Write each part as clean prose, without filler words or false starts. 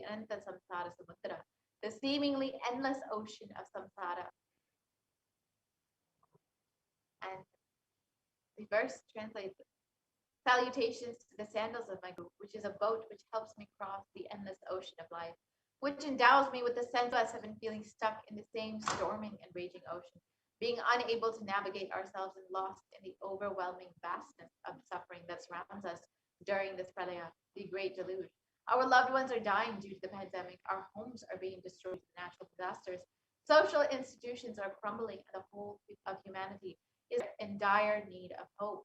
Ananta Samsara Samudra, the seemingly endless ocean of samsara. And the verse translates, salutations to the sandals of my guru, which is a boat which helps me cross the endless ocean of life, which endows me with the sense of us have been feeling stuck in the same storming and raging ocean, being unable to navigate ourselves and lost in the overwhelming vastness of suffering that surrounds us during this pralaya, the great deluge. Our loved ones are dying due to the pandemic. Our homes are being destroyed by natural disasters. Social institutions are crumbling, and the whole of humanity is in dire need of hope.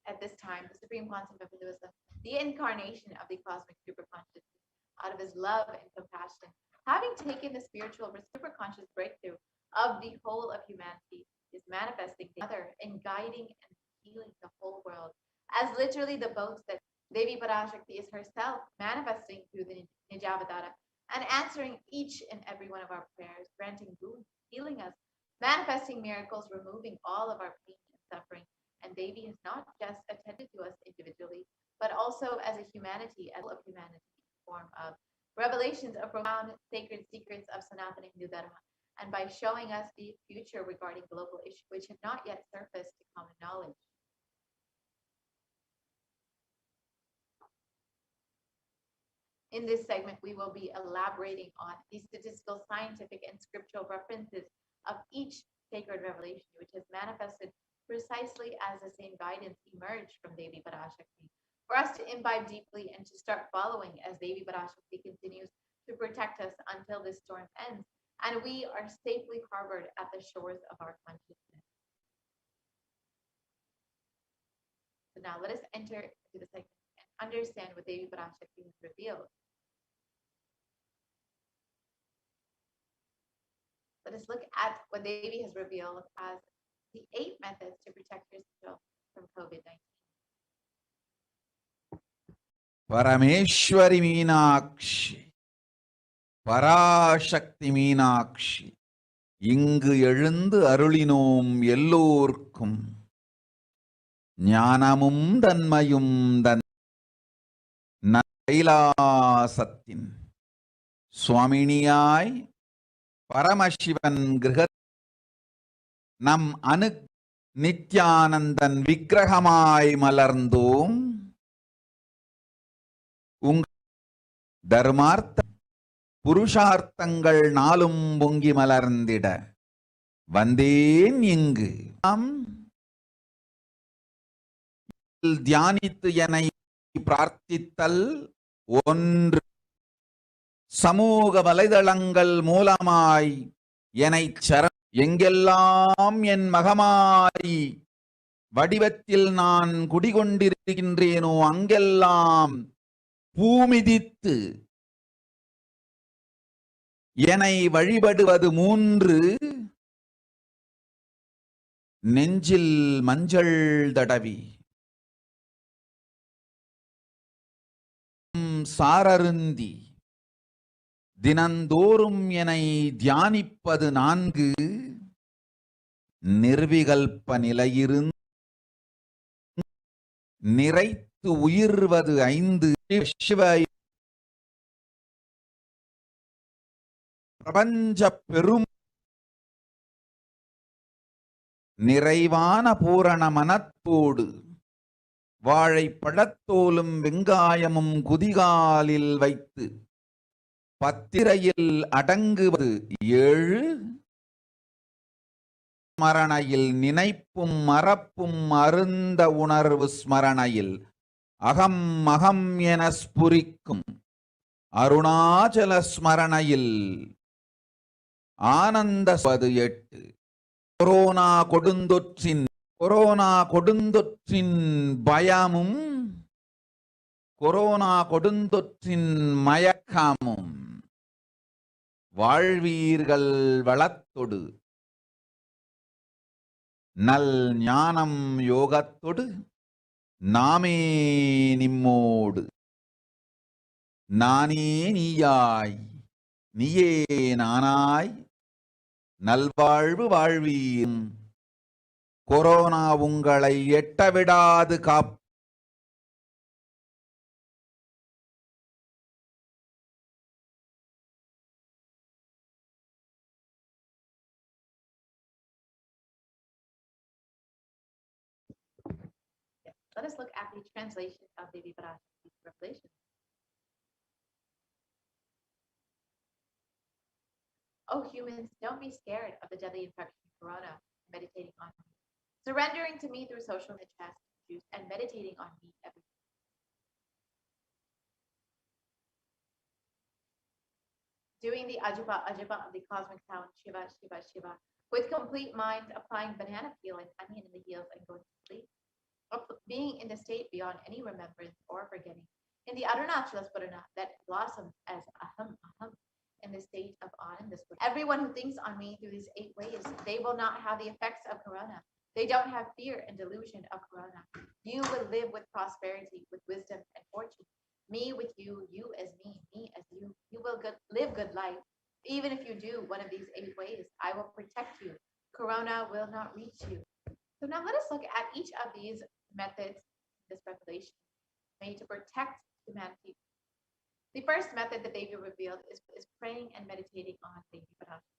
At this time, the Supreme Quantum of Hinduism, the incarnation of the cosmic superconscious, out of his love and compassion, having taken the spiritual superconscious breakthrough of the whole of humanity, is manifesting the other in guiding and healing the whole world, as literally the boat that Devi Parashakti is herself manifesting through the Nijavadara and answering each and every one of our prayers, granting boons, healing us, manifesting miracles, removing all of our pain and suffering. And Devi has not just attended to us individually, but also as a humanity, as of humanity, in the form of revelations of profound sacred secrets of Sanatana Hindu Dharma, and by showing us the future regarding global issues which have not yet surfaced to common knowledge. In this segment, we will be elaborating on the statistical, scientific, and scriptural references of each sacred revelation, which has manifested precisely as the same guidance emerged from Devi Parashakti, for us to imbibe deeply and to start following as Devi Parashakti continues to protect us until this storm ends and we are safely harbored at the shores of our consciousness. So now let us enter into the segment and understand what Devi Parashakti has revealed. Let us look at what Devi has revealed as the 8 methods to protect yourself from COVID-19. Parameshwari Meenakshi, Parashakti Meenakshi, இங்கு எழுந்து அருளினோம் எல்லோர்க்கும் ஞானமும் தன்மையும் தன் கைலாசத்தின் சுவாமினியாய் பரமசிவன் கிரக நம் அனு நித்யானந்தன் விக்கிரகமாய் மலர்ந்தோம் தர்மார்த்த புருஷார்த்தங்கள் நாளும் பொங்கி மலர்ந்திட வந்தேன் இங்கு தியானித்து என்னை பிரார்த்தித்தல் ஒன்று சமூக வலைதளங்கள் மூலமாய் என்னை எங்கெல்லாம் என் மகமாய் வடிவத்தில் நான் குடிகொண்டிருக்கின்றேனோ அங்கெல்லாம் பூமிதித்து என்னை வழிபடுவது 3 நெஞ்சில் மஞ்சள் தடவி சாரருந்தி தினந்தோறும் என்னை தியானிப்பது 4 நிர்விகல்ப நிலையிருந்து நிறைத்து உயிர்வது 5 சிவ பிரபஞ்ச பெரும் நிறைவான பூரண மனத்தோடு வாழைப்பழத்தோலும் வெங்காயமும் குதிகாலில் வைத்து பத்திரையில் அடங்குவது 7 ஸ்மரணையில் நினைப்பும் மறப்பும் அருந்த உணர்வு ஸ்மரணையில் அகம் அகம் என ஸ்புரிக்கும் அருணாச்சல ஸ்மரணையில் ஆனந்த 8 கொரோனா கொடுந்தொற்றின் பயமும் கொரோனா கொடுந்தொற்றின் மயக்கமும் வாழ்வீர்கள் வளத்தொடு நல் ஞானம் யோகத்தொடு நாமே நிம்மோடு நானே நீயாய் நீயே நானாய் நல்வாழ்வு வாழ்வீம் கொரோனா உங்களை எட்டவிடாது காப் Let us look at the translation of the Parashakti revelation. Oh humans, don't be scared of the deadly infection of corona, meditating on me. Surrendering to me through social chest juice and meditating on me every day. Doing the Ajaba Ajaba of the cosmic sound, Shiva, Shiva, Shiva, with complete mind, applying banana peel and onion in the heels and going to sleep. Being in the state beyond any remembrance or forgetting. In the Arunachala Spurana that blossoms as aham, aham, in the state of Ananda Spurana. Everyone who thinks on me through these 8 ways, they will not have the effects of corona. They don't have fear and delusion of corona. You will live with prosperity, with wisdom and fortune. Me with you, you as me as you. You will live good life. Even if you do one of these 8 ways, I will protect you. Corona will not reach you. So now let us look at each of these methods, this revelation, made to protect humanity. The first method that Devi revealed is praying and meditating on Devi Parashakti.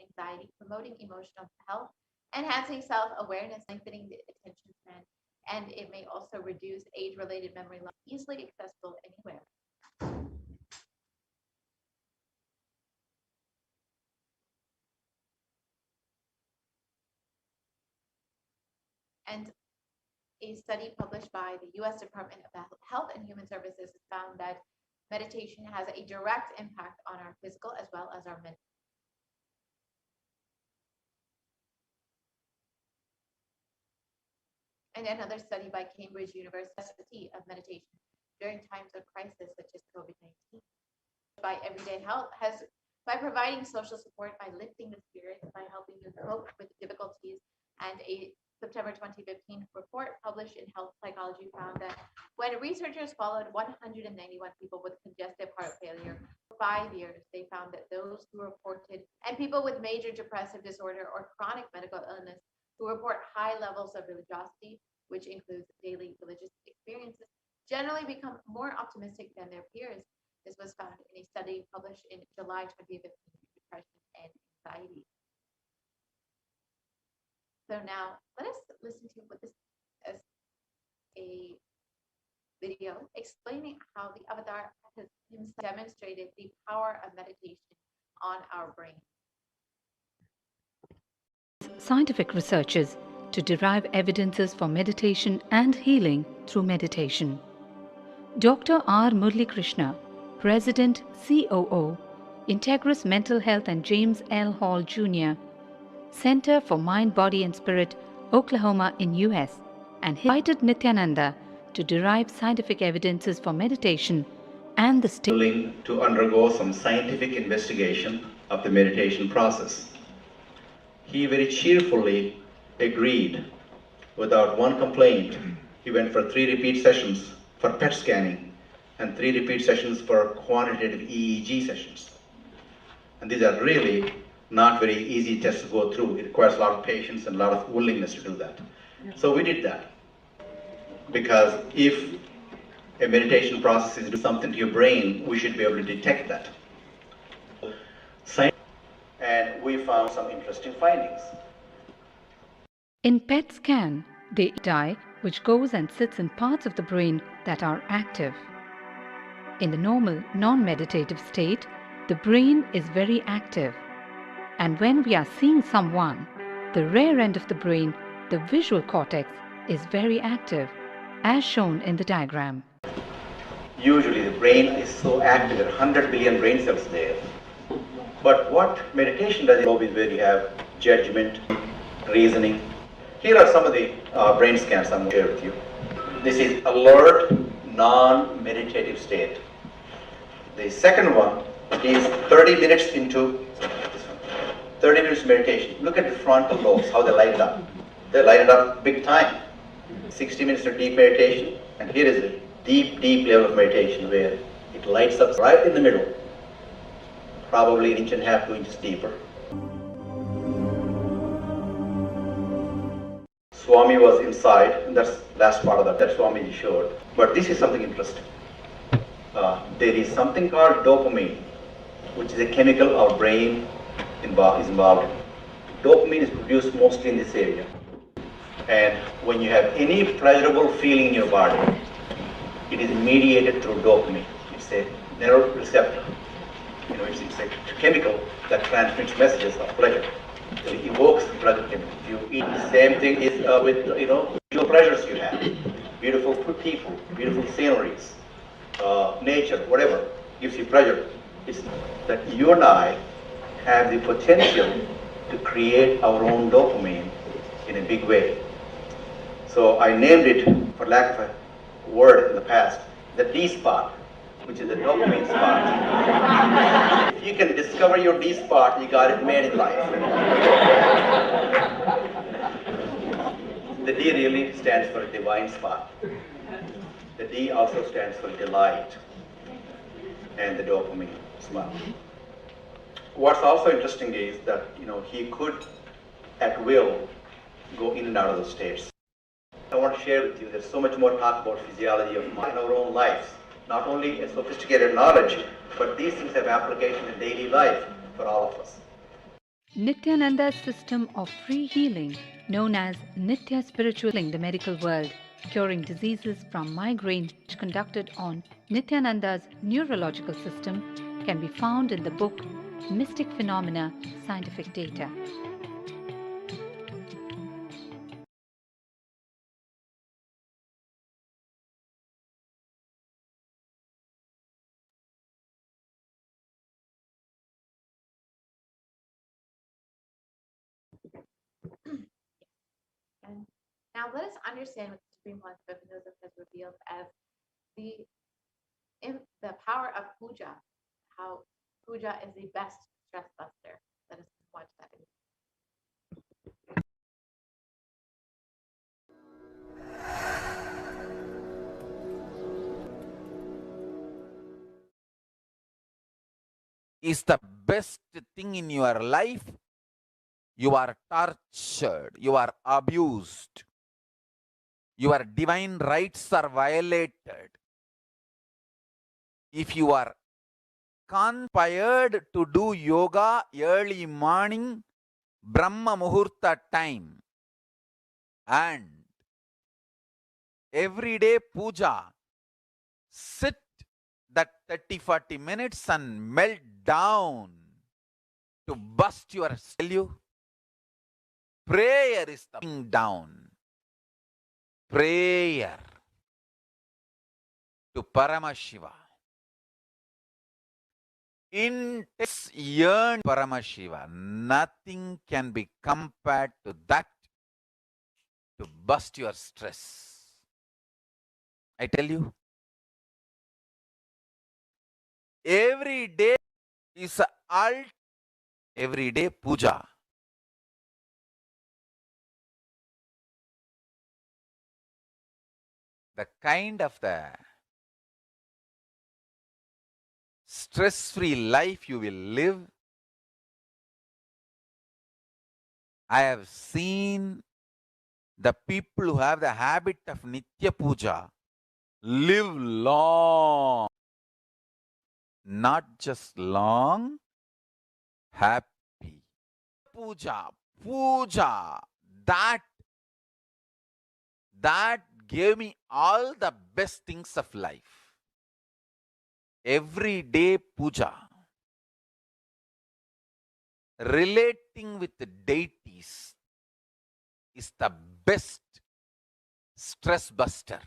Anxiety, promoting emotional health, enhancing self-awareness, lengthening the attention span, and it may also reduce age-related memory loss, easily accessible anywhere. And a study published by the U.S. Department of Health and Human Services found that meditation has a direct impact on our physical as well as our mental. And another study by Cambridge University of meditation during times of crisis such as COVID-19 by Everyday Health has by providing social support, by lifting the spirits, by helping you cope with difficulties. And a September 2015 report published in Health Psychology found that when researchers followed 191 people with congestive heart failure for 5 years, they found that those who reported, and people with major depressive disorder or chronic medical illness who report high levels of religiosity, which includes daily religious experiences, generally become more optimistic than their peers. This was found in a study published in July 2015, Depression and Anxiety. So now let us listen to what this is a video explaining how the avatar has demonstrated the power of meditation on our brain. Scientific researches to derive evidences for meditation and healing through meditation. Dr. R. Murli Krishna, President, COO, Integris Mental Health and James L. Hall Jr., Center for Mind, Body and Spirit, Oklahoma in US, and invited Nithyananda to derive scientific evidences for meditation and the state willing to undergo some scientific investigation of the meditation process. He very cheerfully agreed without one complaint. He went for 3 repeat sessions for PET scanning and 3 repeat sessions for quantitative EEG sessions. And these are really not very easy tests to go through. It requires a lot of patience and a lot of willingness to do that. So we did that. Because if a meditation process is doing something to your brain, we should be able to detect that. And we found some interesting findings. In PET scan, they dye which goes and sits in parts of the brain that are active. In the normal, non-meditative state, the brain is very active. And when we are seeing someone, the rear end of the brain, the visual cortex, is very active, as shown in the diagram. Usually the brain is so active, there are 100 billion brain cells there. But what meditation does is where you have judgment, reasoning. Here are some of the brain scans I'm going to share with you. This is alert, non-meditative state. The second one is 30 minutes into 30 minutes meditation. Look at the frontal lobes, how they light up. They light it up big time. 60 minutes of deep meditation, and here is a deep, deep level of meditation where it lights up right in the middle, probably 1.5 to 2 inches deeper. Swami was inside, and that's last part of that Swami showed. But this is something interesting. There is something called dopamine, which is a chemical our brain is involved in. Dopamine is produced mostly in this area. And when you have any pleasurable feeling in your body, it is mediated through dopamine. It's a neuroreceptor. It's a chemical that transmits messages of pleasure. So it evokes the pleasure chemical. If you eat, the same thing is with visual pleasures you have. Beautiful people, beautiful sceneries, nature, whatever gives you pleasure. It's that you and I have the potential to create our own dopamine in a big way. So I named it, for lack of a word in the past, the D spot, which is the dopamine spot. If you can discover your D spot, you got it made in life. The D really stands for a divine spot. The D also stands for delight and the dopamine spot. What's also interesting is that he could at will go in and out of those states. I want to share with you, there's so much more talk about physiology of mind in our own lives. Not only a sophisticated knowledge, but these things have application in daily life for all of us. Nithyananda's system of free healing, known as Nithya Spiritual in the medical world, curing diseases from migraine, conducted on Nithyananda's neurological system, can be found in the book Mystic Phenomena, Scientific Data. And now let us understand what the Supreme Concept of Hinduism has revealed as the power of puja, how puja is the best stress buster. Let us watch that video. Is the best thing in your life. You are tortured, you are abused, your divine rights are violated. If you are conspired to do yoga early morning, Brahma Muhurta time, and everyday puja, sit that 30-40 minutes and melt down to bust your cell. Prayer is coming down. Prayer to Paramashiva. Intense yearn Paramashiva. Nothing can be compared to that to bust your stress. I tell you, every day is a everyday puja. The kind of the stress-free life you will live. I have seen the people who have the habit of Nitya Puja live long. Not just long, happy. Puja, that gave me all the best things of life. Everyday puja. Relating with the deities is the best stress buster.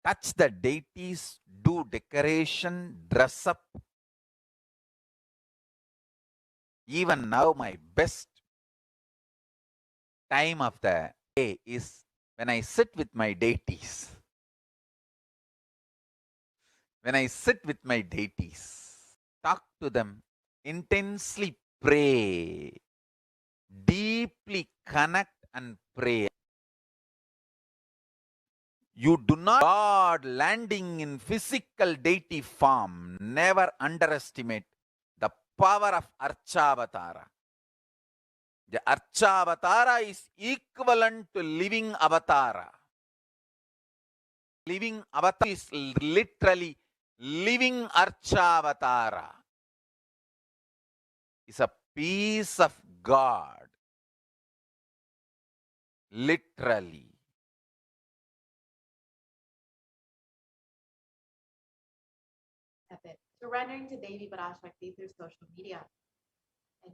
Touch the deities, do decoration, dress up. Even now, my best time of the day is when I sit with my deities. When I sit with my deities, talk to them, intensely pray, deeply connect and pray. You do not God landing in physical deity form. Never underestimate the power of Archavatara. The Archavatara is equivalent to living avatara. Living avatar is literally living Archavatara. It's a piece of God. Literally. Surrendering to Devi Parashakti through social media. And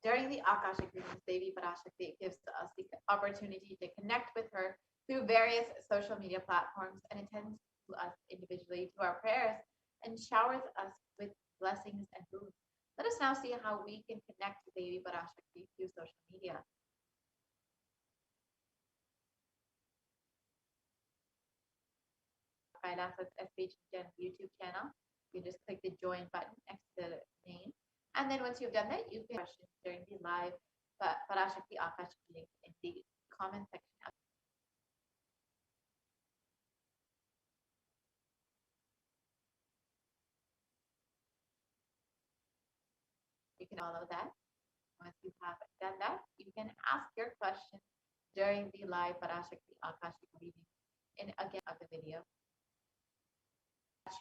during the Akashic readings, Devi Parashakti gives us the opportunity to connect with her through various social media platforms and attends to us individually to our prayers and showers us with blessings and food. Let us now see how we can connect to Devi Parashakti through social media. Kailasa's SPH YouTube channel. You just click the join button next to the name. And then once you've done that, you can questions during the live Parashakti Akashic link in the comment section. You can follow that. Once you have done that, you can ask your questions during the live Parashakti Akashic reading in again of the video.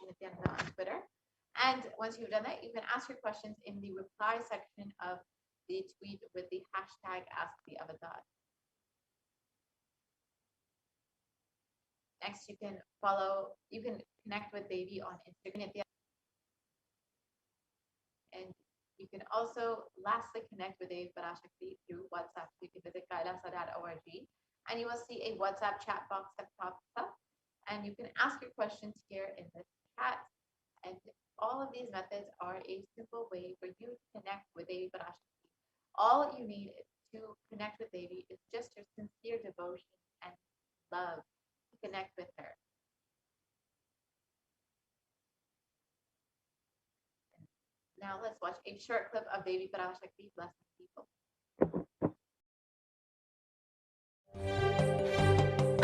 Nithyananda on Twitter. And once you've done that, you can ask your questions in the reply section of the tweet with the hashtag #AskTheAvatar. Next, you can connect with Devi on Instagram. And you can also lastly connect with Devi Parashakti through WhatsApp. You can visit kailasa.org and you will see a WhatsApp chat box that pops up. And you can ask your questions here in the chat. And all of these methods are a simple way for you to connect with Devi Parashakti. All you need to connect with Devi is just your sincere devotion and love to connect with her. Now let's watch a short clip of Devi Parashakti blessing people.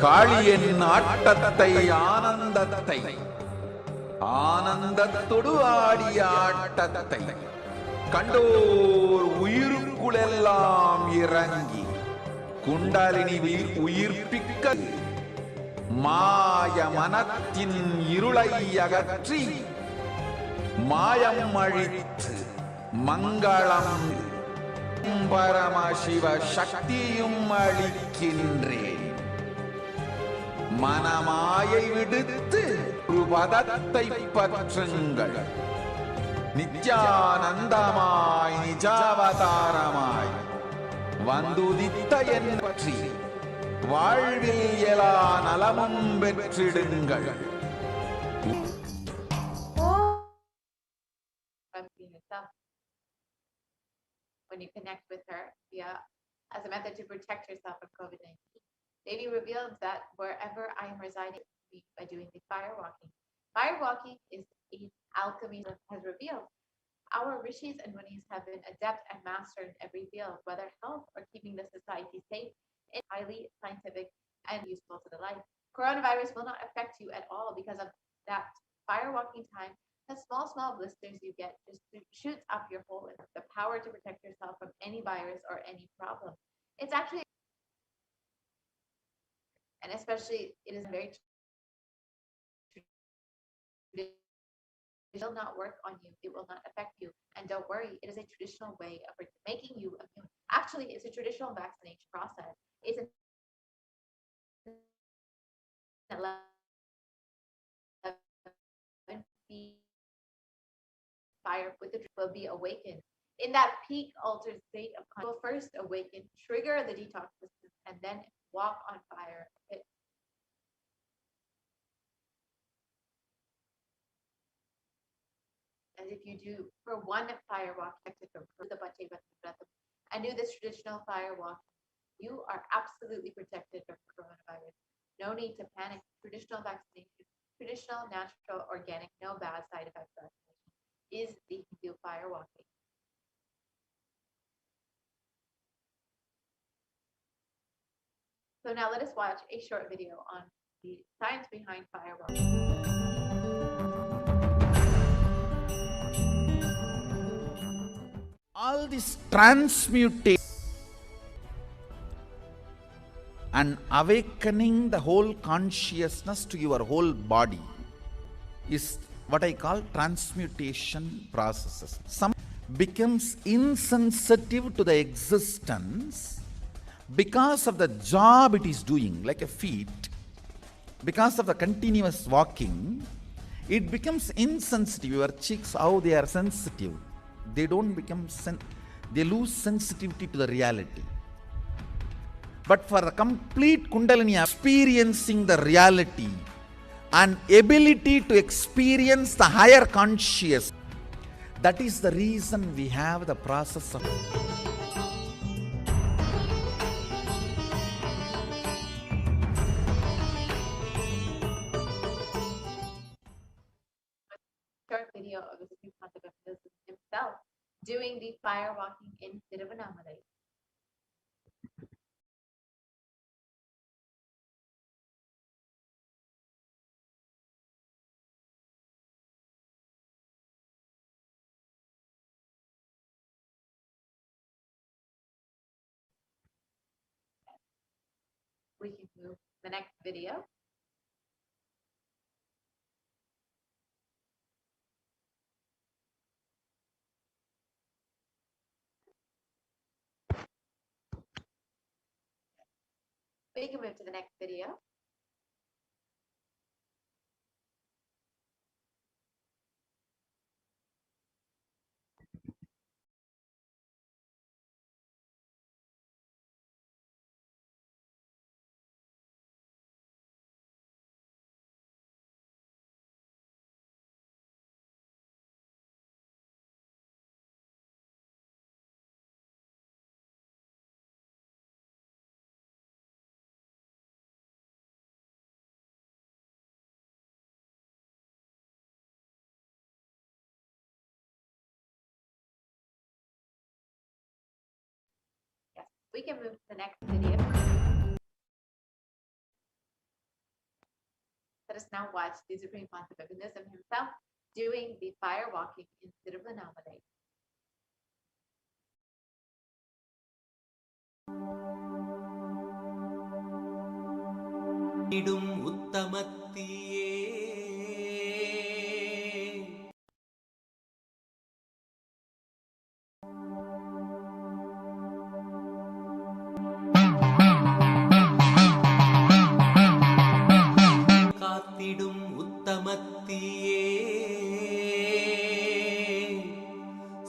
காளியின் ஆட்டத்தை ஆனந்தத்தை ஆனந்தத்தொடு ஆடிய ஆட்டத்தை கண்டோர் உயிருக்குளெல்லாம் இறங்கி குண்டலினி உயிர்ப்பிக்க மாய மனத்தின் இருளை அகற்றி மாயம் அழித்து மங்களம் பரமசிவ சக்தியும் அளிக்கின்றேன். மனமாயை விடுத்து ஒரு பதத்தை பற்றுங்கள். நித்யானந்தமாய் நிஜாவதாரமாய் வந்துதித்த என் பற்றி வாழ்வில் எல்லா நலமும் பெற்றிடுங்கள். When you connect with her as a method to protect yourself from COVID-19. Devi reveals that wherever I am residing by doing the fire walking. Fire walking is an alchemy that has revealed. Our rishis and munis have been adept and master in every field, whether health or keeping the society safe. It's highly scientific and useful to the life. Coronavirus will not affect you at all because of that fire walking time. The small blisters you get just shoots up your whole life. The power to protect yourself from any virus or any problem. It's actually, and especially it is very it will not work on you. It will not affect you. And don't worry, it is a traditional way of making you immune. Actually, it's a traditional vaccination process. It's a fire with the will be awakened. In that peak altered state of consciousness, will first awaken, trigger the detox system, and then walk on fire. As if you do for one fire walk and do this traditional fire walk, you are absolutely protected from coronavirus. No need to panic. Traditional vaccination, traditional, natural, organic, no bad side effects vaccination is the Hindu fire walking. So now let us watch a short video on the science behind fire walking. All this transmutation and awakening the whole consciousness to your whole body is what I call transmutation processes. Some becomes insensitive to the existence because of the job it is doing, like a feet, because of the continuous walking, it becomes insensitive. Your cheeks, how they are sensitive, they don't become, they lose sensitivity to the reality. But for the complete Kundalini experiencing the reality and ability to experience the higher conscious, that is the reason we have the process of short video of the Supreme Concept of Buddhism himself doing the fire walking in Tiruvannamalai. We can move to the next video. We can move to the next video. Yes, we can move to the next video. Let us now watch the Supreme Concept of Buddhism himself doing the fire walking in Tiruvannamalai.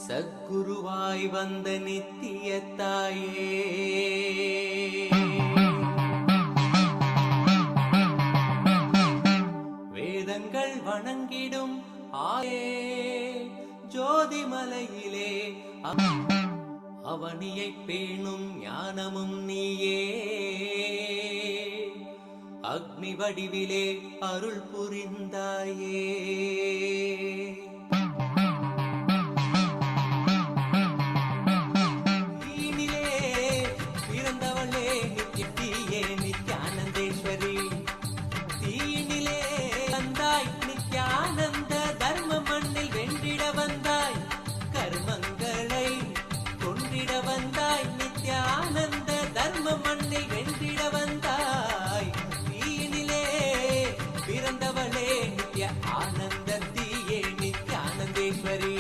சத்குருவாய் வந்த நித்திய தாயே வேதங்கள் வணங்கிடும் ஆயே ஜோதிமலையிலே அவனியை பேணும் ஞானமும் நீயே அக்னி வடிவிலே அருள் புரிந்தாயே நித்யானந்தேஸ்வரி தீயினிலே வந்தாய் நித்யானந்த தர்ம மண்ணில் வென்றிட வந்தாய் கர்மங்களை கொண்டிட வந்தாய் நித்யானந்த தர்ம மண்ணில் வென்றிட வந்தாய் தீயினிலே பிறந்தவளே நித்ய ஆனந்த தீயே நித்யானந்தேஸ்வரி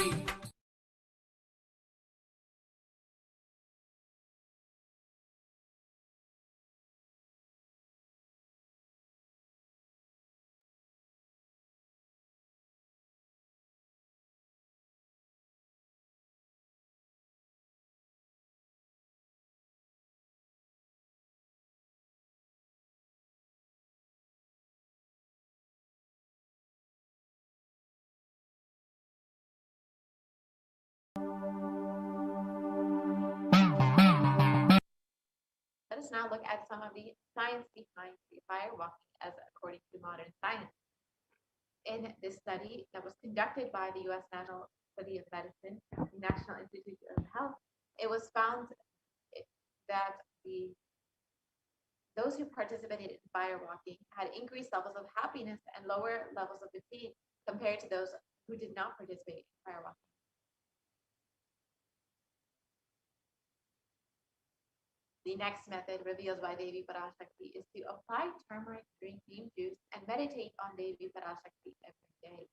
Let us now look at some of the science behind the fire walking as according to modern science. In this study that was conducted by the U.S. National Study of Medicine, National Institute of Health, it was found that those who participated in fire walking had increased levels of happiness and lower levels of fatigue compared to those who did not participate in fire walking. The next method revealed by Devi Parashakti is to apply turmeric, drink neem juice, and meditate on Devi Parashakti every day.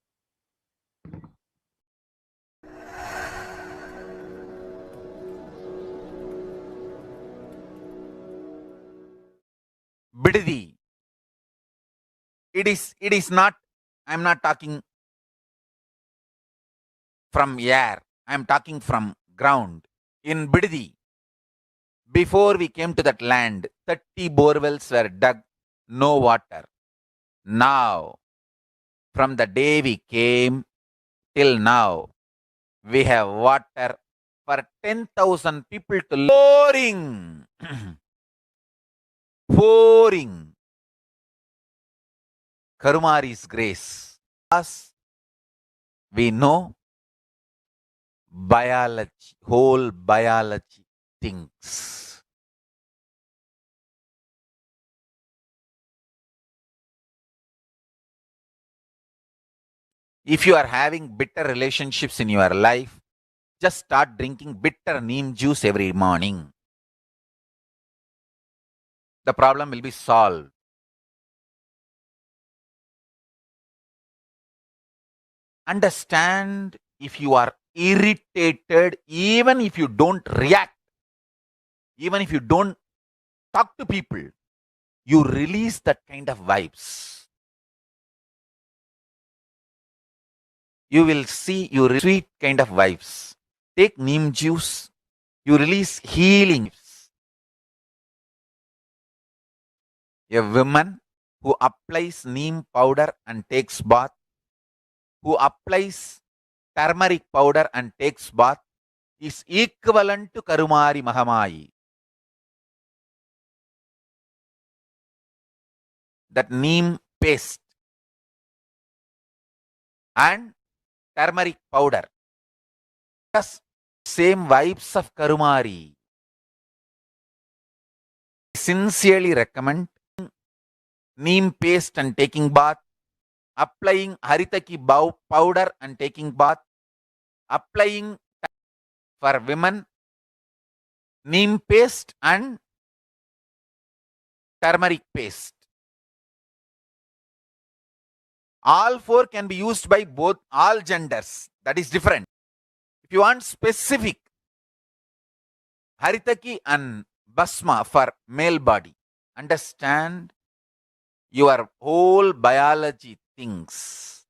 Bididi. It is not, I am not talking from air, I am talking from ground. In Bididi, before we came to that land, 30 borewells were dug, no water. Now, from the day we came till now, we have water for 10,000 people to pouring. Pouring. Karumari's grace. As we know biology, whole biology things. If you are having bitter relationships in your life, just start drinking bitter neem juice every morning. The problem will be solved. Understand, if you are irritated, even if you don't react, even if you don't talk to people, you release that kind of vibes. You will see you sweet kind of vibes. Take neem juice, you release healing vibes. A woman who applies neem powder and takes bath, who applies turmeric powder and takes bath, is equivalent to Karumari Mahamayi. That neem paste and turmeric powder, plus same vibes of Karumari. Sincerely recommend neem paste and taking bath, applying haritaki powder and taking bath, applying for women neem paste and turmeric paste. All four can be used by both all genders. That is different. If you want specific, haritaki and basma for male body. Understand your whole biology things.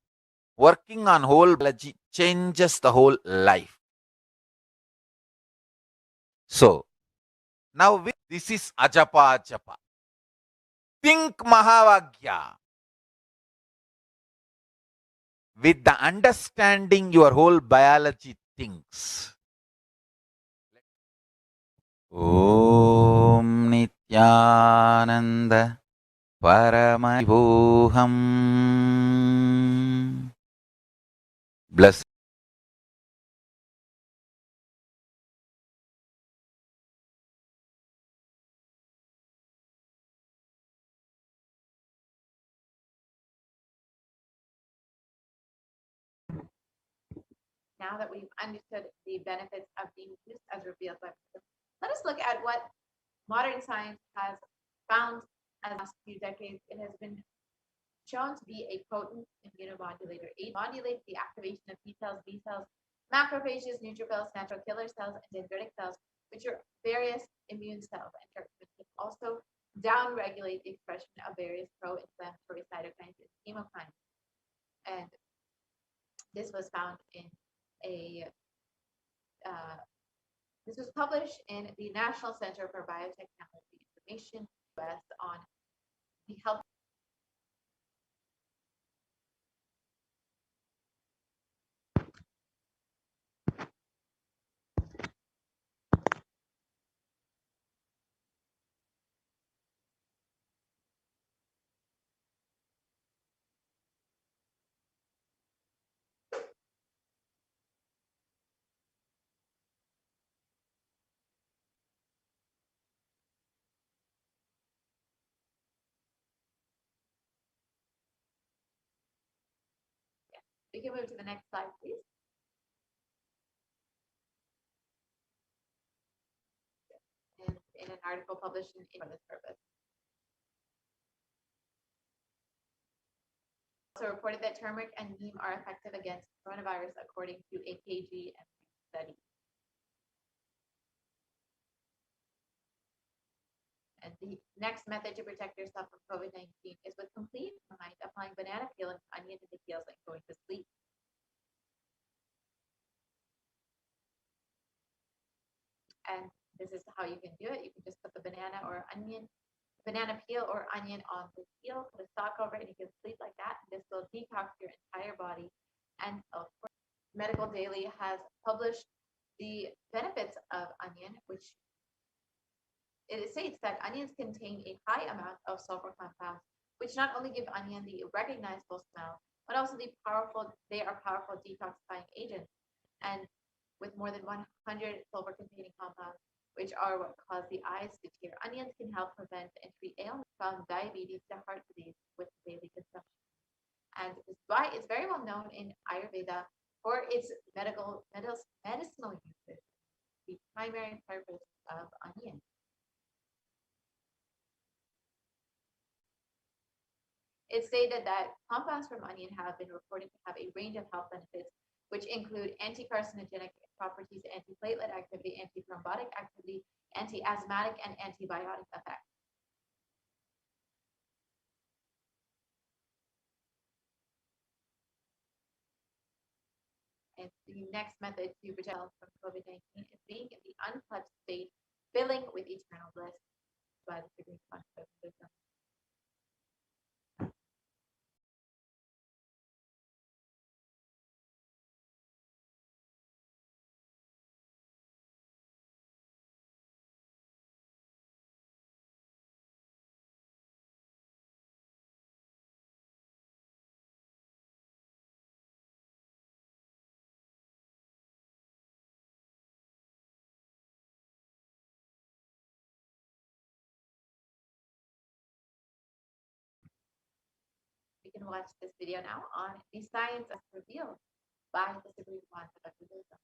Working on whole biology changes the whole life. So, now this is ajapa japa. Think Mahavagya. With the understanding your whole biology things. Om Nithyananda Paramashivoham. Bless. Now that we've understood the benefits of neem juice as revealed by Buddhism, let us look at what modern science has found as the last few decades. It has been shown to be a potent immunomodulator. It modulates the activation of T cells, B cells, macrophages, neutrophils, natural killer cells, and dendritic cells, which are various immune cells. And it can also downregulate the expression of various pro-inflammatory cytokines and chemokines. And this was found in this was published in the National Center for Biotechnology Information, US, on the health. We can move to the next slide, please. And in an article published for this purpose. Also reported that turmeric and neem are effective against coronavirus according to a KGM study. And the next method to protect yourself from COVID-19 is with complete mind applying banana peel and onion to the heels and going to sleep. And this is how you can do it. You can just put the banana peel or onion on the peel, put a sock over it, and you can sleep like that. This will detox your entire body. And of course, Medical Daily has published the benefits of onion, which it states that onions contain a high amount of sulfur compounds, which not only give onion the recognizable smell, but also they are powerful detoxifying agents. And with more than 100 sulfur-containing compounds, which are what cause the eyes to tear, onions can help prevent and treat ailments from diabetes to heart disease with daily consumption. And it's very well known in Ayurveda for its medicinal uses, the primary purpose of onion. It's stated that compounds from onion have been reported to have a range of health benefits, which include anti-carcinogenic properties, antiplatelet activity, antithrombotic activity, anti-asthmatic, and antibiotic effects. And the next method to protect yourself from COVID-19 is being in the unclutched state, filling with eternal bliss by the Supreme Concept of Wisdom. You can watch this video now on the science as revealed by the Supreme Concept of Wisdom.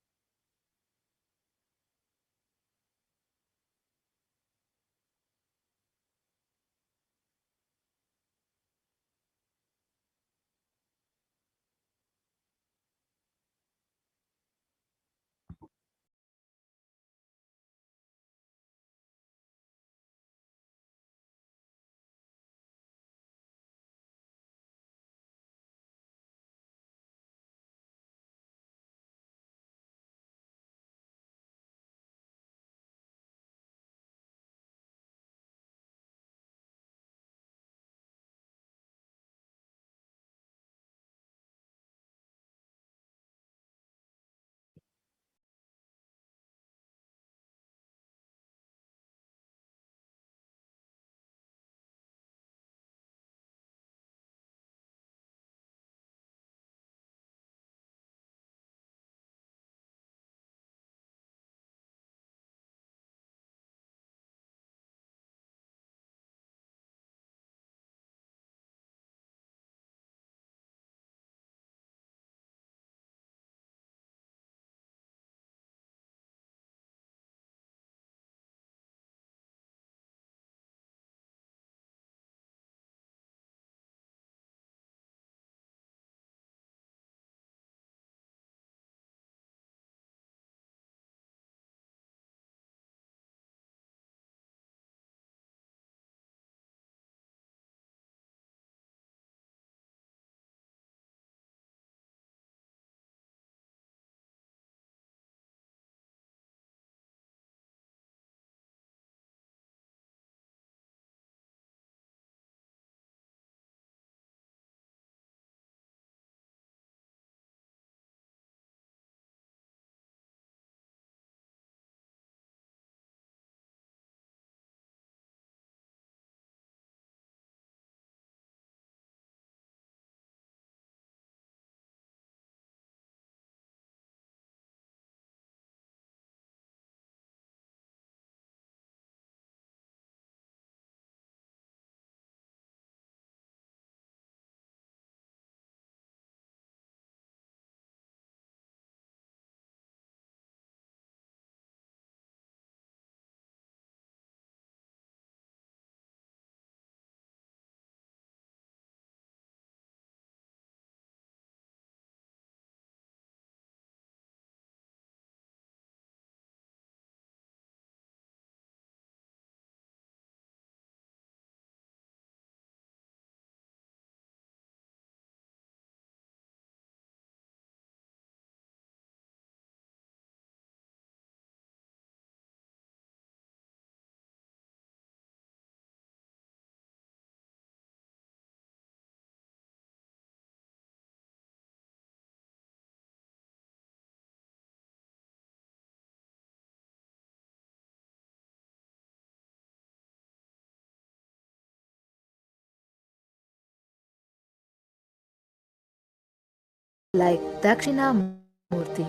like Dakshinamurti.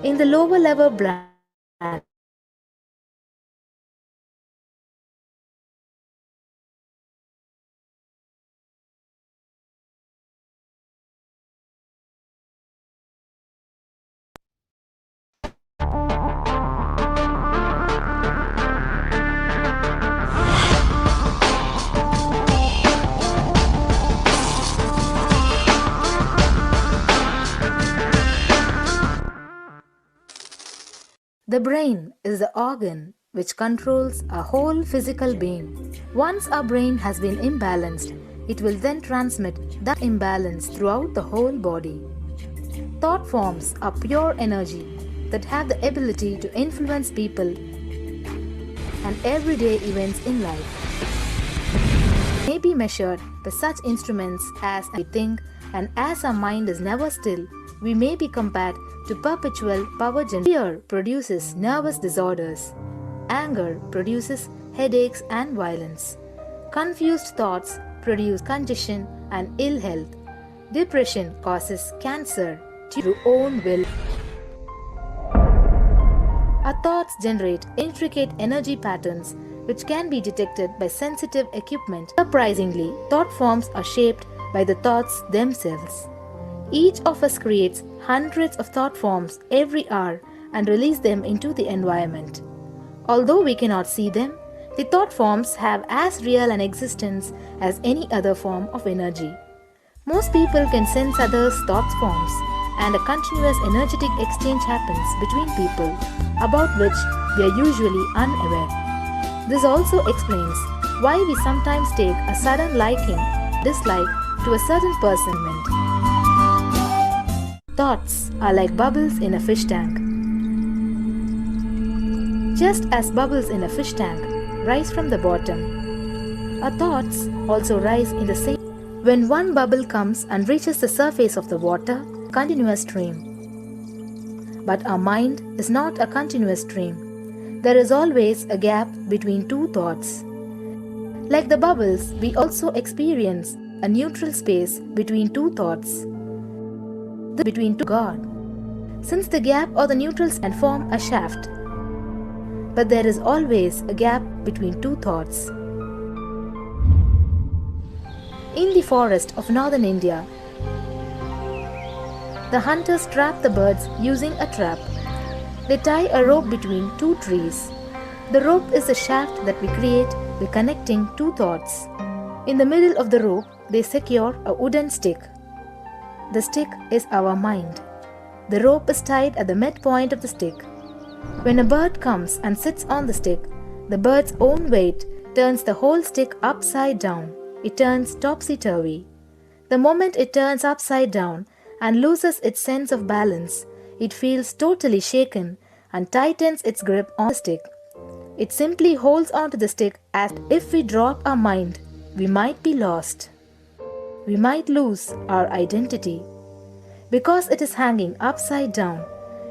In the lower level brand, the brain is the organ which controls our whole physical being. Once our brain has been imbalanced, it will then transmit that imbalance throughout the whole body. Thought forms are pure energy that have the ability to influence people and everyday events in life. May be measured by such instruments as we think, and as our mind is never still, we may be compared to perpetual power generation. Fear produces nervous disorders. Anger produces headaches and violence. Confused thoughts produce congestion and ill health. Depression causes cancer through own will. Our thoughts generate intricate energy patterns which can be detected by sensitive equipment. Surprisingly, thought forms are shaped by the thoughts themselves. Each of us creates hundreds of thought forms every hour and release them into the environment. Although we cannot see them, the thought forms have as real an existence as any other form of energy. Most people can sense others' thought forms, and a continuous energetic exchange happens between people, about which we are usually unaware. This also explains why we sometimes take a sudden liking, dislike to a certain person. Thoughts are like bubbles in a fish tank. Just as bubbles in a fish tank rise from the bottom, our thoughts also rise in the same. When one bubble comes and reaches the surface of the water, continuous stream. But our mind is not a continuous stream. There is always a gap between two thoughts. Like the bubbles, we also experience a neutral space between two thoughts. Between two God. Since the gap or the neutral can form a shaft, but there is always a gap between two thoughts. In the forest of northern India, the hunters trap the birds using a trap. They tie a rope between two trees. The rope is the shaft that we create by connecting two thoughts. In the middle of the rope, they secure a wooden stick. The stick is our mind. The rope is tied at the midpoint of the stick. When a bird comes and sits on the stick, the bird's own weight turns the whole stick upside down. It turns topsy-turvy. The moment it turns upside down and loses its sense of balance, it feels totally shaken and tightens its grip on the stick. It simply holds onto the stick as if we drop our mind, we might be lost. We might lose our identity. Because it is hanging upside down,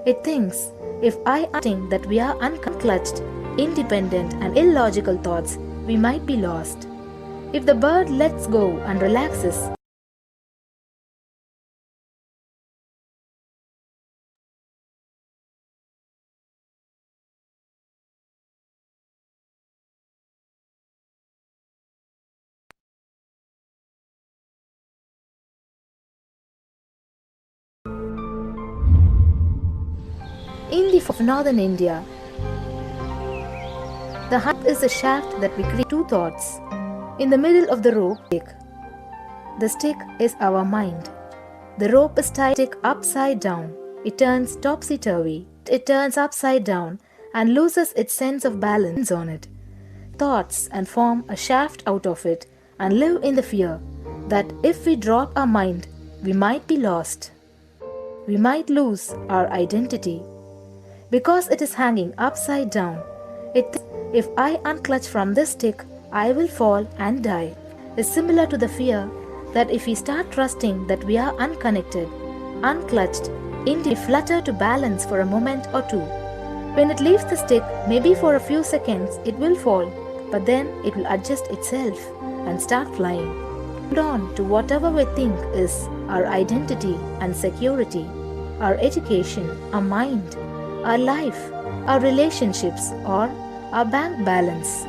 it thinks, if I think that we are unclutched, independent and illogical thoughts, we might be lost. If the bird lets go and relaxes, in the of northern India, the hump is the shaft that we create two thoughts. In the middle of the rope, the stick is our mind. The rope is tied upside down. It turns topsy-turvy. It turns upside down and loses its sense of balance on it. Thoughts and form a shaft out of it and live in the fear that if we drop our mind, we might be lost. We might lose our identity. Because it is hanging upside down, if I unclutch from this stick, I will fall and die. Is similar to the fear that if we start trusting that we are unconnected, unclutched, we flutter to balance for a moment or two. When it leaves the stick, maybe for a few seconds, it will fall, but then it will adjust itself and start flying. Hold on to whatever we think is our identity and security, our education, our mind, our life, our relationships, or our bank balance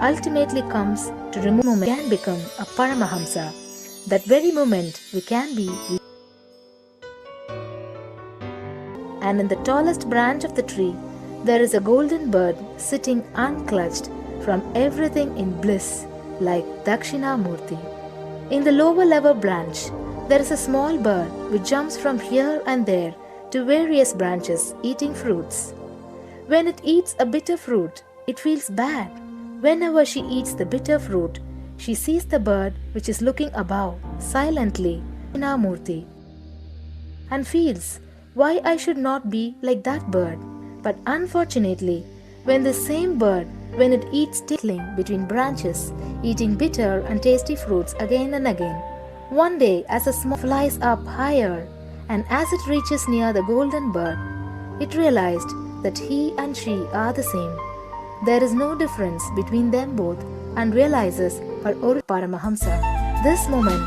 ultimately comes to remove moment we can become a Paramahamsa. That very moment we can be. And in the tallest branch of the tree, there is a golden bird sitting unclutched from everything in bliss, like Dakshinamurti. In the lower level branch, there is a small bird which jumps from here and there to various branches eating fruits. When it eats a bitter fruit, it feels bad. Whenever she eats the bitter fruit, she sees the bird which is looking above silently, Dakshinamurti, and feels why I should not be like that bird. But unfortunately, when the same bird, when it eats tickling between branches, eating bitter and tasty fruits again and again, one day as a small flies up higher, and as it reaches near the golden bird, it realized that he and she are the same. There is no difference between them both, and realizes her original Paramahamsa. This moment,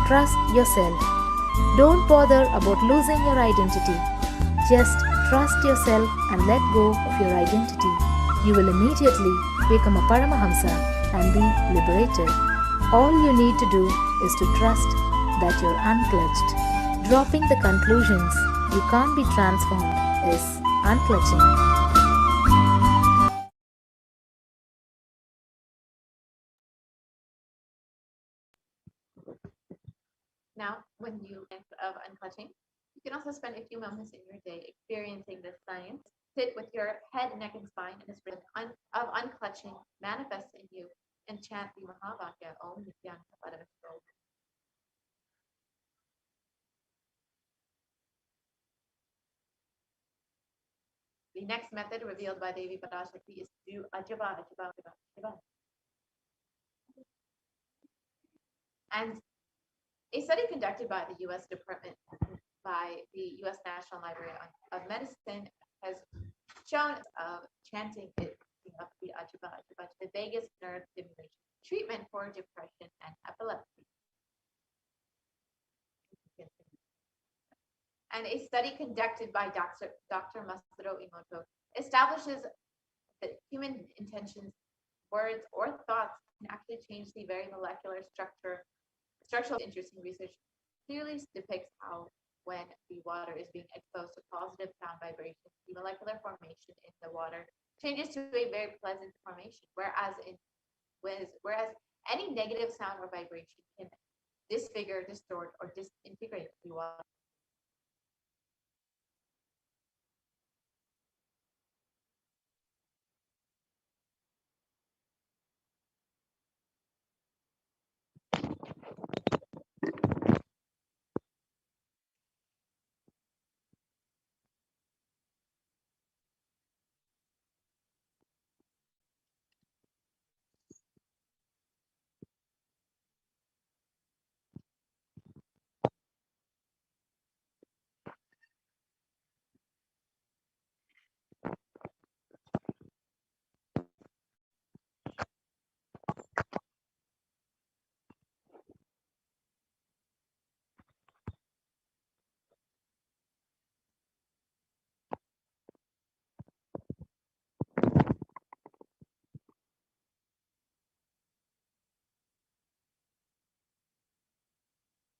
trust yourself. Don't bother about losing your identity. Just trust yourself and let go of your identity. You will immediately become a Paramahamsa and be liberated. All you need to do is to trust that you're unclutched. Dropping the conclusions you can't be transformed is unclutching. Now, when you think of unclutching, you can also spend a few moments in your day experiencing this science. Sit with your head, neck, and spine, and the spirit of unclutching manifests in you, and chant the Mahavakya Om Nithyananda Paramashivam. The next method revealed by Devi Parashakti is to do Ajaba, Ajaba, Ajaba, Ajaba. And a study conducted by the U.S. Department, by the U.S. National Library of Medicine, has shown of chanting it of the Ajaba, Ajaba, the vagus nerve stimulation treatment for depression and epilepsy. And a study conducted by Dr. Masaru Emoto establishes that human intentions, words, or thoughts can actually change the very molecular structure. Structural interesting research clearly depicts how when the water is being exposed to positive sound vibrations, the molecular formation in the water changes to a very pleasant formation, whereas any negative sound or vibration can disfigure, distort, or disintegrate the water.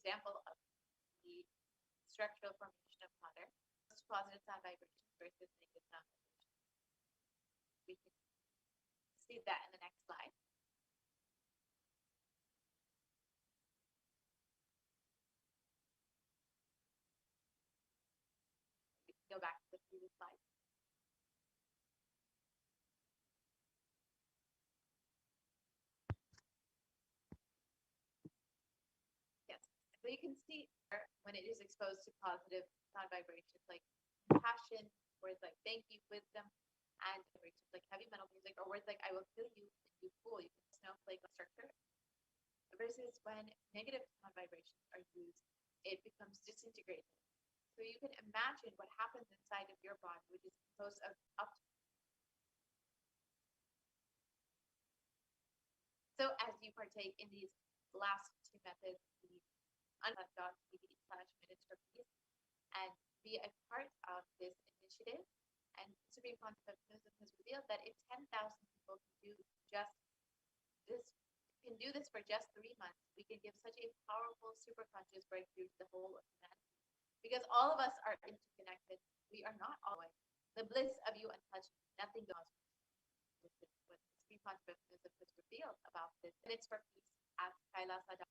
Example of the structural formation of water, positive sound vibrations versus negative sound vibrations. We can see that in the next slide. We can go back to the previous slide. Yes, so you can see when it is exposed to positive sound vibrations like passion, words like thank you, wisdom, and vibrations like heavy metal music, or words like I will kill you and you fool, you can snowflake structure. Versus when negative sound vibrations are used, it becomes disintegrated. So you can imagine what happens inside of your body, which is composed of up. So as you partake in these last two methods, the Minister Peace and be a part of this initiative. And Supreme Concept of Buddhism has revealed that if 10,000 people can do this for just 3 months, we can give such a powerful superconscious breakthrough to the whole of humanity. Because all of us are interconnected. We are not always. The bliss of you untouched, nothing goes. This is what the Supreme Concept of Buddhism has revealed about this. And it's for peace at Kailasa.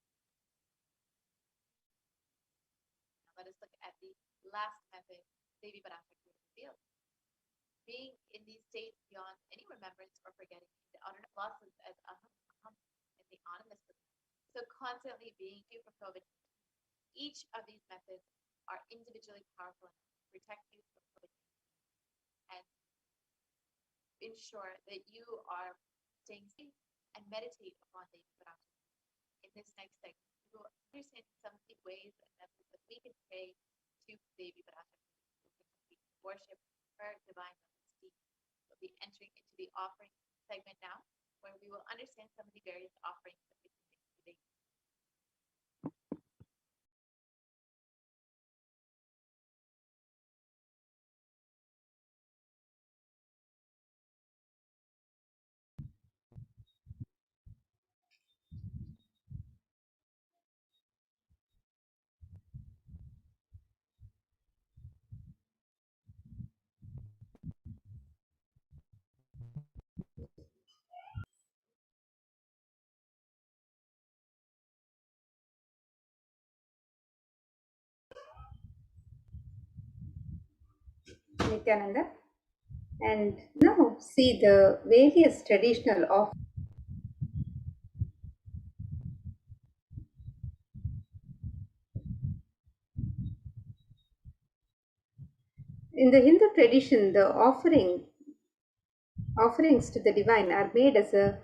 Let us look at the last method Devi Parashakti revealed. Being in these states beyond any remembrance or forgetting, the honor blossoms as aham, aham, and the anonymous. So constantly being free from COVID. Each of these methods are individually powerful enough to protect you from COVID and ensure that you are staying safe and meditate upon Devi Parashakti. In this next segment, we will understand some of the ways and methods that we can pray to Devi Parashakti. We can worship her divine majesty. We'll be entering into the offering segment now, where we will understand some of the various offerings that we can make today. Nithyananda, and now see the various traditional offerings. In the Hindu tradition, the offerings to the divine are made as a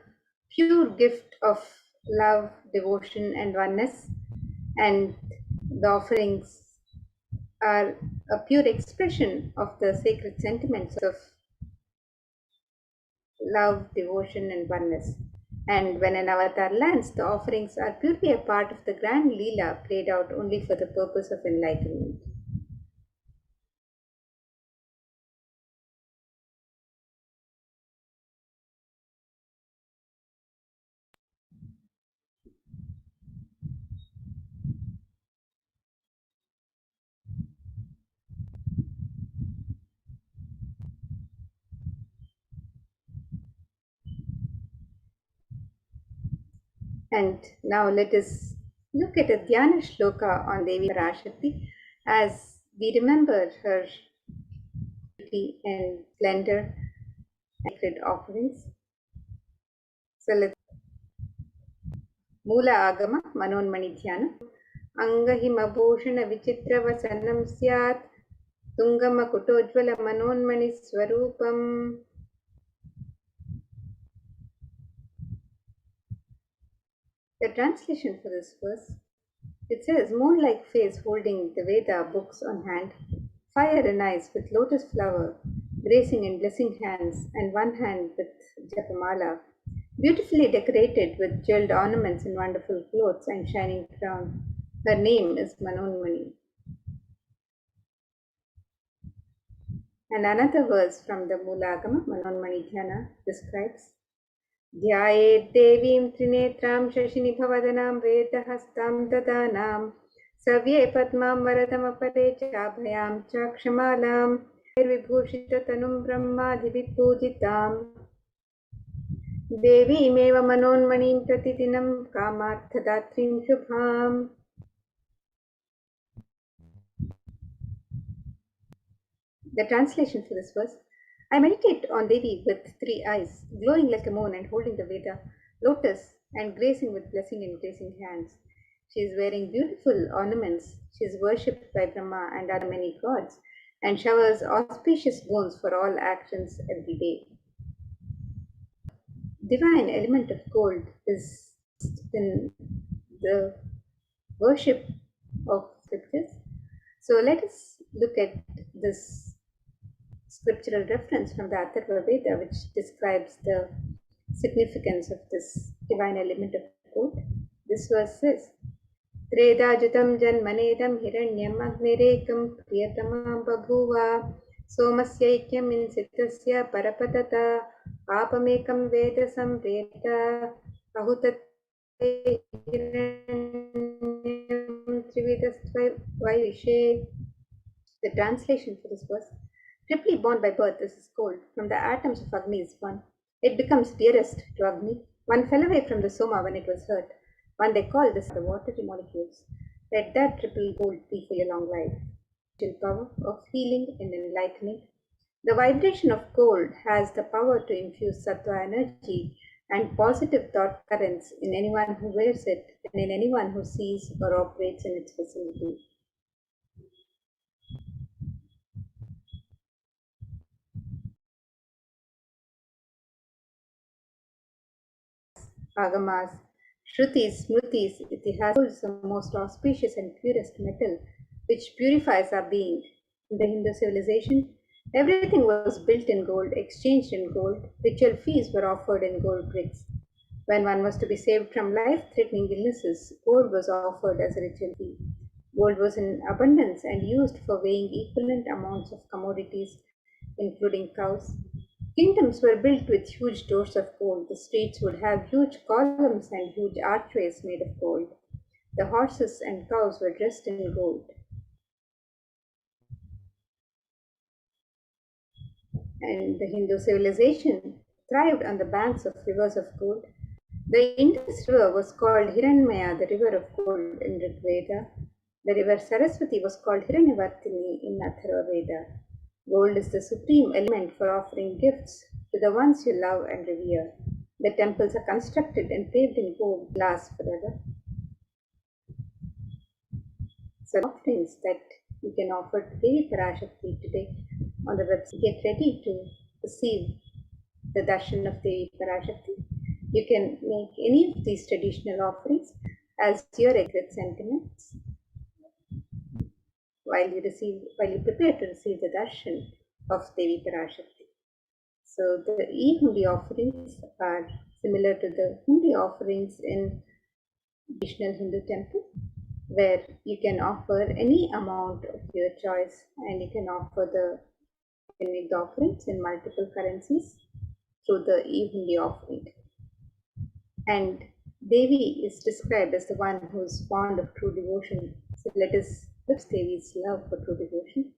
pure gift of love, devotion, and oneness, and the offerings are a pure expression of the sacred sentiments of love, devotion, and oneness. And when an avatar lands, the offerings are purely a part of the grand Leela played out only for the purpose of enlightenment. And now let us look at a Dhyana Shloka on Devi Parashakti as we remember her beauty and splendor and sacred offerings. So let's Mula Agama Manonmani Dhyana Angahimabhushan Vichitravasanam Syat Tungama Kutojvala Manonmani Swarupam. The translation for this verse, it says, moon-like face holding the Veda books on hand, fire in eyes with lotus flower, gracing and blessing hands, and one hand with japamala, beautifully decorated with jeweled ornaments and wonderful clothes and shining crown. Her name is Manonmani. And another verse from the Mulagama, Manonmani Dhyana, describes ध्यायेत् देवीं त्रिनेत्रां शशिनिभवदनां वेदहस्तां ददानां सव्ये पद्मां वरदमपरे चाभयां चाक्षमालां विभूषिततनुं ब्रह्मादिभिः पूजितां देवीमेव मनोन्मणिं प्रतिदिनं कामार्थदात्रीं शुभाम्. The translation for this verse: I meditate on Devi with 3 eyes, glowing like a moon and holding the Veda, lotus, and gracing with blessing and gracing hands. She is wearing beautiful ornaments. She is worshipped by Brahma and other many gods, and showers auspicious boons for all actions every day. Divine element of gold is in the worship of scriptures. So let us look at this scriptural reference from the Atharva Veda, which describes the significance of this divine element of gold. This verse says, त्रेधाजुतं जन्मनेदं हिरण्यम् अग्निरेकं प्रियतमा बभूव सोमस्यैक्यम् इंसितस्य परपतत पापमेकं वेद संप्रेत अहुतत्ते हिरण्यं त्रिविधस्त्वैषे. The translation for this verse: triply born by birth is cold. From the atoms of Agni is one. It becomes dearest to Agni. One fell away from the Soma when it was hurt. One they call this the watery molecules. Let that triple gold be for your long life. The power of healing and enlightenment. The vibration of gold has the power to infuse sattva energy and positive thought currents in anyone who wears it and in anyone who sees or operates in its vicinity. Agamas, Shrutis, Smritis, Itihas is the most auspicious and purest metal which purifies our being. In the Hindu civilization, everything was built in gold, exchanged in gold, ritual feasts were offered in gold bricks. When one was to be saved from life-threatening illnesses, gold was offered as a ritual fee. Gold was in abundance and used for weighing equivalent amounts of commodities, including cows. Kingdoms were built with huge doors of gold. The streets would have huge columns and huge archways made of gold. The horses and cows were dressed in gold. And the Hindu civilization thrived on the banks of rivers of gold. The Indus River was called Hiranmaya, the river of gold in Rig Veda. The river Saraswati was called Hiranyavartini in Atharva Veda. Gold is the supreme element for offering gifts to the ones you love and revere. The temples are constructed and paved in gold, last forever. So offerings that you can offer to Devi Parashakti today on the website. Get ready to receive the darshan of Devi Parashakti. You can make any of these traditional offerings as your exact sentiments while you prepare to receive the darshan of Devi Parashakti. So the e-hundi offerings are similar to the hundi offerings in traditional Hindu temple, where you can offer any amount of your choice, and you can make the offerings in multiple currencies through the e-hundi offering. And Devi is described as the one who is fond of true devotion. So let us lift Devi's love for true devotion.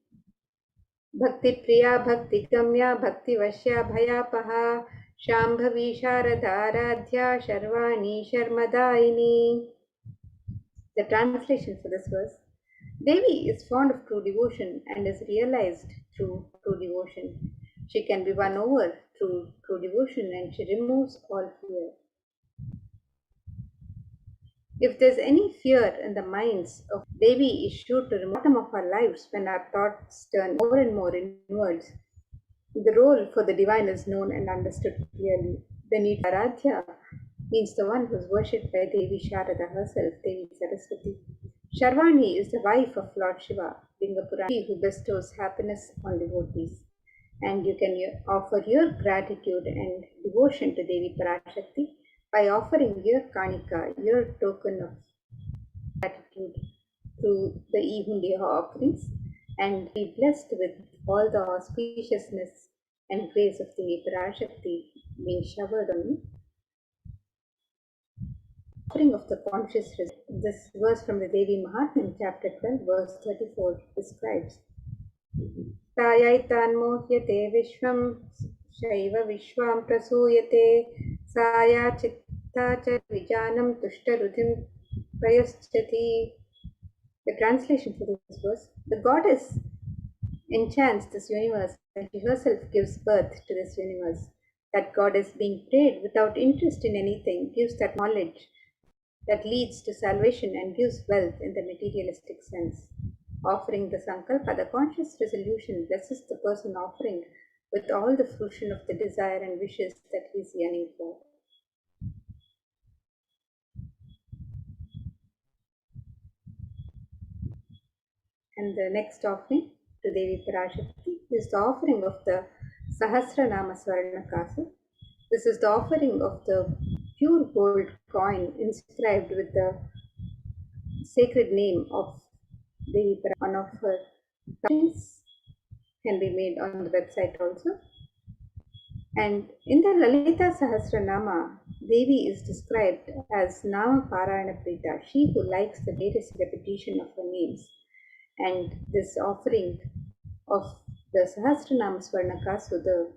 Bhakti Priya, Bhakti Gamya, Bhakti Vashya, Bhayapaha, Shambhavi Sharadharadhya, Sharvani Sharmadaini. The translation for this verse: Devi is fond of true devotion and is realized through true devotion. She can be won over through true devotion, and she removes all fear. If there's any fear in the minds of Devi, is sure to remove the bottom of our lives when our thoughts turn more and more inwards. The role for the divine is known and understood clearly. The need for Aradhya means the one who is worshipped by Devi Sharada herself, Devi Saraswati. Sharvani is the wife of Lord Shiva, being a Purani who bestows happiness on devotees. And you can offer your gratitude and devotion to Devi Parashakti by offering your kanika, your token of gratitude, through the e-hundi offerings, and be blessed with all the auspiciousness and grace of Devi Parashakti being showered on you. Offering of the conscious result. This verse from the Devi Mahatmya, chapter 12, verse 34, describes Tayaitanmohyate Vishwam Shaiva Vishwam Prasuyate Saya Chitta Cha Vijanam Tushtarudhim Prayaschati. The translation for this verse: the goddess enchants this universe and she herself gives birth to this universe. That goddess, being prayed without interest in anything, gives that knowledge that leads to salvation and gives wealth in the materialistic sense. Offering the sankalpa, the conscious resolution, blesses the person offering with all the fruition of the desire and wishes that he is yearning for. And the next offering to Devi Parashakti is the offering of the Sahasranama Swarnakasa. This is the offering of the pure gold coin inscribed with the sacred name of Devi Parashakti. One of her things can be made on the website also. And in the Lalita Sahasranama, Devi is described as Nama Parayana Prita, she who likes the various repetition of her names. And this offering of the Sahasranama Swarnaka, so the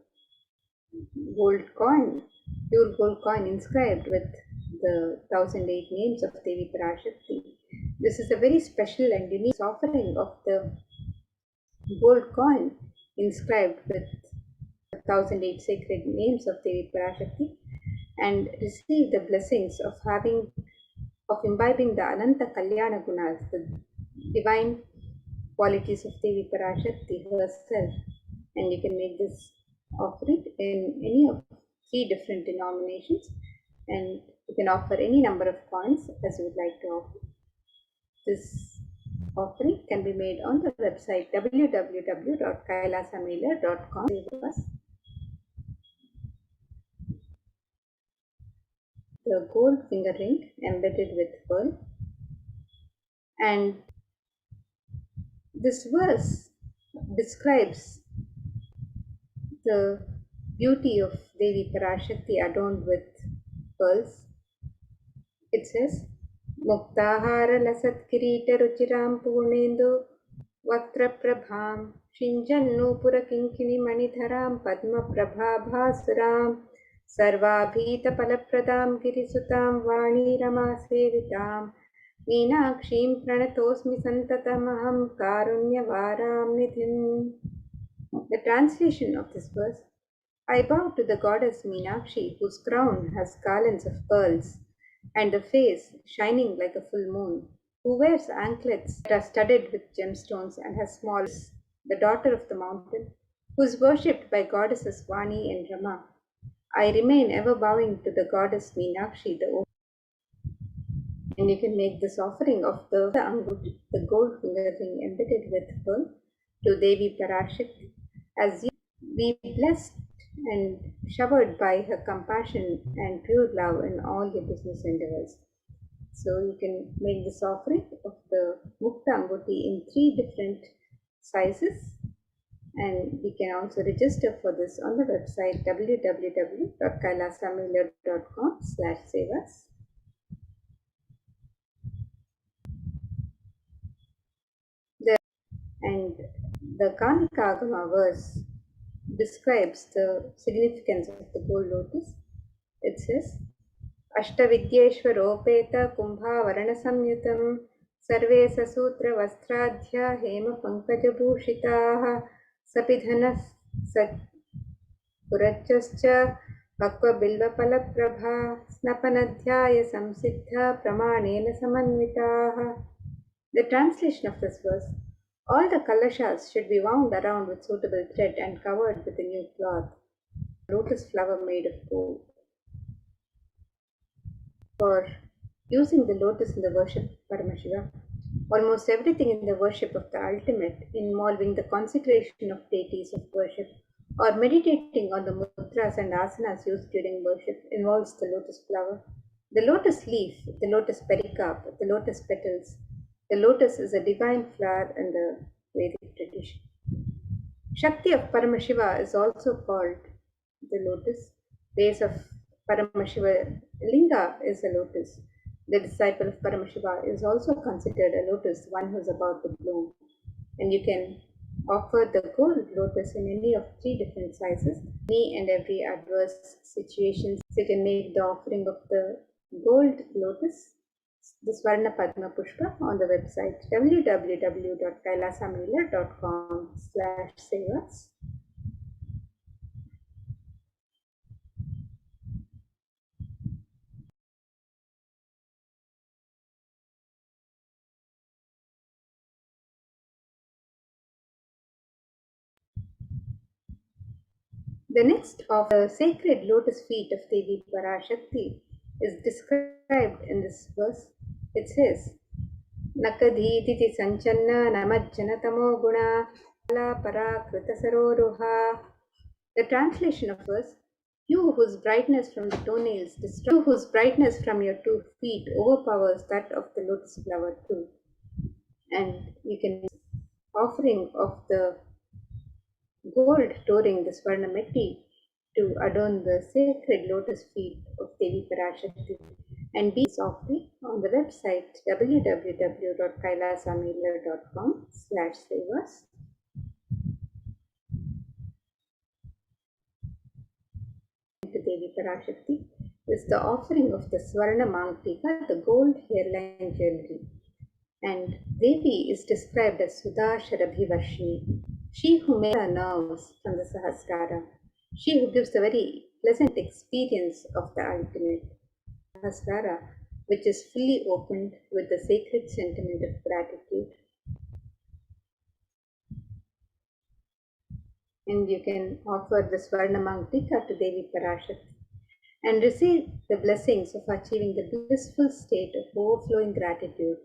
gold coin, pure gold coin inscribed with the 1008 names of Devi Parashakti. This is a very special and unique offering of the gold coin inscribed with 1008 sacred names of Devi Parashakti, and receive the blessings of imbibing the Ananta Kalyana Gunas, the divine qualities of Devi Parashakti herself. And you can make this offering in any of 3 different denominations, and you can offer any number of coins as you would like to offer. This offering can be made on the website www.kailasamailer.com. The gold finger ring embedded with pearl. And this verse describes the beauty of Devi Parashakti adorned with pearls. It says, Muktahara lasat kirita ruchiram purnendu vaktra prabham shinjannu purakinkini manidharam padma prabhabhasuram sarvabhita palapradam girisutam vani rama sevitam meenakshim pranatosmi santatamaham karunyavaram nidhim. The translation of this verse: I bow to the goddess Meenakshi, whose crown has garlands of pearls, and the face shining like a full moon, who wears anklets that are studded with gemstones and has small, the daughter of the mountain, who is worshipped by goddesses Vani and Rama. I remain ever bowing to the goddess Meenakshi, and you can make this offering of the angut, the gold finger ring embedded with pearl, to Devi Parashakti, as you be blessed and showered by her compassion and pure love in all your business endeavors. So you can make this offering of the Mukta Anguti in 3 different sizes, and we can also register for this on the website www.kailasamailer.com/sevas. And the Kanika Agama verse describes the significance of the gold lotus. It says, Ashtavidyeshwaropeta kumbha varana samyutam sarve sasutra vastradhya hema pankaja bhushitaha sapidhanas purachascha akva bilva palaprabha snapanadhyaya samsiddha pramanena samanvitaha. The translation of this verse: all the kalashas should be wound around with suitable thread and covered with a new cloth, lotus flower made of gold. For using the lotus in the worship of Paramashiva, almost everything in the worship of the ultimate, involving the consecration of deities of worship, or meditating on the mudras and asanas used during worship, involves the lotus flower, the lotus leaf, the lotus pericarp, the lotus petals. The lotus is a divine flower in the Vedic tradition. Shakti of Paramashiva is also called the lotus. Base of Paramashiva Linga is a lotus. The disciple of Paramashiva is also considered a lotus, one who is about to bloom. And you can offer the gold lotus in any of 3 different sizes, any and every adverse situations. So you can make the offering of the gold lotus, the Swarna Padma Pushpa, on the website www.kailasamailer.com/sevas. The next of the sacred lotus feet of Devi Parashakti is described in this verse. It says, Nakadhiti Sanchanna Namajjanatamo Guna La Parakrita Saroruha. The translation of verse: You whose brightness from the toenails you whose brightness from your 2 feet overpowers that of the lotus flower too. And you can offering of the gold touring the Swarnameti to adorn the sacred lotus feet of Devi Parashakti and be softly on the website www.kailasamailer.com/sevas. To Devi Parashakti is the offering of the Swarna Mangtika, the gold hairline jewelry. And Devi is described as Sudha Sharabhivarshini, she who makes her nerves from the Sahasrara, she who gives the very pleasant experience of the ultimate Sahasrara, which is fully opened with the sacred sentiment of gratitude. And you can offer the Swarnamangtika to Devi Parashakti and receive the blessings of achieving the blissful state of overflowing gratitude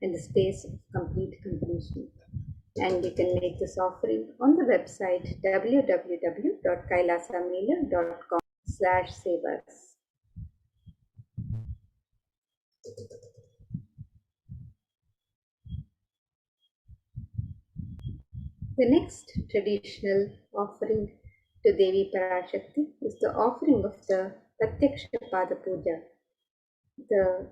in the space of complete completion. And you can make this offering on the website www.kailasamailer.com/sevas. The next traditional offering to Devi Parashakti is the offering of the Pratyaksha Pada Puja. The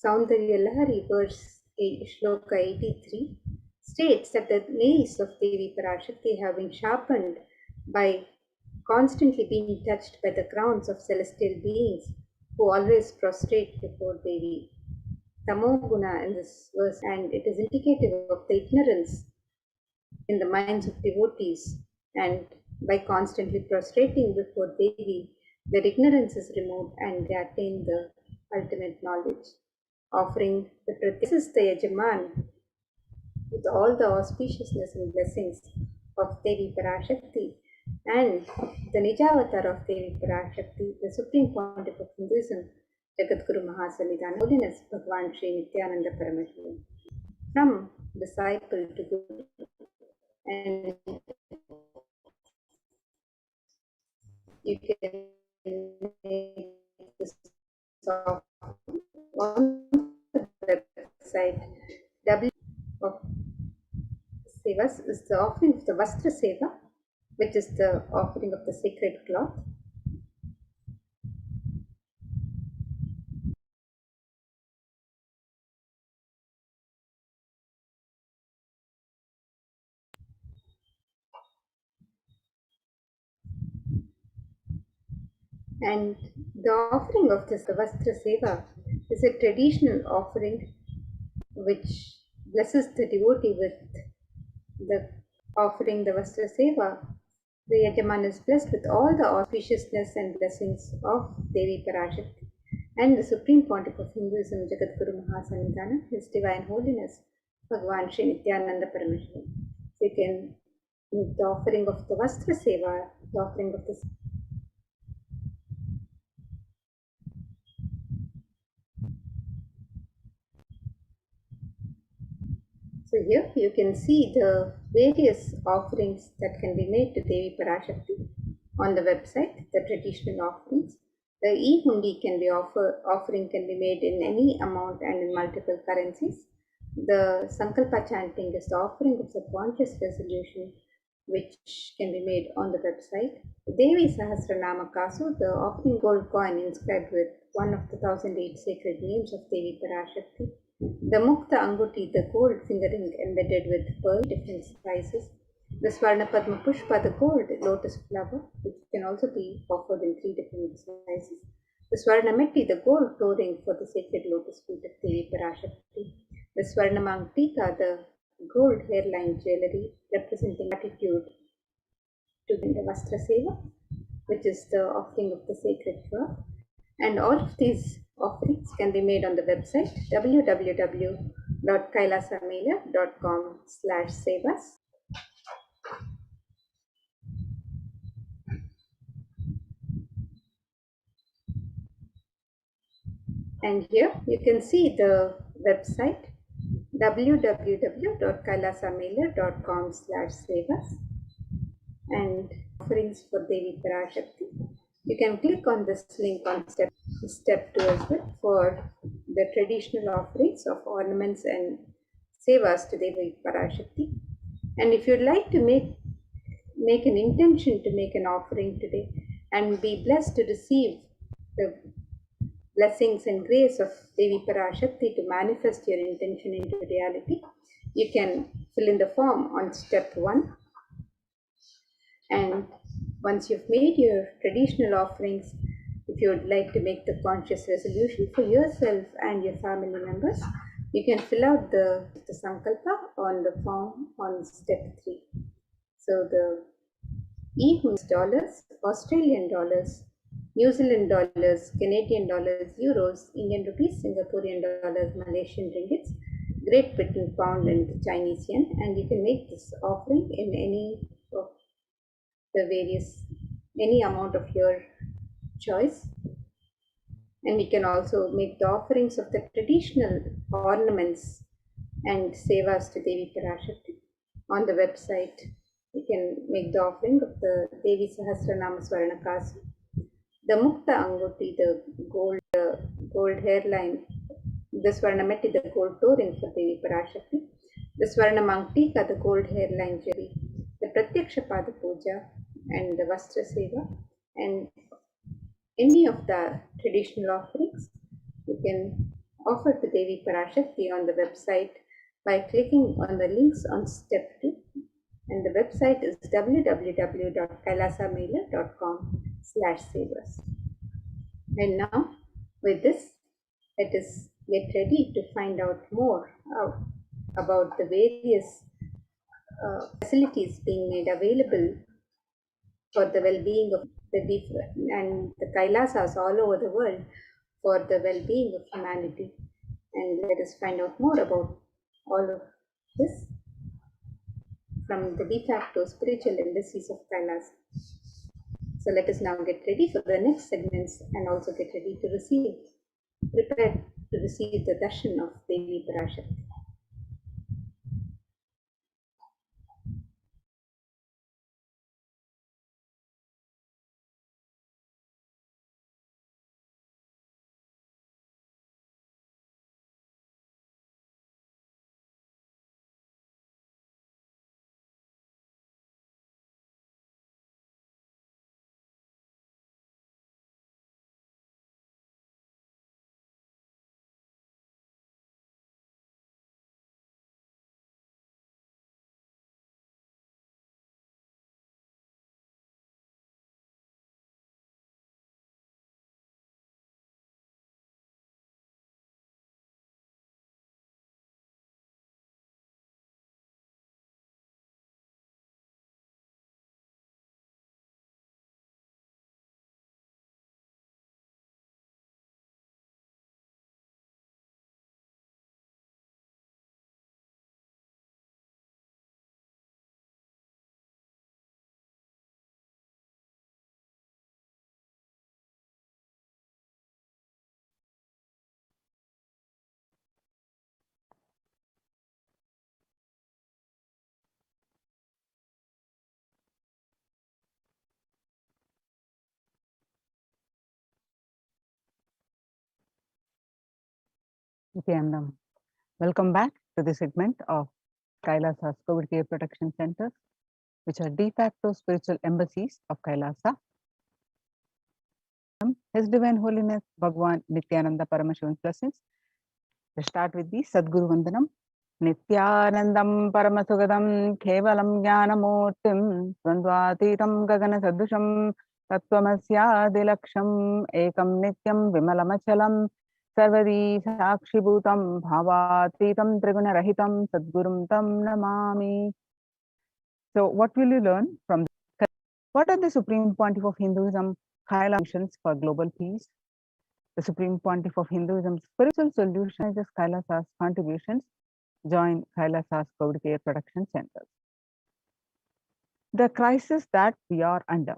Saundarya Lahari verse Shloka 83 states that the nails of Devi Parashakti have been sharpened by constantly being touched by the crowns of celestial beings who always prostrate before Devi. Tamoguna in this verse, and it is indicative of the ignorance in the minds of devotees, and by constantly prostrating before Devi, their ignorance is removed and they attain the ultimate knowledge. Offering the This is the Yajaman with all the auspiciousness and blessings of Devi Parashakti and the Nijavatar of Devi Parashakti, the Supreme Pontiff of Hinduism, Jagadguru Mahasannidhana, Holiness Bhagwan Sri Nithyananda Paramashivam. From disciple to Guru, and you can make this on the website. W of Sevas is the offering of the Vastra Seva, which is the offering of the sacred cloth. And the offering of this Vastra Seva is a traditional offering which blesses the devotee with the offering the Vastra Seva. The Yajaman is blessed with all the auspiciousness and blessings of Devi Parashakti and the Supreme Pontiff of Hinduism, Jagadguru Mahasannidhana, His Divine Holiness, Bhagwan Sri Nithyananda Paramashivam. So you can make the offering of the Vastra Seva, the offering of the So here you can see the various offerings that can be made to Devi Parashakti on the website, the traditional offerings. The e-hundi can be offering can be made in any amount and in multiple currencies. The Sankalpa chanting is the offering of the conscious resolution which can be made on the website. The Devi Sahasranama Kasu, the offering gold coin inscribed with one of the 1008 sacred names of Devi Parashakti. The Mukta Anguti, the gold fingering embedded with pearl, different sizes. The Swarna Padma Pushpa, the gold lotus flower, which can also be offered in 3 different sizes. The Swarna Metti, the gold flooring for the sacred lotus feet of Devi Parashakti. The Swarna Mangtika, the gold hairline jewelry representing gratitude to the Vastra Seva, which is the offering of the sacred cloth. And all of these offerings can be made on the website www.kailasamailer.com/sevas. And here you can see the website www.kailasamailer.com/sevas and offerings for Devi Parashakti. You can click on this link on step 2 as well for the traditional offerings of ornaments and sevas to Devi Parashakti. And if you'd like to make an intention to make an offering today and be blessed to receive the blessings and grace of Devi Parashakti to manifest your intention into reality, you can fill in the form on step 1. And once you've made your traditional offerings, if you would like to make the conscious resolution for yourself and your family members, you can fill out the sankalpa on the form on step 3. So the dollars, Australian dollars, New Zealand dollars, Canadian dollars, euros, Indian rupees, Singaporean dollars, Malaysian ringgits, Great Britain pound, and Chinese yen. And you can make this offering in any of the any amount of your choice. And you can also make the offerings of the traditional ornaments and sevas to Devi Parashakti on the website. You can make the offering of the Devi Sahasranama Swarnakasi, the Mukta Anguti, the gold hairline, the Swarnameti, the gold touring for Devi Parashakti, the Swarnamangtika, the gold hairline jewelry, the Pratyaksha Pada Puja, and the Vastra Seva, and any of the traditional offerings you can offer to Devi Parashakti on the website by clicking on the links on step 2. And the website is www.kailasamela.com/savers. And now, with this, let us get ready to find out more about the various facilities being made available for the well-being of and the Kailasas all over the world for the well-being of humanity. And let us find out more about all of this from the de facto spiritual embassies of Kailas. So let us now get ready for the next segments and also get ready to prepare to receive the darshan of Devi Parashakti. Nithyanandam. Welcome back to the segment of Kailasa's COVID Care Protection Centers, which are de facto spiritual embassies of Kailasa. His Divine Holiness Bhagwan Nithyananda Paramashivam blessings. Let's start with the Sadguru Vandanam. Nithyanandam Paramasagadam Kevalam Jnanamurtim Svandvatitam Gagana Sadusham Tattvamasya Dilaksham Ekam Nityam Vimalamachalam Sarvadi Sakshibhutam Bhavatitam Triguna Rahitam Sadgurum Tam Namami. So what will you learn from this? What are the Supreme Pontiff of Hinduism Kaila missions for global peace? The Supreme Pontiff of Hinduism's spiritual solution is Kailasa's contributions. Join Kailasa's COVID Care Protection Centers. The crisis that we are under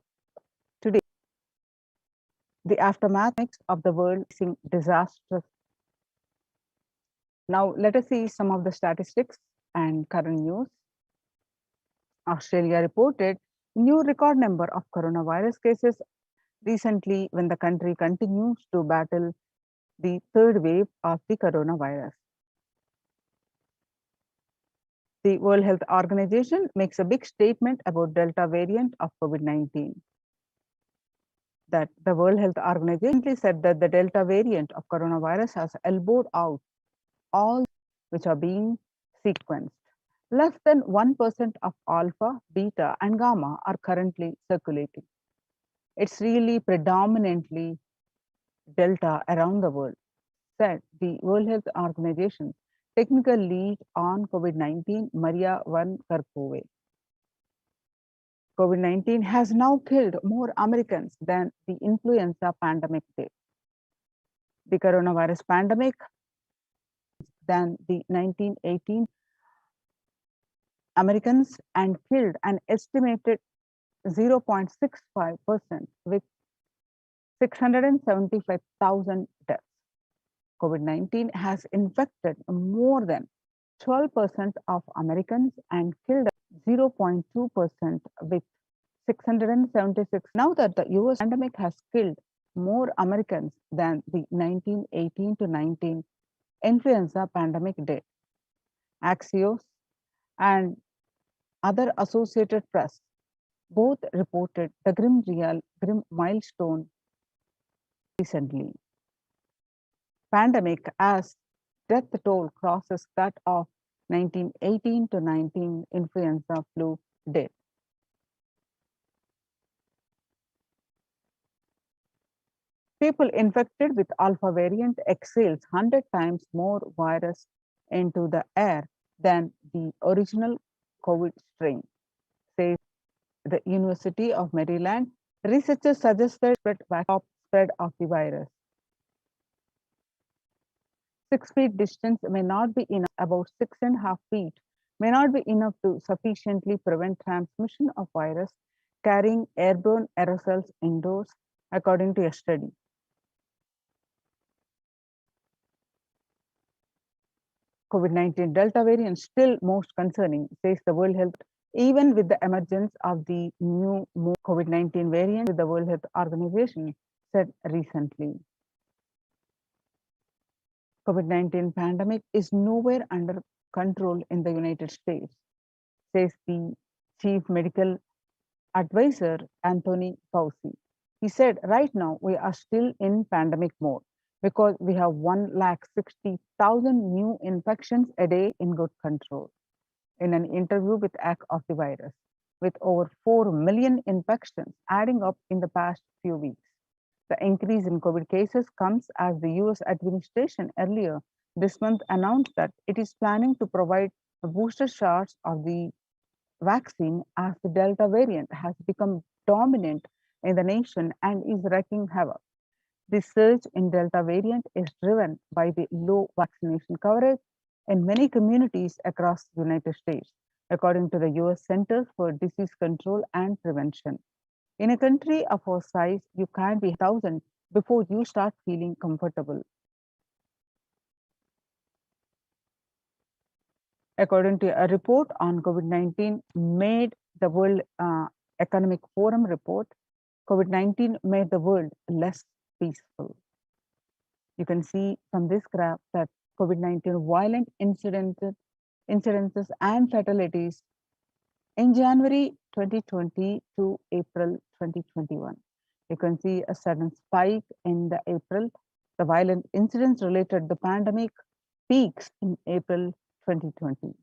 today, the aftermath of the world facing disastrous. Now let us see some of the statistics and current news. Australia reported new record number of coronavirus cases recently when the country continues to battle the third wave of the coronavirus. The World Health Organization makes a big statement about Delta variant of COVID-19. That the World Health Organization said that the Delta variant of coronavirus has elbowed out all which are being sequenced. Less than 1% of alpha, beta, and gamma are currently circulating. It's really predominantly Delta around the world, said the World Health Organization technical lead on COVID-19, Maria Van Kerkhove. COVID-19 has now killed more Americans than the influenza pandemic did. The coronavirus pandemic than the 1918 Americans and killed an estimated 0.65% with 675,000 deaths. COVID-19 has infected more than 12% of Americans and killed 0.2% with 676. Now that the US pandemic has killed more Americans than the 1918 to 19 influenza pandemic did. Axios and other Associated Press both reported the grim milestone recently. Pandemic as death toll crosses that of 1918 to 19 influenza flu did. People infected with alpha variant exhales 100 times more virus into the air than the original COVID strain, says the University of Maryland. Researchers suggested top spread of the virus. 6 feet distance may not be enough, about 6.5 feet may not be enough to sufficiently prevent transmission of virus carrying airborne aerosols indoors, according to a study. COVID-19 Delta variant still most concerning, says the World Health. Even with the emergence of the new COVID-19 variant, the World Health Organization said recently. COVID-19 pandemic is nowhere under control in the United States, says the Chief Medical Advisor, Anthony Fauci. He said, right now we are still in pandemic mode because we have 160,000 new infections a day in good control. In an interview with ACK of the virus, with over 4 million infections adding up in the past few weeks. The increase in COVID cases comes as the US administration earlier this month announced that it is planning to provide booster shots of the vaccine as the Delta variant has become dominant in the nation and is wreaking havoc. The surge in Delta variant is driven by the low vaccination coverage in many communities across the United States, according to the US Centers for Disease Control and Prevention. In a country of our size, you can't be 1,000 before you start feeling comfortable. According to a report on COVID-19 made the World Economic Forum report, COVID-19 made the world less peaceful. You can see from this graph that COVID-19 violent incidences and fatalities in January 2020 to April 2021. You can see a sudden spike in the April. The violent incidents related to the pandemic peaks in April 2020.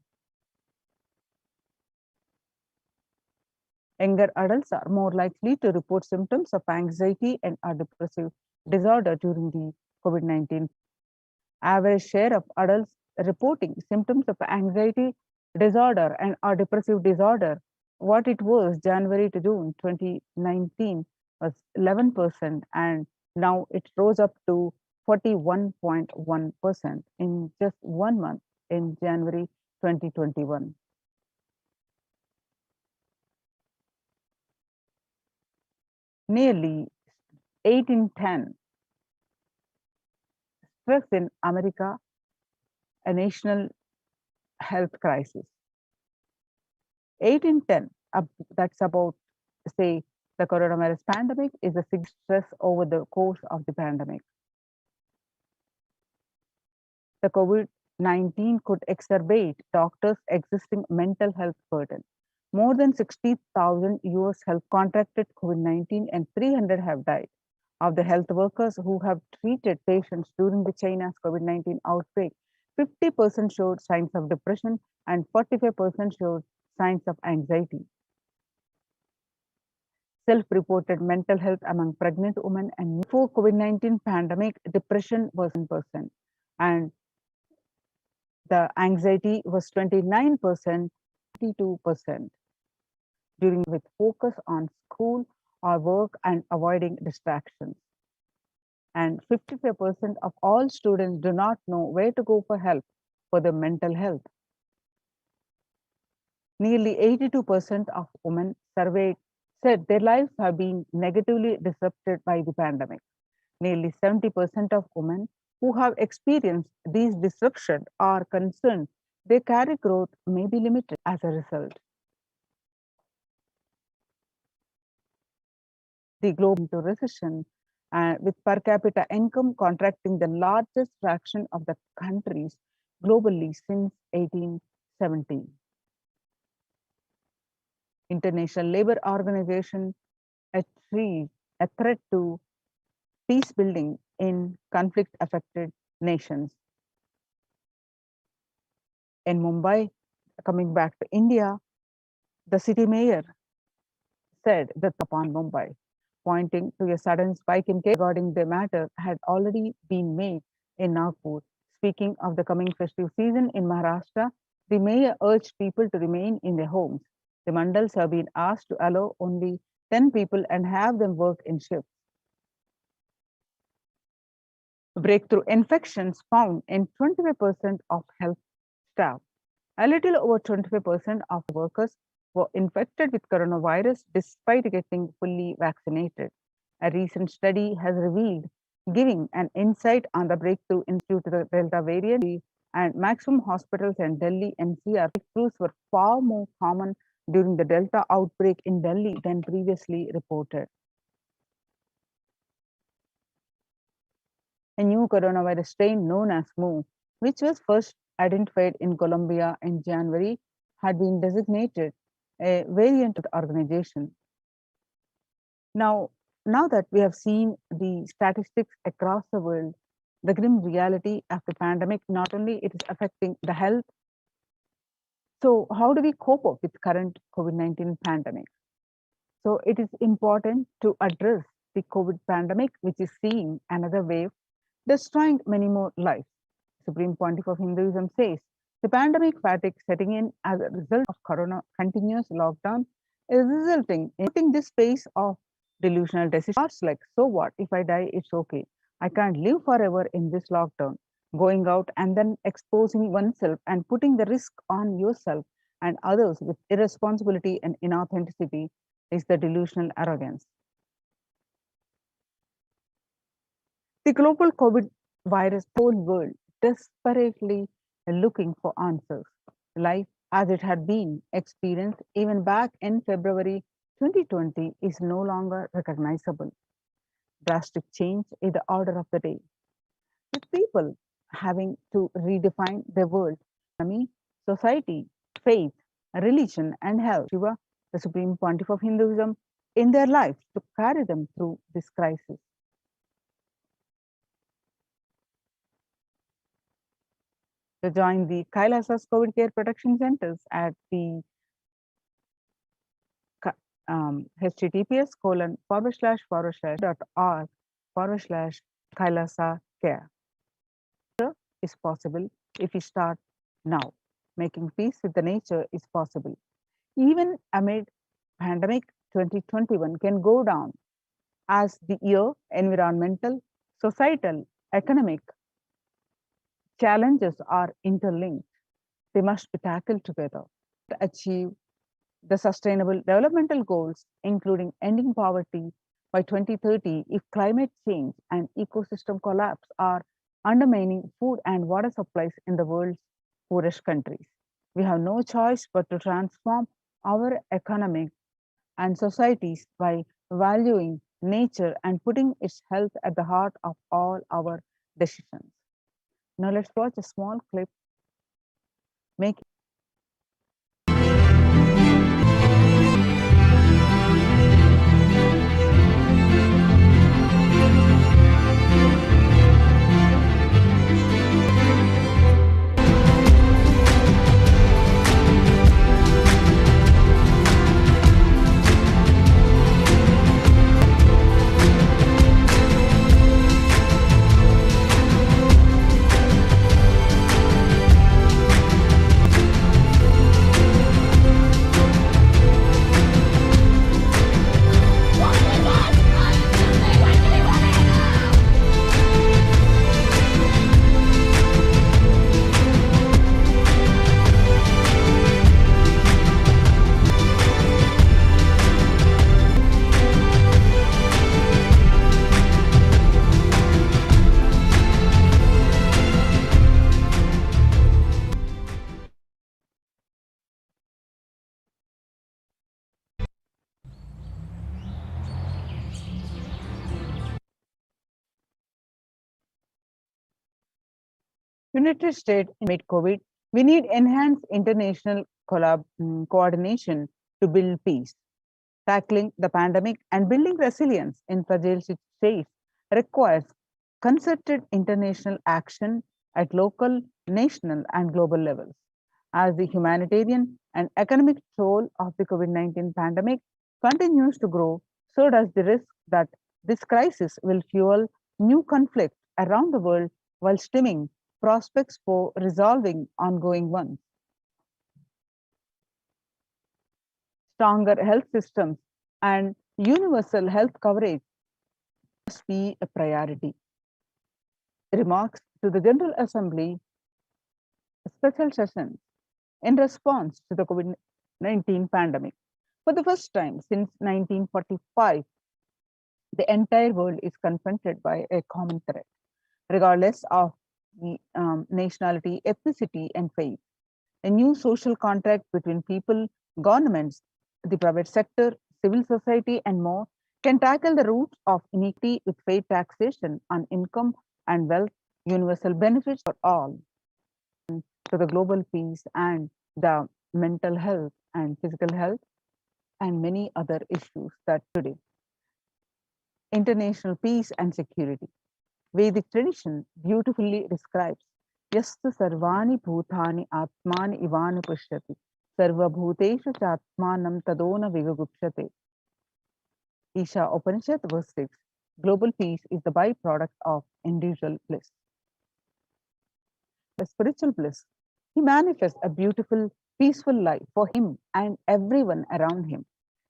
Younger adults are more likely to report symptoms of anxiety and or depressive disorder during the COVID-19. Average share of adults reporting symptoms of anxiety disorder and or depressive disorder, what it was January to June 2019 was 11%, and now it rose up to 41.1% in just 1 month in January 2021. Nearly 8 in 10 stress in America, a national health crisis. 8 in 10, that's about say the coronavirus pandemic is a significant stress over the course of the pandemic. The COVID-19 could exacerbate doctors' existing mental health burden. More than 60,000 US health contracted COVID-19 and 300 have died. Of the health workers who have treated patients during the China's COVID-19 outbreak, 50% showed signs of depression and 45% showed signs of anxiety. Self-reported mental health among pregnant women and before COVID-19 pandemic, depression was 1% and the anxiety was 29%, 22% during with focus on school or work and avoiding distractions. And 55% of all students do not know where to go for help for their mental health. Nearly 82% of women surveyed said their lives have been negatively disrupted by the pandemic. Nearly 70% of women who have experienced these disruptions are concerned their career growth may be limited as a result. The globe into recession with per capita income contracting the largest fraction of the countries globally since 1870. International Labour Organization a threat to peace building in conflict affected nations. In Mumbai, coming back to India, the city mayor said that upon Mumbai, pointing to a sudden spike in case regarding the matter had already been made in Nagpur. Speaking of the coming festive season in Maharashtra, the mayor urged people to remain in their homes. The mandals have been asked to allow only 10 people and have them work in shifts. Breakthrough infections found in 25% of health staff. A little over 25% of workers were infected with coronavirus despite getting fully vaccinated. A recent study has revealed, giving an insight on the breakthrough due to the Delta variant, and maximum hospitals in Delhi NCR breakthroughs were far more common during the Delta outbreak in Delhi than previously reported. A new coronavirus strain known as Mu, which was first identified in Colombia in January, had been designated a variant of the organization. Now that we have seen the statistics across the world, the grim reality of the pandemic, not only it is affecting the health. So how do we cope up with current COVID-19 pandemic? So it is important to address the COVID pandemic, which is seeing another wave, destroying many more lives. Supreme Pontiff of Hinduism says, the pandemic fatigue setting in as a result of corona continuous lockdown is resulting in this phase of delusional decisions like, so what, if I die, it's okay. I can't live forever in this lockdown. Going out and then exposing oneself and putting the risk on yourself and others with irresponsibility and inauthenticity is the delusional arrogance. The global COVID virus, whole world desperately looking for answers. Life as it had been experienced even back in February 2020 is no longer recognizable. Drastic change is the order of the day, with people having to redefine their world, economy, society, faith, religion, and health, Shiva, the Supreme Pontiff of Hinduism, in their lives to carry them through this crisis. To join the Kailasa's COVID Care Protection Centers at the https://.org/Kailasa care. Is possible if we start now. Making peace with the nature is possible. Even amid pandemic, 2021 can go down as the year environmental, societal, economic challenges are interlinked. They must be tackled together to achieve the sustainable developmental goals, including ending poverty by 2030, if climate change and ecosystem collapse are undermining food and water supplies in the world's poorest countries. We have no choice but to transform our economic and societies by valuing nature and putting its health at the heart of all our decisions. Now let's watch a small clip. Make United States made COVID, we need enhanced international coordination to build peace. Tackling the pandemic and building resilience in fragile states requires concerted international action at local, national, and global levels. As the humanitarian and economic toll of the COVID-19 pandemic continues to grow, so does the risk that this crisis will fuel new conflict around the world while stemming prospects for resolving ongoing ones. Stronger health systems and universal health coverage must be a priority. Remarks to the General Assembly special session in response to the COVID-19 pandemic. For the first time since 1945, the entire world is confronted by a common threat, regardless of the nationality, ethnicity, and faith. A new social contract between people, governments, the private sector, civil society, and more can tackle the roots of inequity with fair taxation on income and wealth, universal benefits for all, to the global peace and the mental health and physical health, and many other issues that today. International peace and security. Vedic tradition beautifully describes Yastu Sarvani Bhutani Atmani Ivani Pushyati Sarva Bhuteshu Chatmanam Tadona Vigagupshate. Isha Upanishad verse 6. Global peace is the byproduct of individual bliss. The spiritual bliss. He manifests a beautiful, peaceful life for him and everyone around him.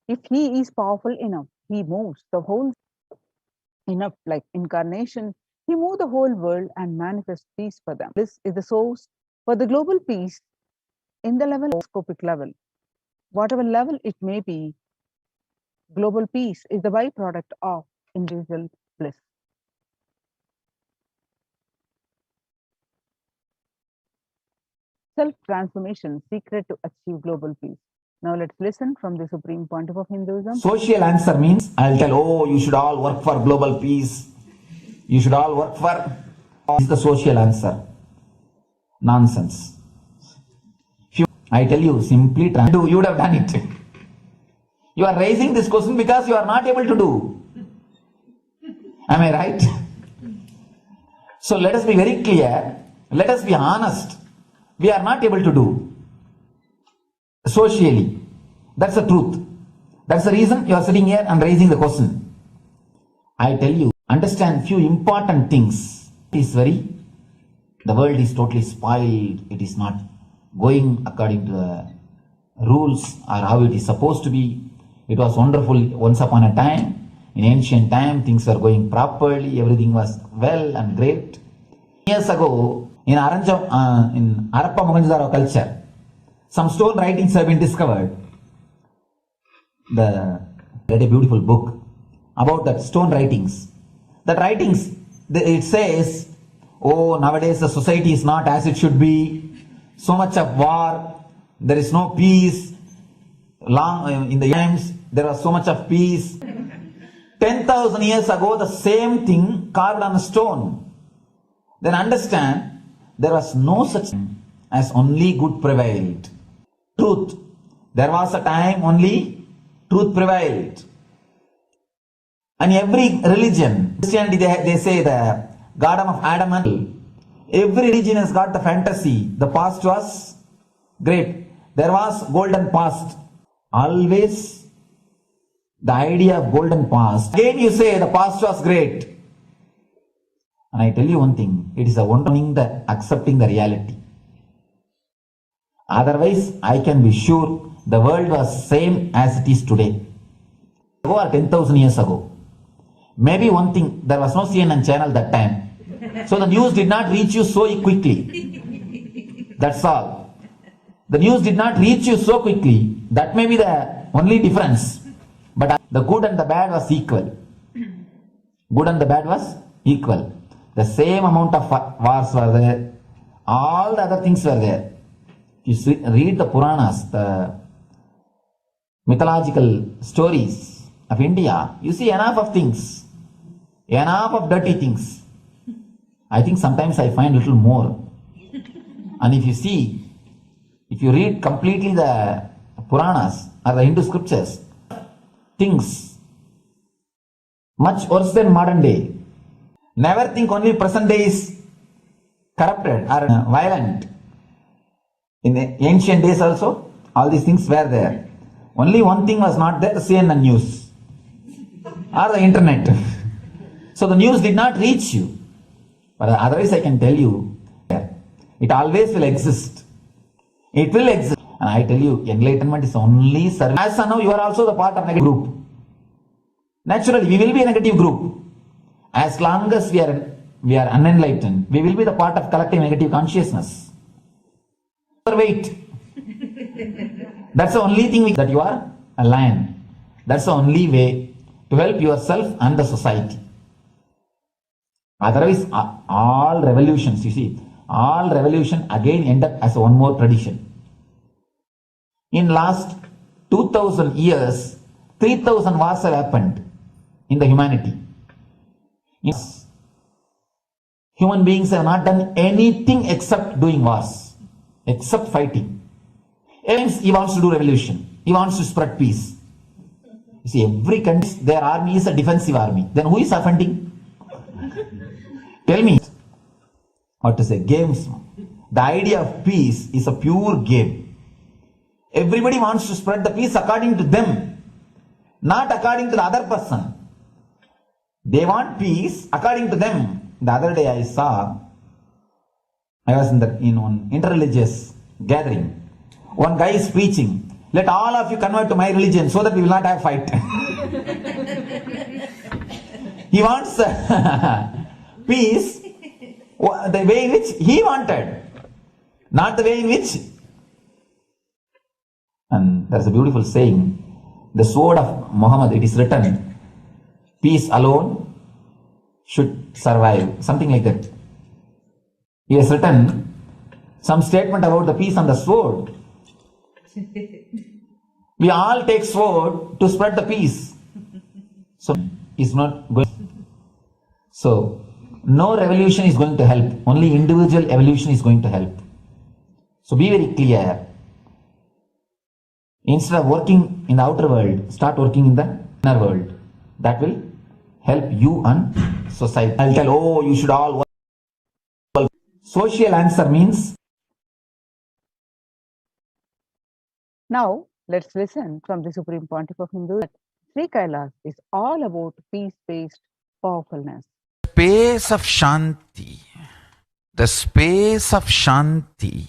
If he is powerful enough, he moves the whole enough like incarnation. He moved the whole world and manifests peace for them. This is the source for the global peace in the level, scopic level. Whatever level it may be, global peace is the byproduct of individual bliss. Self-transformation, secret to achieve global peace. Now let's listen from the Supreme Pontiff of Hinduism. Social answer means I'll tell, oh, you should all work for global peace. You should all work for. This is the social answer. Nonsense. I tell you, simply try to do, you would have done it. You are raising this question because you are not able to do. Am I right? So let us be very clear. Let us be honest. We are not able to do socially. That's the truth. That's the reason you are sitting here and raising the question. I tell you, understand few important things. The world is totally spoiled. It is not going according to the rules or how it is supposed to be. It was wonderful once upon a time. In ancient time, things were going properly. Everything was well and great. Years ago, in Harappa Mohenjo-daro culture, some stone writings have been discovered. Read a beautiful book about that stone writings. That writings, it says, oh, nowadays the society is not as it should be. So much of war, there is no peace. In the times, there was so much of peace. 10,000 years ago, the same thing carved on a stone. Then understand, there was no such thing as only good prevailed. Truth. There was a time only truth prevailed. And every religion, Christianity, they say the garden of Adam and Eve. Every religion has got the fantasy. The past was great. There was golden past. Always the idea of golden past. Again you say the past was great. And I tell you one thing, it is a wondering the accepting the reality. Otherwise, I can be sure the world was same as it is today. Or 10,000 years ago. Maybe one thing, there was no CNN channel that time. So the news did not reach you so quickly. That's all. The news did not reach you so quickly. That may be the only difference. But the good and the bad was equal. Good and the bad was equal. The same amount of wars were there. All the other things were there. You read the Puranas, the mythological stories of India, you see enough of things. Enough of dirty things. I think sometimes I find a little more. And if you read completely the Puranas or the Hindu scriptures, things much worse than modern day. Never think only present day is corrupted or violent. In the ancient days also, all these things were there. Only one thing was not there, the CNN news or the internet. So the news did not reach you. But otherwise I can tell you, it always will exist. It will exist. And I tell you, enlightenment is only service. As of now, you are also the part of negative group. Naturally, we will be a negative group. As long as we are unenlightened, we will be the part of collective negative consciousness. Wait. That's the only thing that you are a lion. That's the only way to help yourself and the society. Otherwise, all revolutions, you see, all revolution again end up as one more tradition. In last 2000 years, 3000 wars have happened in the humanity. Human beings have not done anything except doing wars, except fighting. He wants to do revolution. He wants to spread peace. You see, every country, their army is a defensive army. Then who is offending? Tell me. What to say? Games. The idea of peace is a pure game. Everybody wants to spread the peace according to them, not according to the other person. They want peace according to them. The other day I was in one interreligious gathering. One guy is preaching, let all of you convert to my religion so that we will not have fight. He wants peace the way in which he wanted, not the way in which. And there's a beautiful saying, the sword of Muhammad, it is written, peace alone should survive, something like that. He has written some statement about the peace on the sword. We all take sword to spread the peace. So it's not good. So no revolution is going to help. Only individual evolution is going to help. So be very clear. Instead of working in the outer world, start working in the inner world. That will help you and society. I'll tell, oh, you should all work. Social answer means. Now, let's listen from the Supreme Pontiff of Hindu that Sri Kailas is all about peace-based powerfulness. Space of Shanti, the space of Shanti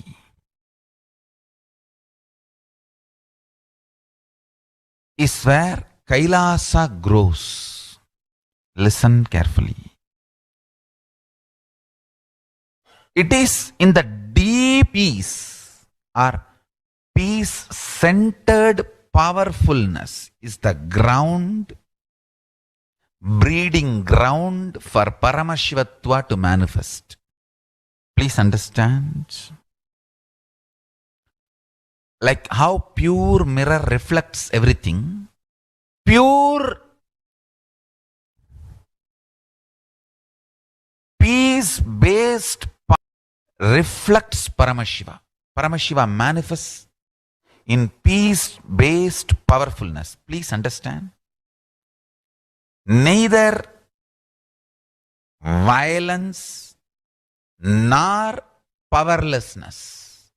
is where Kailasa grows. Listen carefully. It is in the deep peace or peace-centered powerfulness is the ground, breeding ground for Paramashivatva to manifest. Please understand. Like how pure mirror reflects everything, pure peace-based reflects Paramashiva. Paramashiva manifests in peace-based powerfulness. Please understand. Neither violence nor powerlessness.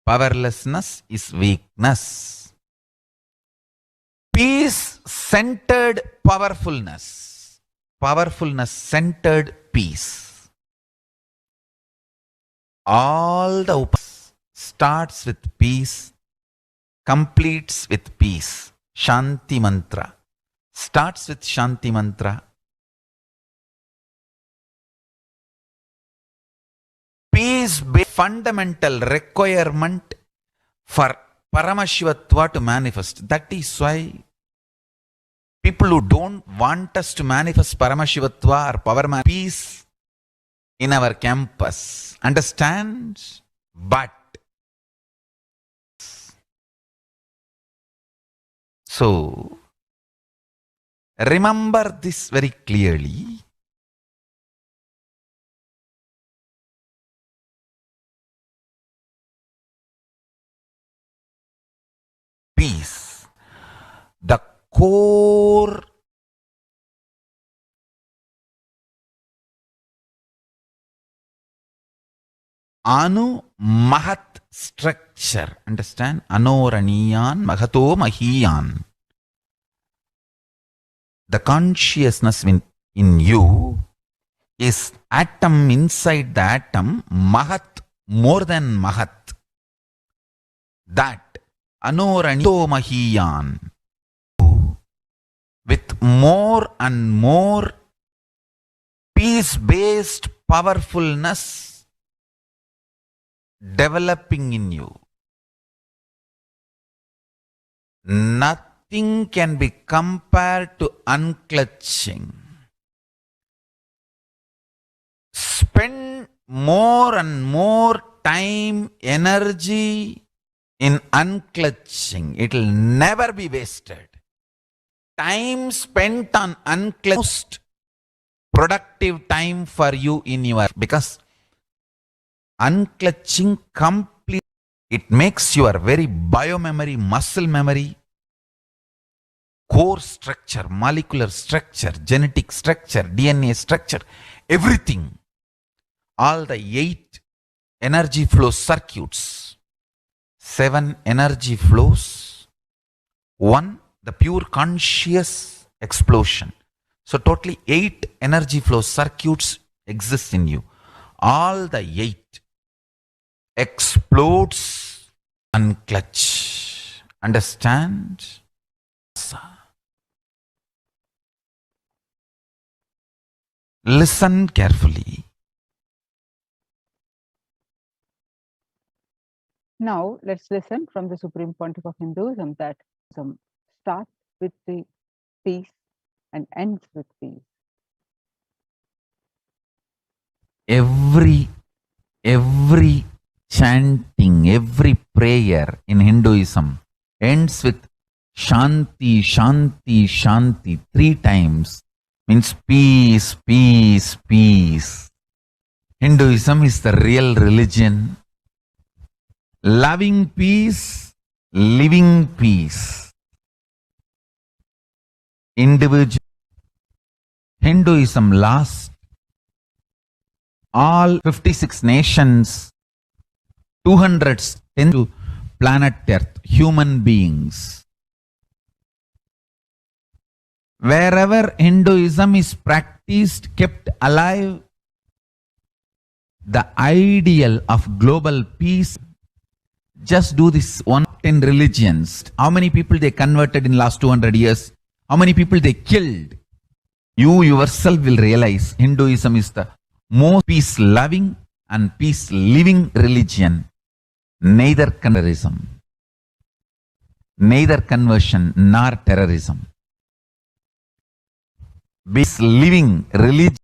Powerlessness is weakness. Peace-centered powerfulness. Powerfulness-centered peace. All the upas starts with peace, completes with peace. Shanti mantra starts with Shanti mantra. Peace be fundamental requirement for Paramashivatva to manifest. That is why people who don't want us to manifest Paramashivatva or power peace in our campus, understand? But so remember this very clearly. Peace, the core Anu Mahat structure. Understand? Anoraniyan Mahato Mahiyan. The consciousness in you is atom inside the atom, Mahat, more than Mahat. That Anoranito Mahiyan, with more and more peace-based powerfulness developing in you. Nothing can be compared to unclutching. Spend more and more time, energy in unclutching. It will never be wasted. Time spent on unclutching, most productive time for you in your, because unclutching complete, it makes your very biomemory, muscle memory, core structure, molecular structure, genetic structure, DNA structure, everything, all the 8 energy flow circuits, 7 energy flows, 1 the pure conscious explosion. So totally 8 energy flow circuits exist in you. All the 8 explodes unclutch. Understand? Listen carefully. Now, let's listen from the Supreme Pontiff of Hinduism that starts with the peace and ends with peace. Every chanting, every prayer in Hinduism ends with Shanti, Shanti, Shanti 3 times. Means peace, peace, peace. Hinduism is the real religion. Loving peace, living peace. Individual. Hinduism lasts all 56 nations, 210 to planet Earth, human beings. Wherever Hinduism is practiced, kept alive, the ideal of global peace. Just do this 110 religions. How many people they converted in last 200 years? How many people they killed? You yourself will realize Hinduism is the most peace-loving and peace-living religion. Neither terrorism, neither conversion nor terrorism. Peace-living religion.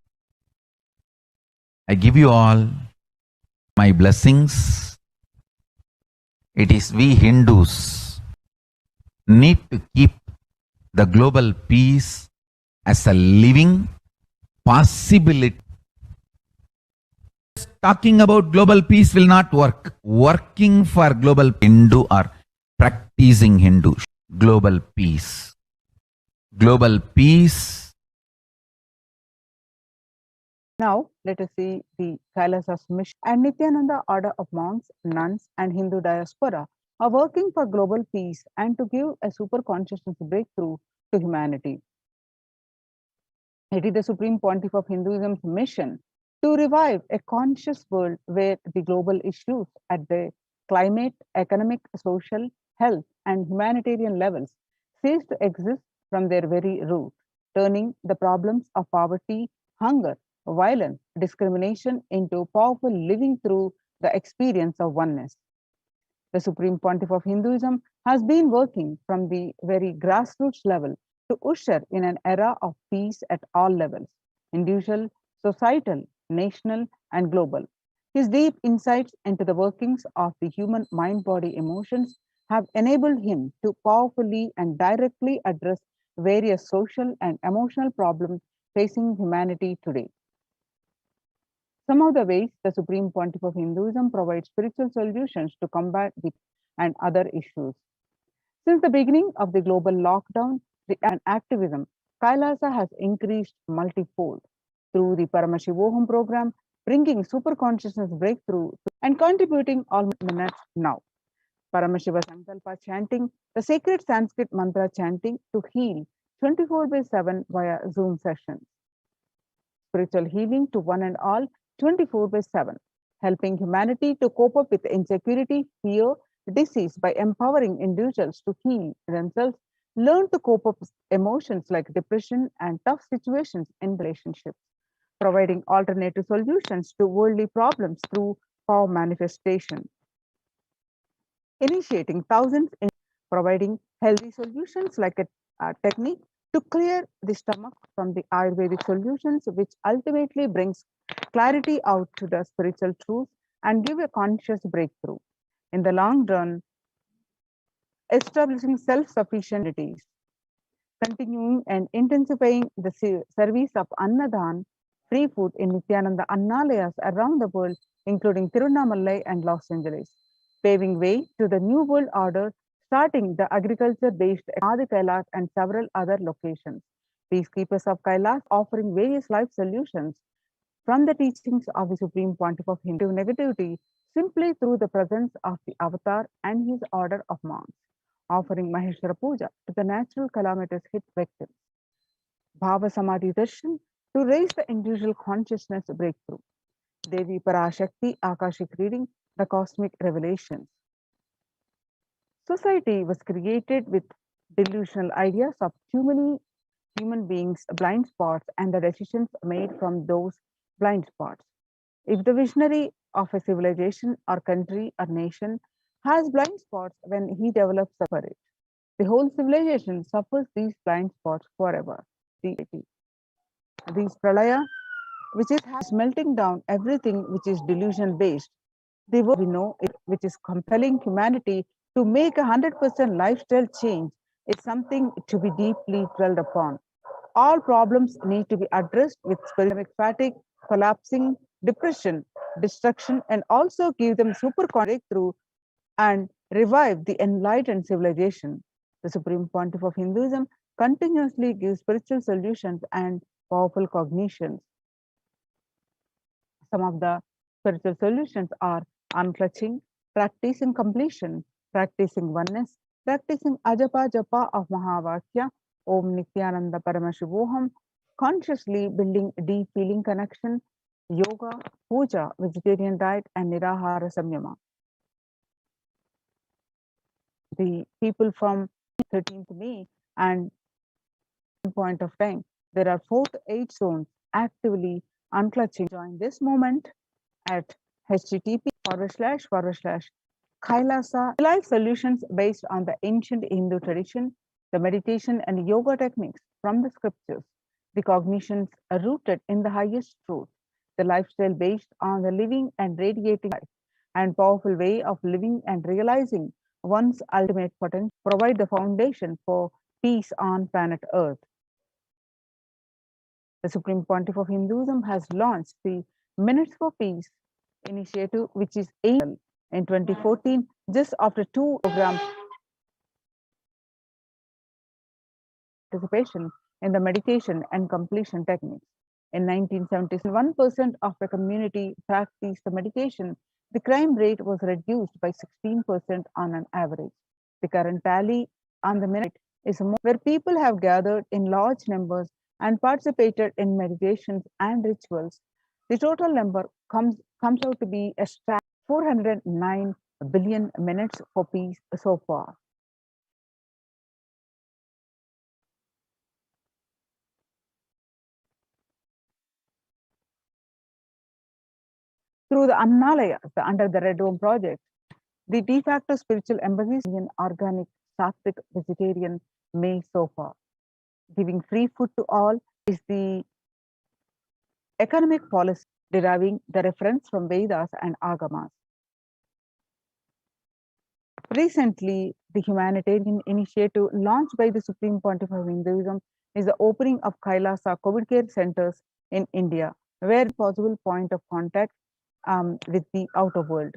I give you all my blessings. It is we Hindus need to keep the global peace as a living possibility. Talking about global peace will not work. Working for global Hindu or practicing Hindu. Global peace. Global peace. Now, let us see the Kailasa's mission. And Nithyananda order of monks, nuns, and Hindu diaspora are working for global peace and to give a super consciousness breakthrough to humanity. It is the Supreme Pontiff of Hinduism's mission to revive a conscious world where the global issues at the climate, economic, social, health, and humanitarian levels cease to exist from their very root, turning the problems of poverty, hunger, violence, discrimination into powerful living through the experience of oneness. The Supreme Pontiff of Hinduism has been working from the very grassroots level to usher in an era of peace at all levels, individual, societal, national, and global. His deep insights into the workings of the human mind body emotions have enabled him to powerfully and directly address various social and emotional problems facing humanity today. Some of the ways the Supreme Pontiff of Hinduism provides spiritual solutions to combat the and other issues. Since the beginning of the global lockdown and activism, Kailasa has increased multifold through the Paramashivoham program, bringing super consciousness breakthrough and contributing all minutes now. Paramashiva Sankalpa chanting, the sacred Sanskrit mantra chanting to heal 24/7 via Zoom sessions. Spiritual healing to one and all 24/7, helping humanity to cope up with insecurity, fear, disease by empowering individuals to heal themselves, learn to cope up with emotions like depression and tough situations in relationships, providing alternative solutions to worldly problems through power manifestation, initiating thousands in providing healthy solutions like a technique to clear the stomach from the Ayurvedic solutions, which ultimately brings clarity out to the spiritual truth and give a conscious breakthrough. In the long run, establishing self-sufficiencies, continuing and intensifying the service of Annadan, free food in Nithyananda Annalayas around the world, including Tirunamalai and Los Angeles, paving way to the New World Order, starting the agriculture-based Adi Kailash and several other locations. Peacekeepers of Kailash offering various life solutions from the teachings of the Supreme Pontiff of Hindu negativity simply through the presence of the avatar and his order of monks, offering Maheshwara Puja to the natural calamities hit victims. Bhava Samadhi Darshan to raise the individual consciousness breakthrough. Devi Parashakti Akashic reading, the cosmic revelations. Society was created with delusional ideas of too many human beings' blind spots and the decisions made from those blind spots. If the visionary of a civilization or country or nation has blind spots when he develops for it, the whole civilization suffers these blind spots forever. These pralaya, which is melting down everything which is delusion based. The world we know, which is compelling humanity to make 100% lifestyle change, is something to be deeply dwelled upon. All problems need to be addressed with spiritual fatigue, collapsing, depression, destruction, and also give them super breakthrough and revive the enlightened civilization. The Supreme Pontiff of Hinduism continuously gives spiritual solutions and powerful cognitions. Some of the spiritual solutions are unclutching, practicing completion, practicing oneness, practicing ajapa japa of Mahavakya, Om Nithyananda Paramashivoham, consciously building deep feeling connection, yoga, puja, vegetarian diet, and nirahara samyama. The people from 13th May and point of time, there are 4 to 8 zones actively unclutching. Join this moment at http://Kailasa life solutions based on the ancient Hindu tradition, the meditation and yoga techniques from the scriptures, the cognitions are rooted in the highest truth, the lifestyle based on the living and radiating life, and powerful way of living and realizing one's ultimate potential provide the foundation for peace on planet Earth. The Supreme Pontiff of Hinduism has launched the Minutes for Peace initiative, which is aimed in 2014, just after two programs participation in the meditation and completion techniques. In 1970s, 1% of the community practiced the medication. The crime rate was reduced by 16% on an average. The current tally on the minute is where people have gathered in large numbers and participated in meditations and rituals. The total number comes out to be a 409 billion minutes for peace so far. Through the Annalaya, under the Red Dome project, the de facto spiritual embassies in organic, sattvic, vegetarian may so far. Giving free food to all is the economic policy deriving the reference from Vedas and Agamas. Recently, the humanitarian initiative launched by the Supreme Pontiff of Hinduism is the opening of Kailasa COVID care centers in India, where possible point of contact with the outer world.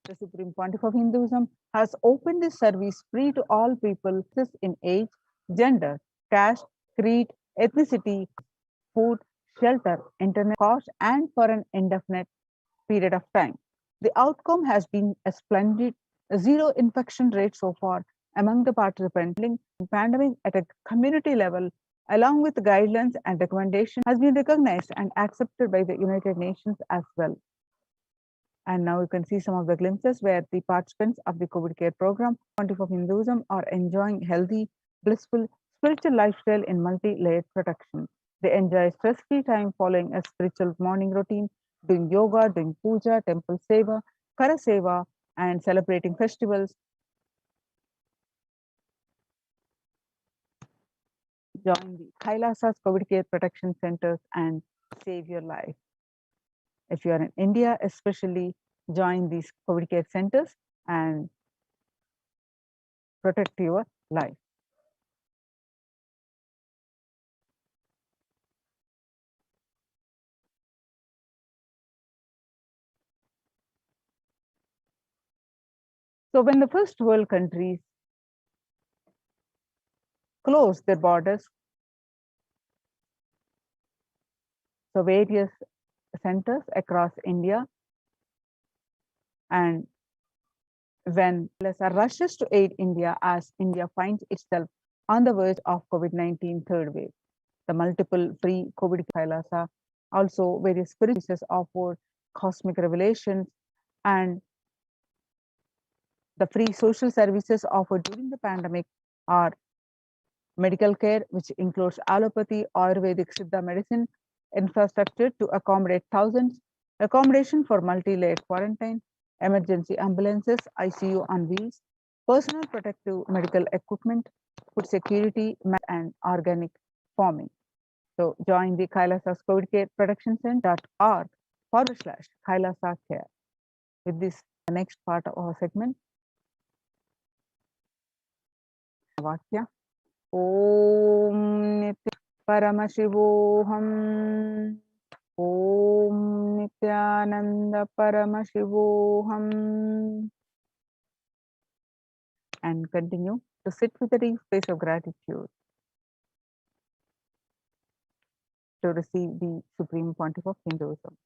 The Supreme Pontiff of Hinduism has opened this service free to all people in age, gender, caste, creed, ethnicity, food, shelter, internet, cost, and for an indefinite period of time. The outcome has been a splendid zero infection rate so far among the participants. Pandemic at a community level, along with guidelines and recommendations, has been recognized and accepted by the United Nations as well. And now you can see some of the glimpses where the participants of the COVID care program, Pontiff of Hinduism, are enjoying healthy, blissful, spiritual lifestyle in multi-layered protection. They enjoy stress-free time following a spiritual morning routine, doing yoga, doing puja, temple seva, kara seva, and celebrating festivals. Join the Kailasa's COVID care protection centers and save your life. If you are in India, especially, join these COVID care centers and protect your life. So when the first world countries closed their borders, so various centers across India, and when USA rushes to aid India as India finds itself on the verge of COVID-19 third wave. The multiple free COVID Kailasa, also various spirituals offered cosmic revelations, and the free social services offered during the pandemic are medical care, which includes allopathy, Ayurvedic, Siddha medicine, infrastructure to accommodate thousands, accommodation for multi-layered quarantine, emergency ambulances, ICU on wheels, personal protective medical equipment, food security, and organic farming. So join the Kailasa COVID Care Protection Center.org/Kailasa Care. With this, the next part of our segment, Vakya. Om Nitya Paramashivoham. Om Nithyananda Paramashivoham. And continue to sit with a deep space of gratitude to receive the Supreme Pontiff of Hinduism.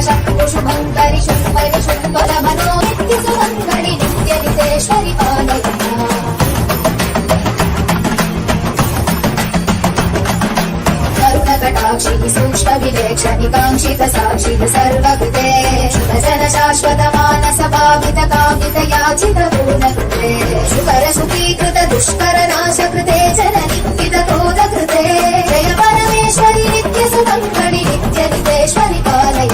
Shambhu शुभङ्करि शुम्भरि शुम्भलमनो नित्यसुमङ्गलि नित्यनितेश्वरि पालय कटाक्षि सूक्ष्मविवेक्षणि काङ्क्षित साक्षित सर्वकृते शुभजन शाश्वत मानस भावित कामित याचित पूर्णकृते शुकर सुखीकृत दुष्कर नाश कृते जननिन्दित क्रोध कृते जय परमेश्वरि नित्य सुमङ्गलि नित्य नितेश्वरि पालय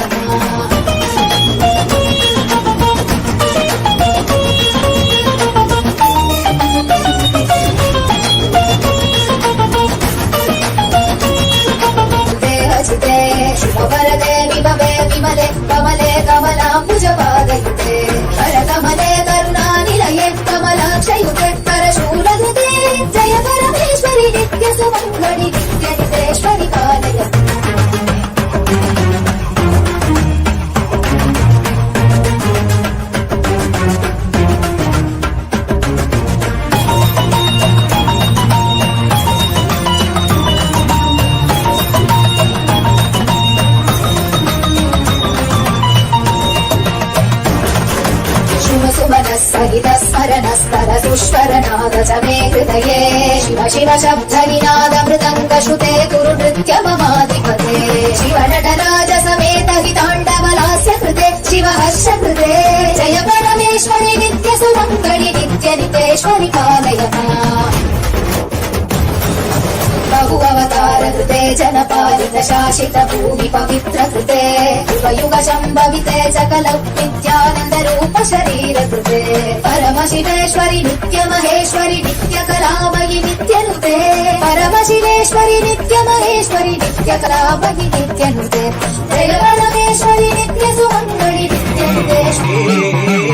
शुभवरदे विभवे विमले कमले कमलाम्बुजपादयुते करकमले करुणानिलये कमलाक्षयुते करशूलधृते जय परमेश्वरि नित्य सुमङ्गलि नित्य नितेश्वरि पालय सहित स्मरणस्तर दुष्करनाद च मे हृदये शिव शिव शब्द निनाद मृदङ्ग श्रुते कुरु नृत्य ममाधिपते शिव नटराज समेत हिताण्डवलास्य कृते शिव हर्ष कृते जय परमेश्वरि नित्य सुमङ्गलि नित्य नितेश्वरि पालय बहु अवतार कृते जनपालित शासित भूमि पवित्र कृते युगयुग शम्भविते सकल नित्यानन्द रूप शरीर कृते परमशिवेश्वरि नित्य महेश्वरि नित्य कलामयि नित्य नुते परमशिवेश्वरि नित्य महेश्वरि नित्य कलामयि नित्य नुते जय परमेश्वरि नित्य सुमङ्गलि नित्य नुते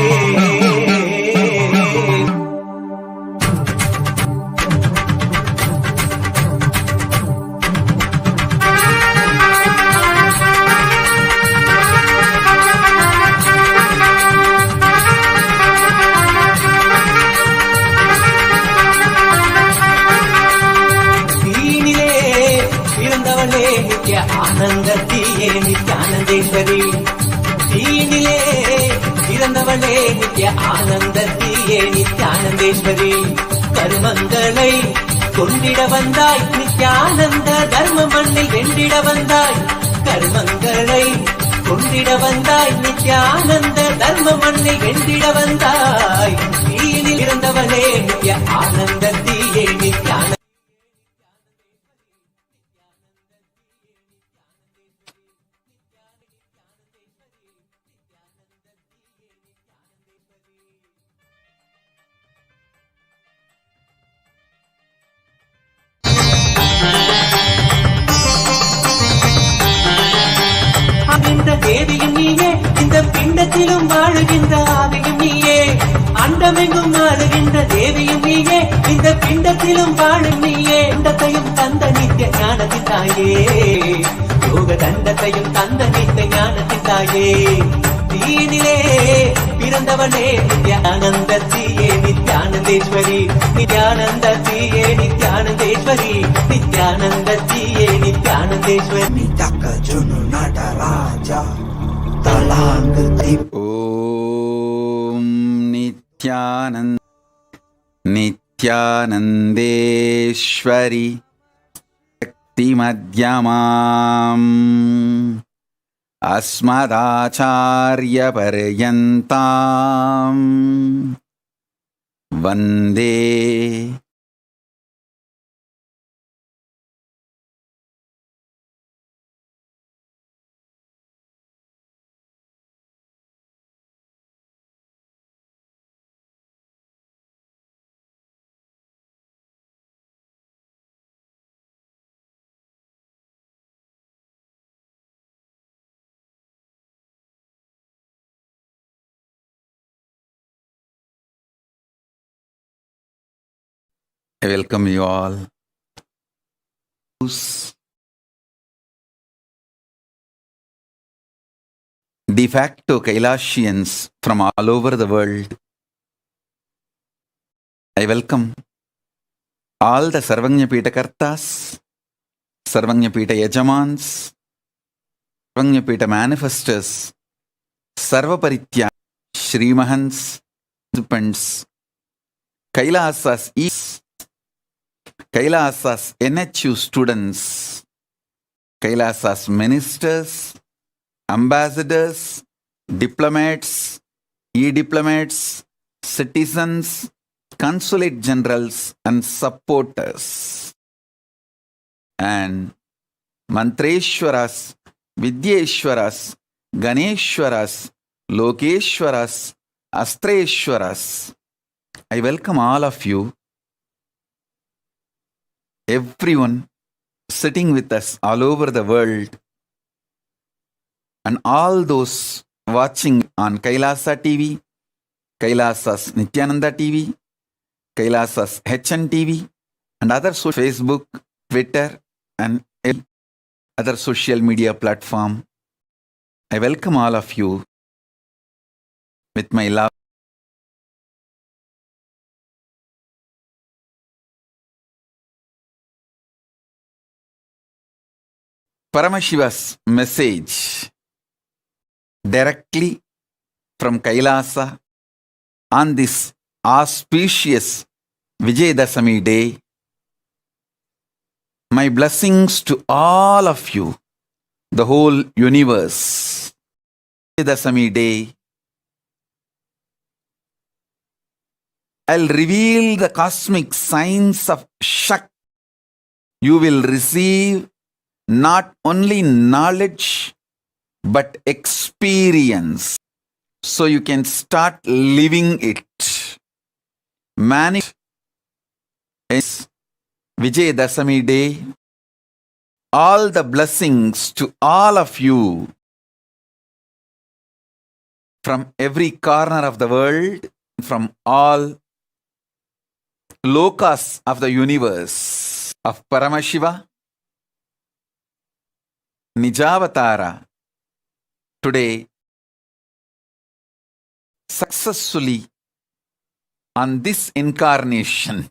ஆனந்தத்தியே நித்யானந்தேஸ்வரி தீனிலே பிறந்தவளே நித்ய ஆனந்தத்தியே நித்யானந்தேஸ்வரி கருமங்களை கொண்டிட வந்தாய் நித்யானந்த தர்ம மண்ணில் வென்றிட வந்தாய் கருமங்களை கொண்டிட வந்தாய் நித்யானந்த தர்ம மண்ணில் வென்றிட வந்தாய் தீனில் பிறந்தவளே நித்ய ஆனந்தத்தியே நித்யானந்த தேவியும் நீயே இந்த பிண்டத்திலும் வாழுகின்ற ஆவியும் நீயே அண்டமெங்கும் ஆளுகின்ற தேவியும் நீயே இந்த பிண்டத்திலும் வாழும் நீயே அண்டத்தையும் தந்த நித்திய ஞானத்தின் தாயே யோக தண்டத்தையும் தந்த நித்திய ஞானத்தின் தாயே தீனிலே பிறந்தவனே நித்யானந்தத்தியே நித்யானந்தேஸ்வரி நித்யானந்தத்தியே நித்யானந்தேஸ்வரி நித்யானந்தத்தியே நித்யானந்தேஸ்வரி நித்யகஜுனு நடராஜா தலாங்கிருதி ஓம் நித்யானந்தேஸ்வரி சக்தி மத்யமாம் அஸ்மதாச்சார்ய பர்யந்தாம் வந்தே I welcome you all. De facto Kailashians from all over the world. I welcome all the Sarvagnya Pita Kartas, Sarvagnya Pita Yajamans, Prajnapita manifestors, Sarvaparitya, Srimahans, participants, Kailasas East, Kailasas NHU students, Kailasas ministers, ambassadors, diplomats, e-diplomats, citizens, consulate generals and supporters, and Mantreshwaras, Vidyeshwaras, Ganeshwaras, Lokeshwaras, Astreshwaras. I welcome all of you, everyone sitting with us all over the world, and all those watching on Kailasa TV, Kailasas Nithyananda TV, Kailasas HN TV, and other Facebook, Twitter, and other social media platform. I welcome all of you with my love. Paramashiva's message directly from Kailasa on this auspicious Vijayadasami day. My blessings to all of you, the whole universe. Vijayadasami day, I'll reveal the cosmic signs of Shakti. You will receive not only knowledge but experience, so you can start living it. Manifest is Vijayadasami day. All the blessings to all of you from every corner of the world, from all lokas of the universe, of Paramashiva, Nijavatara, today successfully on this incarnation.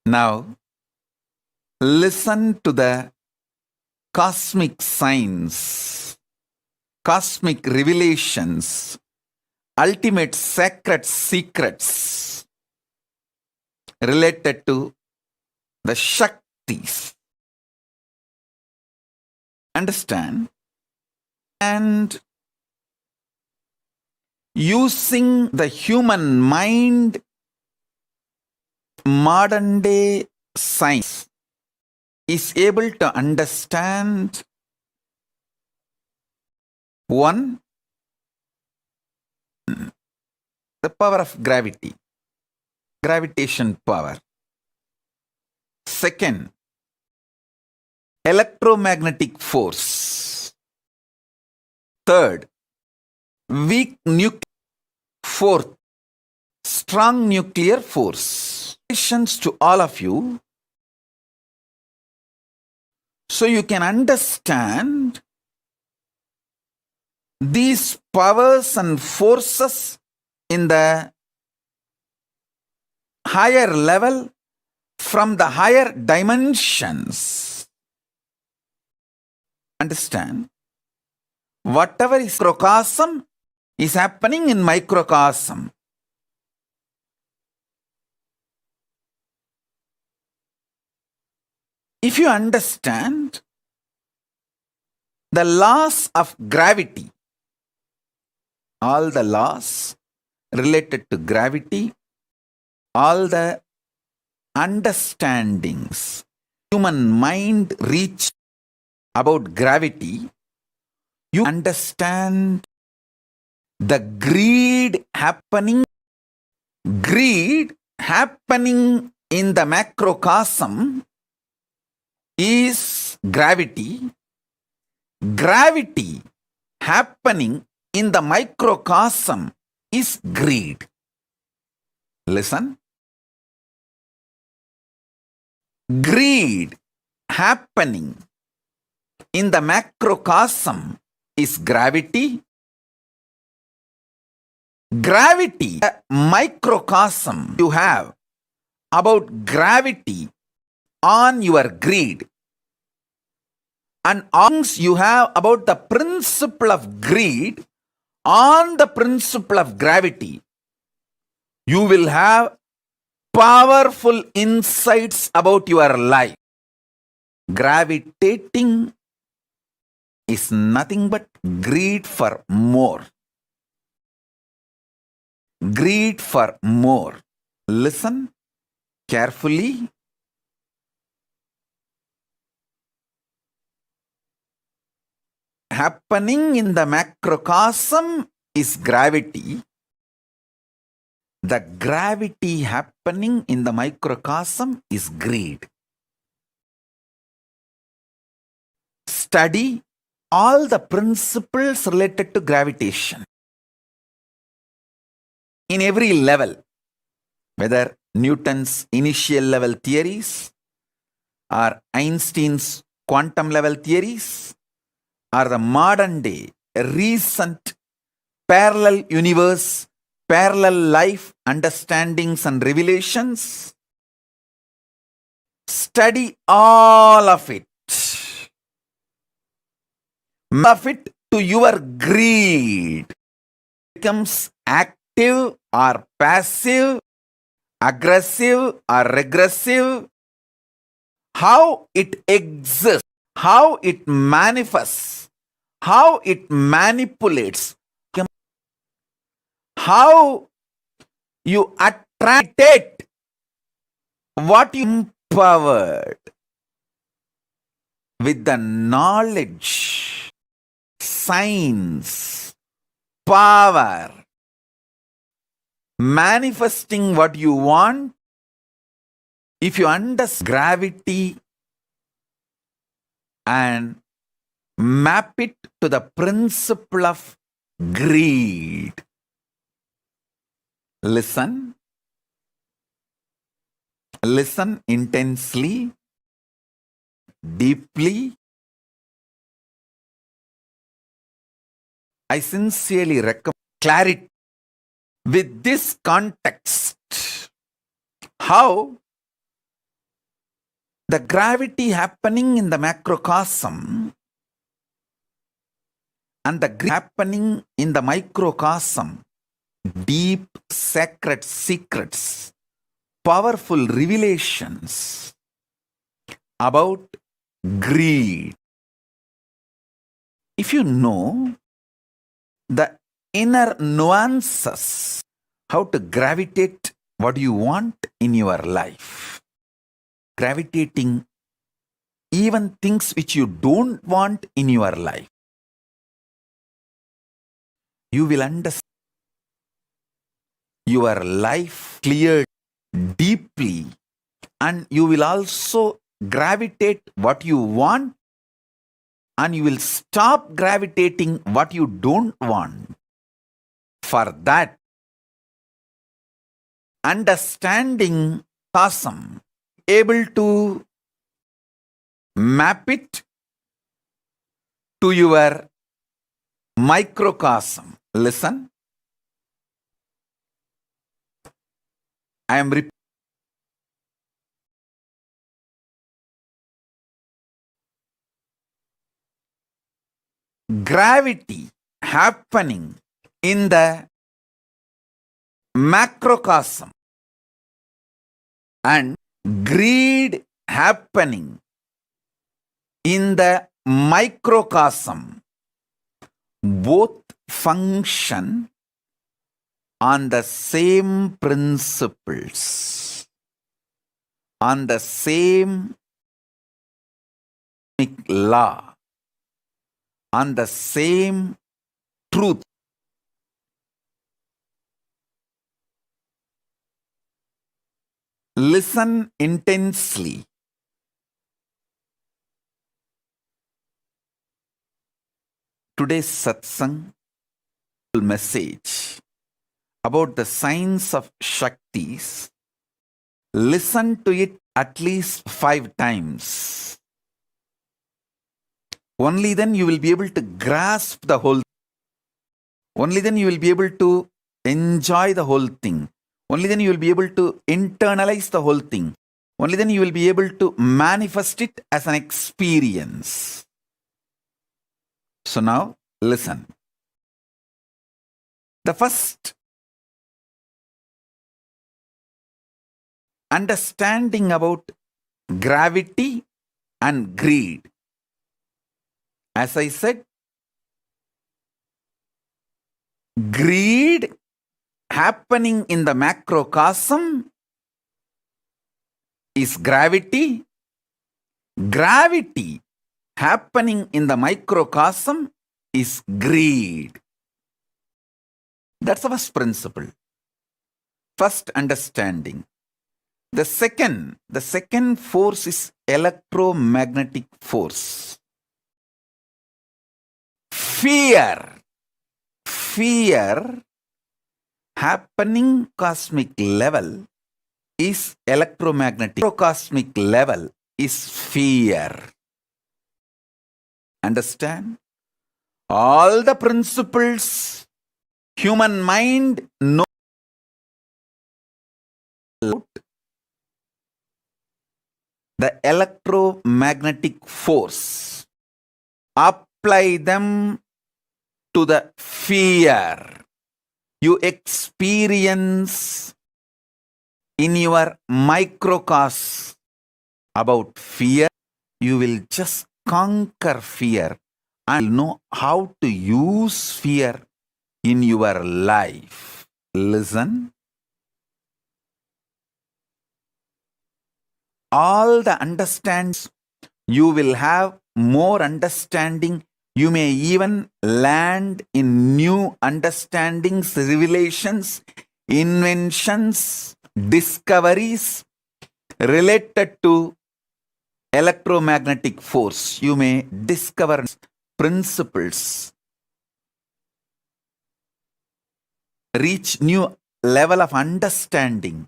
Now, listen to the cosmic signs, cosmic revelations, ultimate sacred secrets related to the Shaktis. Understand? And using the human mind, modern day science is able to understand one, the power of gravity, gravitation power. Second, electromagnetic force. Third, weak nuclear. Fourth, strong nuclear force. To all of you, so you can understand these powers and forces in the higher level, from the higher dimensions. Understand? Whatever is microcosm is happening in microcosm. If you understand the laws of gravity, all the laws related to gravity, all the understandings human mind reach about gravity, you understand the greed happening in the macrocosm is gravity. Gravity happening in the microcosm is greed. Listen. Greed happening in the macrocosm is gravity. Gravity, microcosm you have, about gravity on your greed, and things you have about the principle of greed on the principle of gravity, you will have powerful insights about your life. Gravitating is nothing but greed for more. Greed for more. Listen carefully. Happening in the macrocosm is gravity. The gravity happening in the microcosm is greed. Study all the principles related to gravitation in every level, whether Newton's initial level theories or Einstein's quantum level theories or the modern day recent parallel universe, parallel life understandings and revelations. Study all of it. Of it to your greed becomes active or passive, aggressive or regressive, how it exists, how it manifests, how it manipulates, how you attract it, what you empowered with the knowledge, science, power, manifesting what you want. If you understand gravity and map it to the principle of greed. Listen. Listen intensely, deeply. I sincerely recommend clarity with this context. How the gravity happening in the macrocosm and the happening in the microcosm, deep sacred secrets, powerful revelations about greed. If you know the inner nuances, how to gravitate what you want in your life, gravitating even things which you don't want in your life, you will understand your life cleared deeply, and you will also gravitate what you want, and you will stop gravitating what you don't want. For that, understanding cosm, able to map it to your microcosm. Listen. I am repeating. Gravity happening in the macrocosm and greed happening in the microcosm both function on the same principles, on the same law, on the same truth. Listen intensely. Today's satsang message about the science of Shaktis. Listen to it at least 5 times. Only then you will be able to grasp the whole. Only then you will be able to enjoy the whole thing. Only then you will be able to internalize the whole thing. Only then you will be able to manifest it as an experience. So now, listen. The first understanding about gravity and greed. As I said, greed happening in the macrocosm is gravity. Gravity happening in the microcosm is greed. That's the first principle. First understanding. The second force is electromagnetic force. Fear happening cosmic level is electromagnetic. Cosmic level is fear. Understand? All the principles human mind knows the electromagnetic force. Apply them to the fear you experience in your microcosm about fear. You will just conquer fear and know how to use fear in your life. Listen. All the understands, you will have more understanding. You may even land in new understandings, revelations, inventions, discoveries related to electromagnetic force. You may discover principles, reach new level of understanding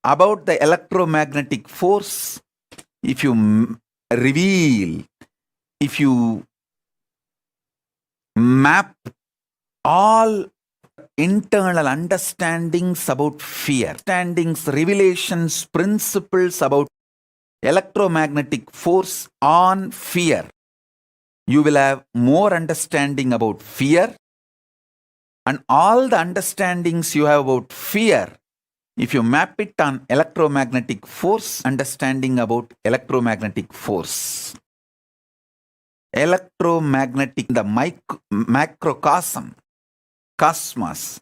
about the electromagnetic force. If you reveal, if you map all internal understandings about fear, understandings, revelations, principles about electromagnetic force on fear, you will have more understanding about fear. And all the understandings you have about fear, if you map it on electromagnetic force, understanding about electromagnetic force. Electromagnetic, the macrocosm, cosmos,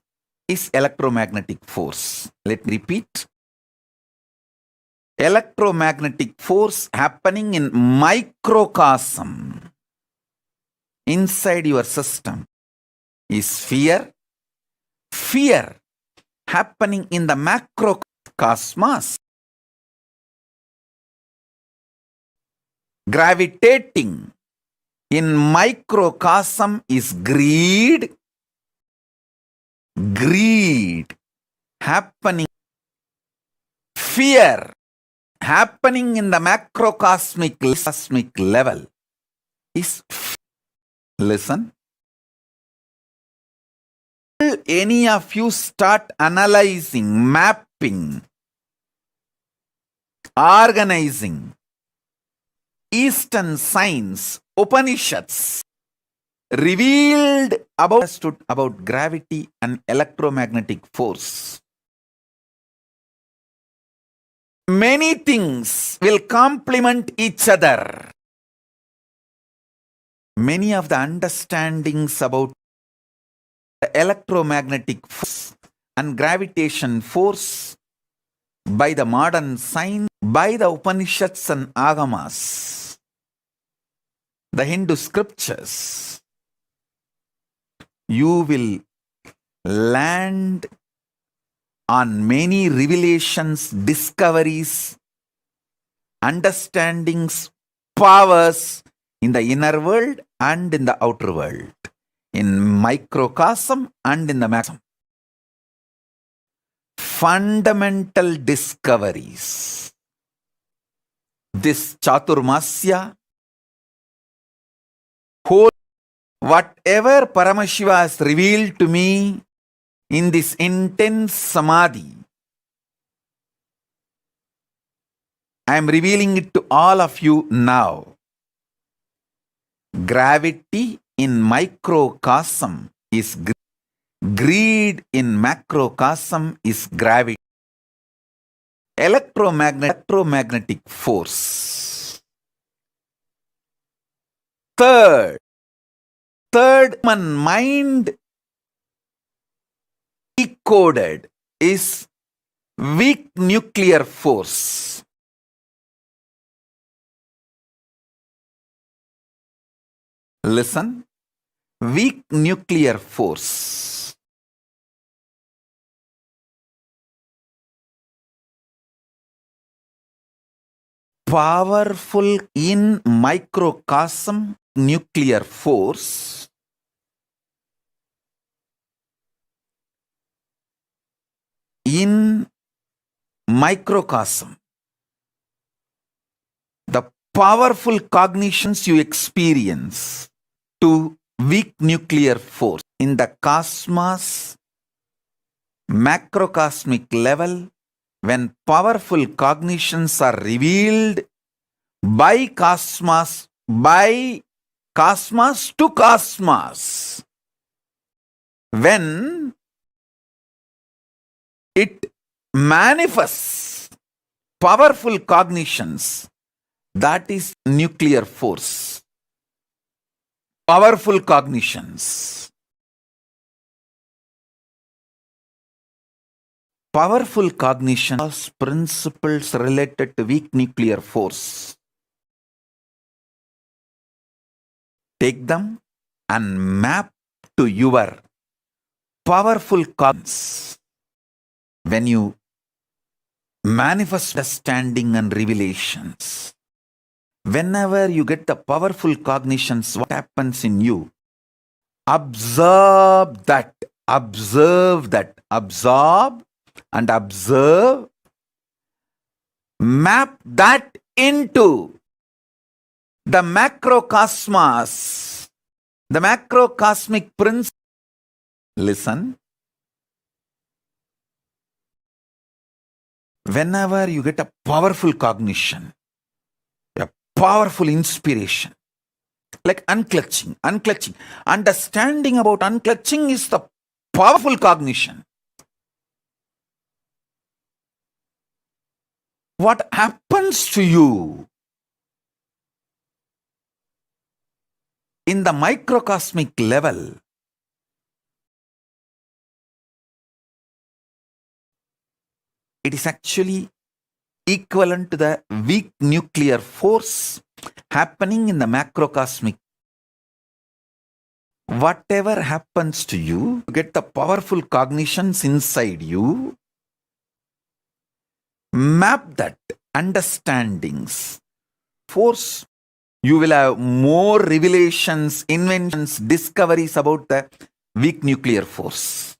is electromagnetic force. Let me repeat. Electromagnetic force happening in microcosm, inside your system, is fear. Fear happening in the macrocosmos, gravitating in microcosm, is greed. Greed happening, fear happening in the macrocosmic cosmic level is listen. Any of you start analyzing, mapping, organizing Eastern science, Upanishads, revealed about gravity and electromagnetic force, many things will complement each other. Many of the understandings about the electromagnetic force and gravitation force by the modern science, by the Upanishads and Agamas, the Hindu scriptures, you will land on many revelations, discoveries, understandings, powers in the inner world and in the outer world, in microcosm and in the macrocosm. Fundamental discoveries. This Chaturmasya, whole, whatever Paramashiva has revealed to me in this intense samadhi, I am revealing it to all of you now. Gravity in microcosm is greed in macrocosm is gravity. Electromagnetic force. Third human mind decoded is weak nuclear force. Listen, weak nuclear force. Powerful in microcosm nuclear force. In microcosm, the powerful cognitions you experience to weak nuclear force. In the cosmos, macrocosmic level, when powerful cognitions are revealed by cosmos to cosmos, when it manifests powerful cognitions, that is nuclear force. Powerful cognitions. Powerful cognition has principles related to weak nuclear force. Take them and map to your powerful cognitions. When you manifest understanding and revelations, whenever you get the powerful cognitions, what happens in you? Absorb that, absorb and observe, map that into the macrocosmos, the macrocosmic principle. Listen. Whenever you get a powerful cognition, a powerful inspiration, like unclutching, understanding about unclutching is the powerful cognition. What happens to you? In the microcosmic level, it is actually equivalent to the weak nuclear force happening in the macrocosmic. Whatever happens to you, you get the powerful cognitions inside you, map that understandings, force, you will have more revelations, inventions, discoveries about the weak nuclear force.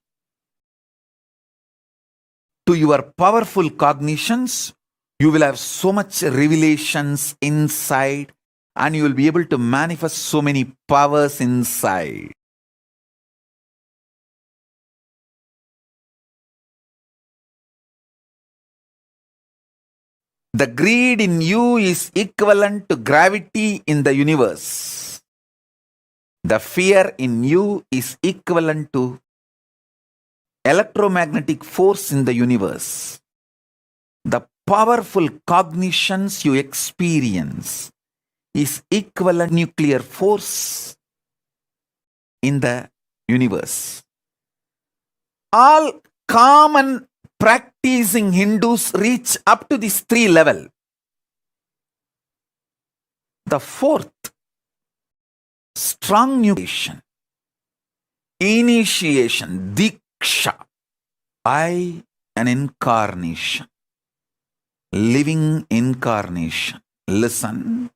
To your powerful cognitions, you will have so much revelations inside, and you will be able to manifest so many powers inside. The greed in you is equivalent to gravity in the universe. The fear in you is equivalent to electromagnetic force in the universe. The powerful cognitions you experience is equivalent nuclear force in the universe. All common practicing Hindus reach up to this 3 level. The fourth, strong initiation, diksha, by an incarnation, living incarnation. Listen.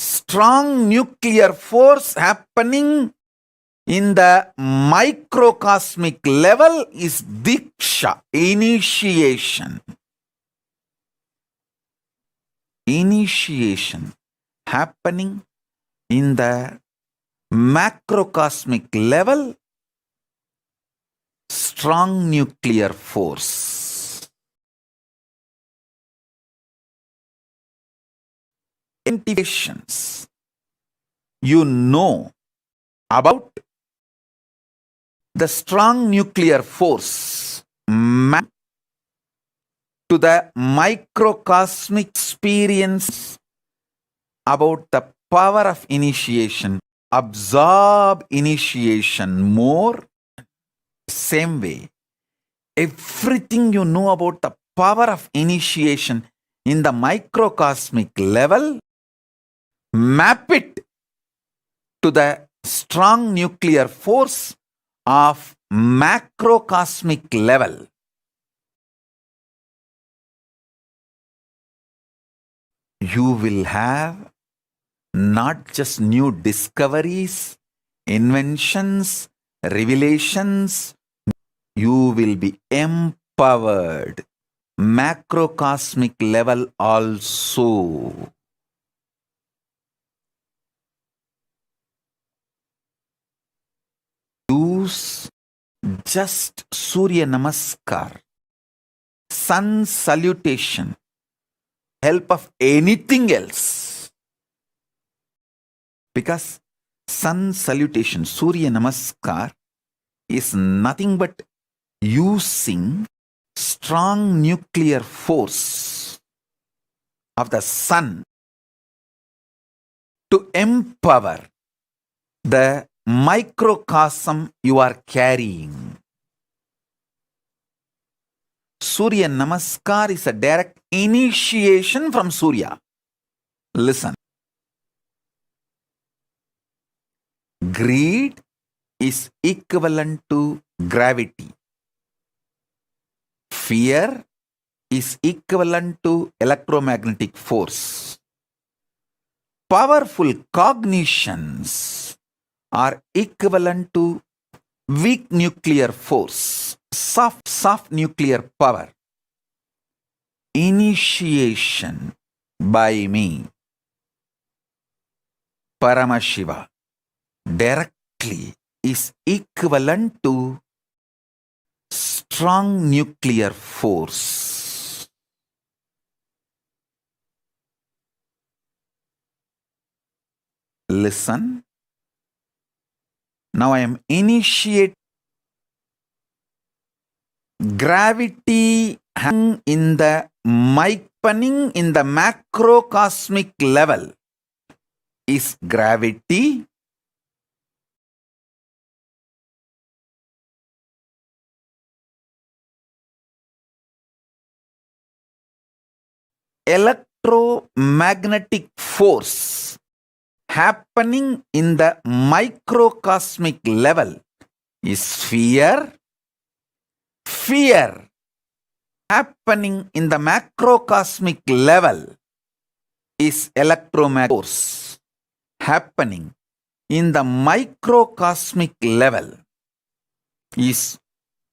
Strong nuclear force happening in the microcosmic level is diksha, initiation. Initiation happening in the macrocosmic level strong nuclear force. Identifications you know about the strong nuclear force mapped to the microcosmic experience about the power of initiation. Absorb initiation more. Same way, everything you know about the power of initiation in the microcosmic level, map it to the strong nuclear force of macrocosmic level. You will have not just new discoveries, inventions, revelations, you will be empowered. Macrocosmic level also. Use just Surya Namaskar, sun salutation, help of anything else. Because sun salutation, Surya Namaskar, is nothing but using strong nuclear force of the sun to empower the microcosm you are carrying. Surya Namaskar is a direct initiation from Surya. Listen. Greed is equivalent to gravity. Fear is equivalent to electromagnetic force. Powerful cognitions are equivalent to weak nuclear force, soft nuclear power. Initiation by me, Paramashiva, directly is equivalent to strong nuclear force. Listen. Now I am initiating. Gravity hang in the happening in the macrocosmic level is gravity. Electromagnetic force happening in the microcosmic level is fear. Fear happening in the macrocosmic level is electromagnetic force happening in the microcosmic level is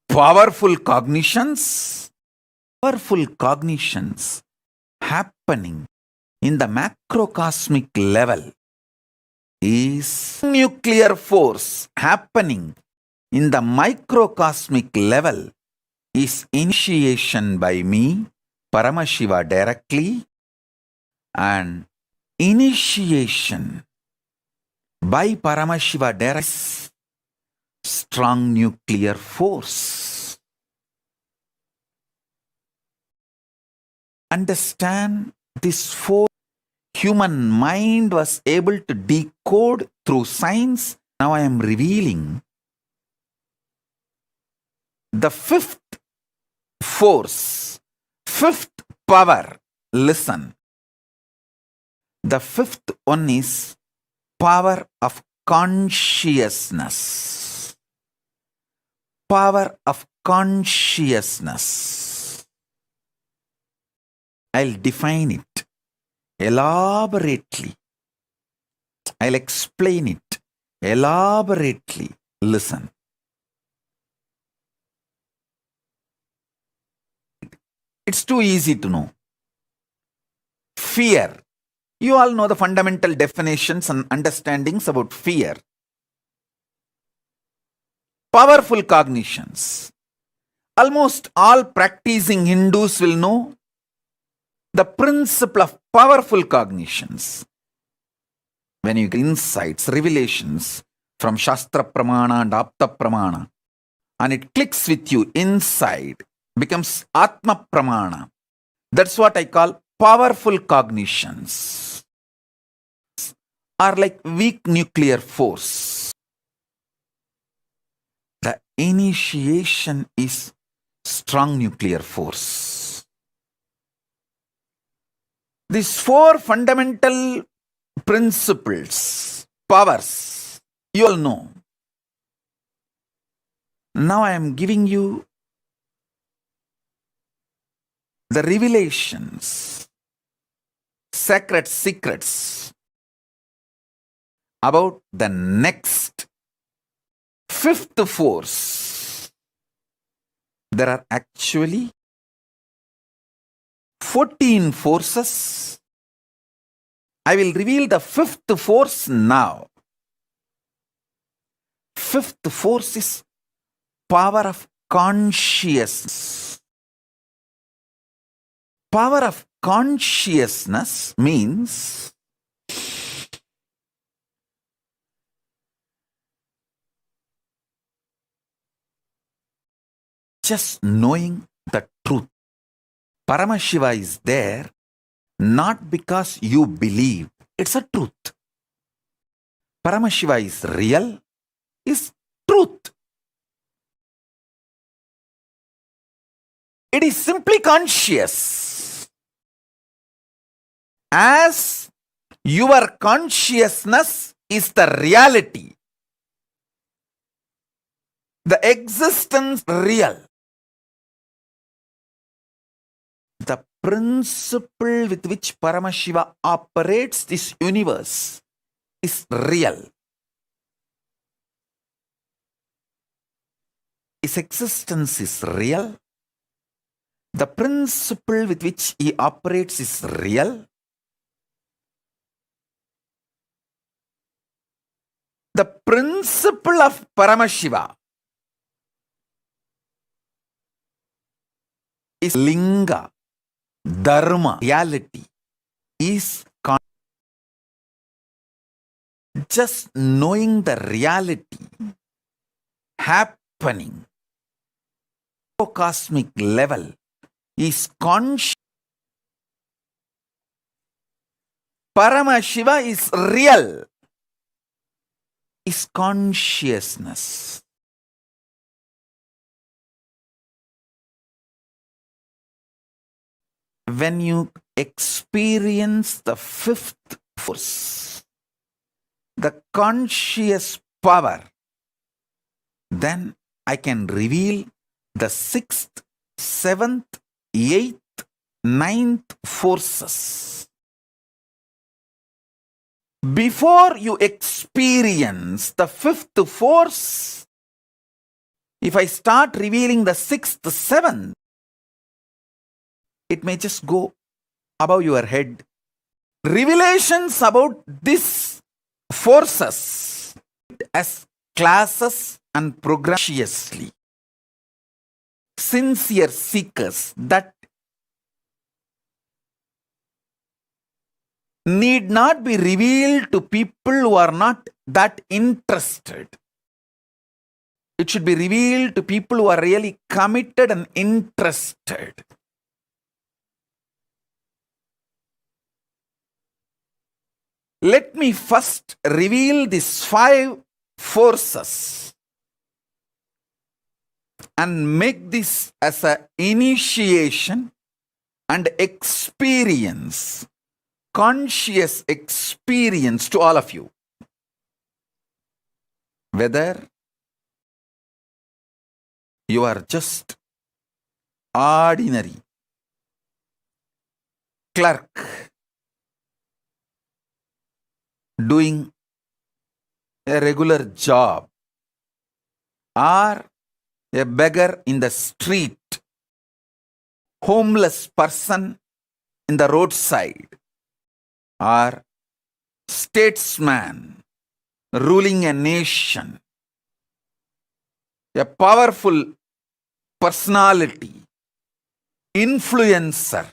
powerful cognitions. Powerful cognitions happening in the macrocosmic level is nuclear force happening in the microcosmic level is initiation by me, Paramashiva, directly, and initiation by Paramashiva directly strong nuclear force. Understand this force human mind was able to decode through science. Now I am revealing the fifth force, fifth power. Listen. The fifth one is power of consciousness. Power of consciousness. I'll define it elaborately. I'll explain it elaborately. Listen. It's too easy to know. Fear. You all know the fundamental definitions and understandings about fear. powerful cognitions. Almost all practicing Hindus will know the principle of powerful cognitions. When you get insights, revelations from Shastra Pramana and Apta Pramana, and it clicks with you inside, becomes Atma Pramana. That's what I call powerful cognitions. Are like weak nuclear force. The initiation is strong nuclear force. These four fundamental principles, powers, you all know. Now I am giving you the revelations, sacred secrets about the next fifth force. There are actually 14 forces. I will reveal the fifth force now. Fifth force is power of consciousness. Power of consciousness means just knowing the truth. Paramashiva is there not because you believe. It's a truth. Paramashiva is real, is truth. It is simply conscious. As your consciousness is the reality, the existence real, the principle with which Paramashiva operates this universe is real. His existence is real. The principle with which he operates is real. The principle of Paramashiva is linga, dharma, reality, is just knowing the reality happening cosmic level is conscious. Paramashiva is real, is consciousness. When you experience the fifth force, the conscious power, then I can reveal the sixth, seventh, eighth, ninth forces. Before you experience the fifth force, if I start revealing the sixth, seventh, it may just go above your head. Revelations about these forces as classes and progressively. Sincere seekers that need not be revealed to people who are not that interested. It should be revealed to people who are really committed and interested. Let me first reveal these 5 forces and make this as an initiation and experience, conscious experience to all of you. Whether you are just ordinary clerk doing a regular job, or a beggar in the street, homeless person in the roadside, or statesman ruling a nation, a powerful personality, influencer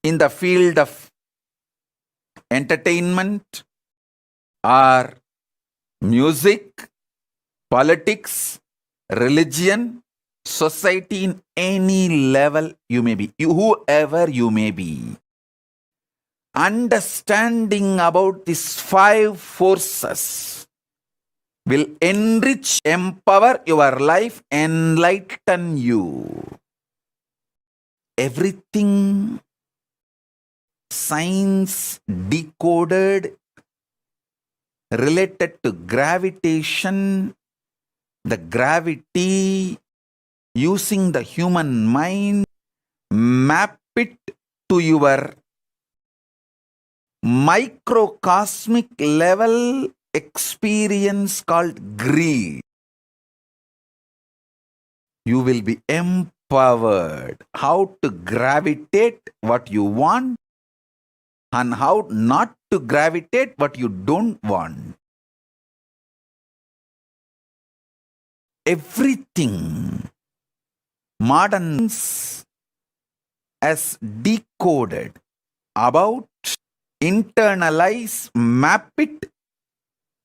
in the field of entertainment or music, politics, religion, society, in any level you may be, whoever you may be. Understanding about these 5 forces will enrich, empower your life, enlighten you. Everything science decoded related to gravitation, the gravity, using the human mind, map it to your microcosmic level experience called greed. You will be empowered how to gravitate what you want and how not to gravitate what you don't want. Everything modern as decoded about, internalize, map it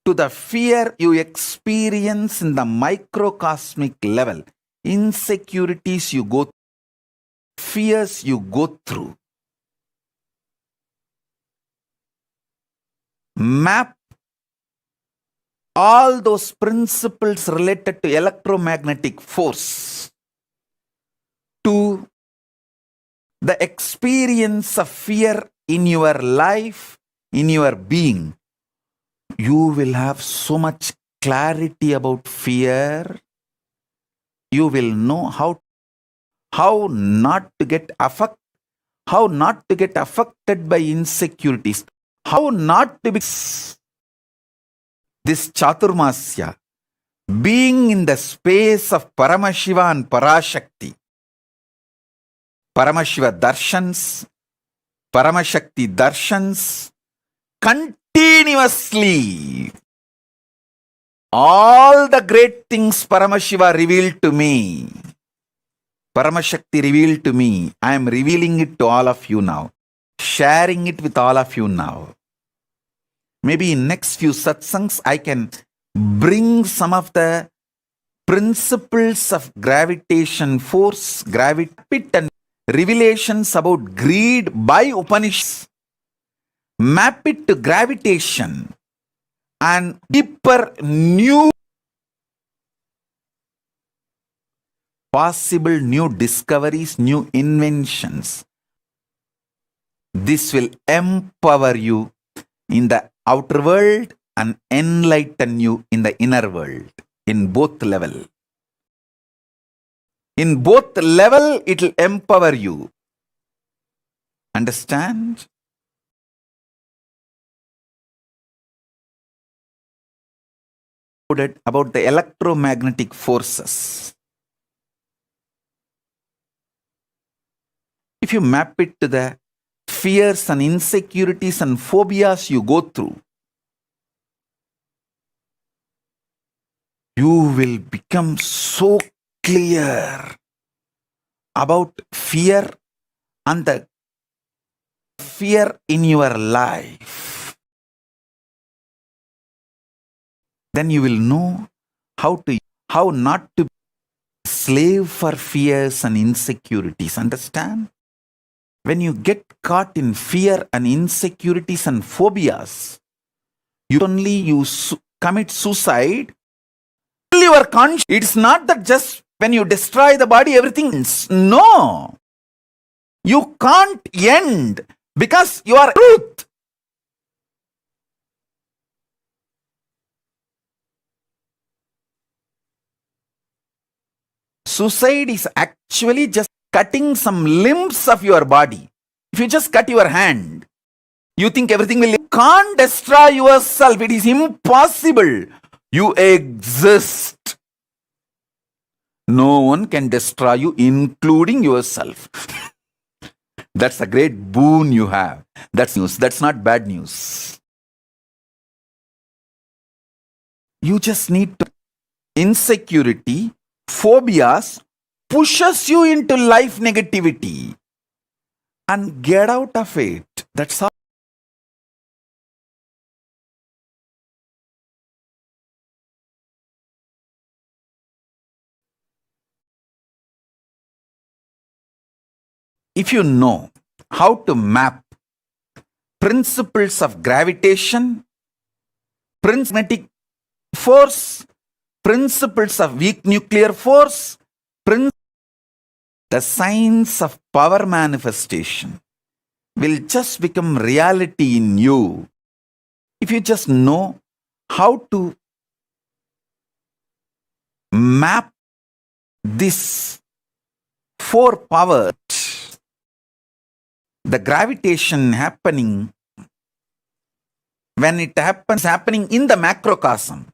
to the fear you experience in the microcosmic level, insecurities you go through, fears you go through. Map all those principles related to electromagnetic force to the experience of fear in your life, in your being. You will have so much clarity about fear. You will know how not to get affected by insecurities, how not to be this Chaturmasya, being in the space of Paramashiva and Parashakti, Paramashiva darshans, Paramashakti darshans, continuously. All the great things Paramashiva revealed to me, Paramashakti revealed to me, I am revealing it to all of you now, sharing it with all of you now. Maybe in next few satsangs, I can bring some of the principles of gravitation force, gravity, and revelations about greed by Upanishads. Map it to gravitation and deeper new possible new discoveries, new inventions. This will empower you in the outer world and enlighten you in the inner world, in both level. In both level, it will empower you. Understand? About the electromagnetic forces. If you map it to the fears and insecurities and phobias you go through, you will become so clear about fear and the fear in your life. Then you will know how not to be a slave for fears and insecurities. Understand? When you get caught in fear and insecurities and phobias, you commit suicide. Your conscience, it's not that just when you destroy the body, everything ends. No. You can't end because you are truth. Suicide is actually just cutting some limbs of your body. If you just cut your hand, you think everything will... You can't destroy yourself. It is impossible. You exist. No one can destroy you, including yourself. That's a great boon you have. That's news. That's not bad news. You just need to insecurity, phobias pushes you into life negativity and get out of it. That's all. If you know how to map principles of gravitation, magnetic force, principles of weak nuclear force, the science of power manifestation will just become reality in you if you just know how to map this four powers. The gravitation happening, when it happens, happening in the macrocosm.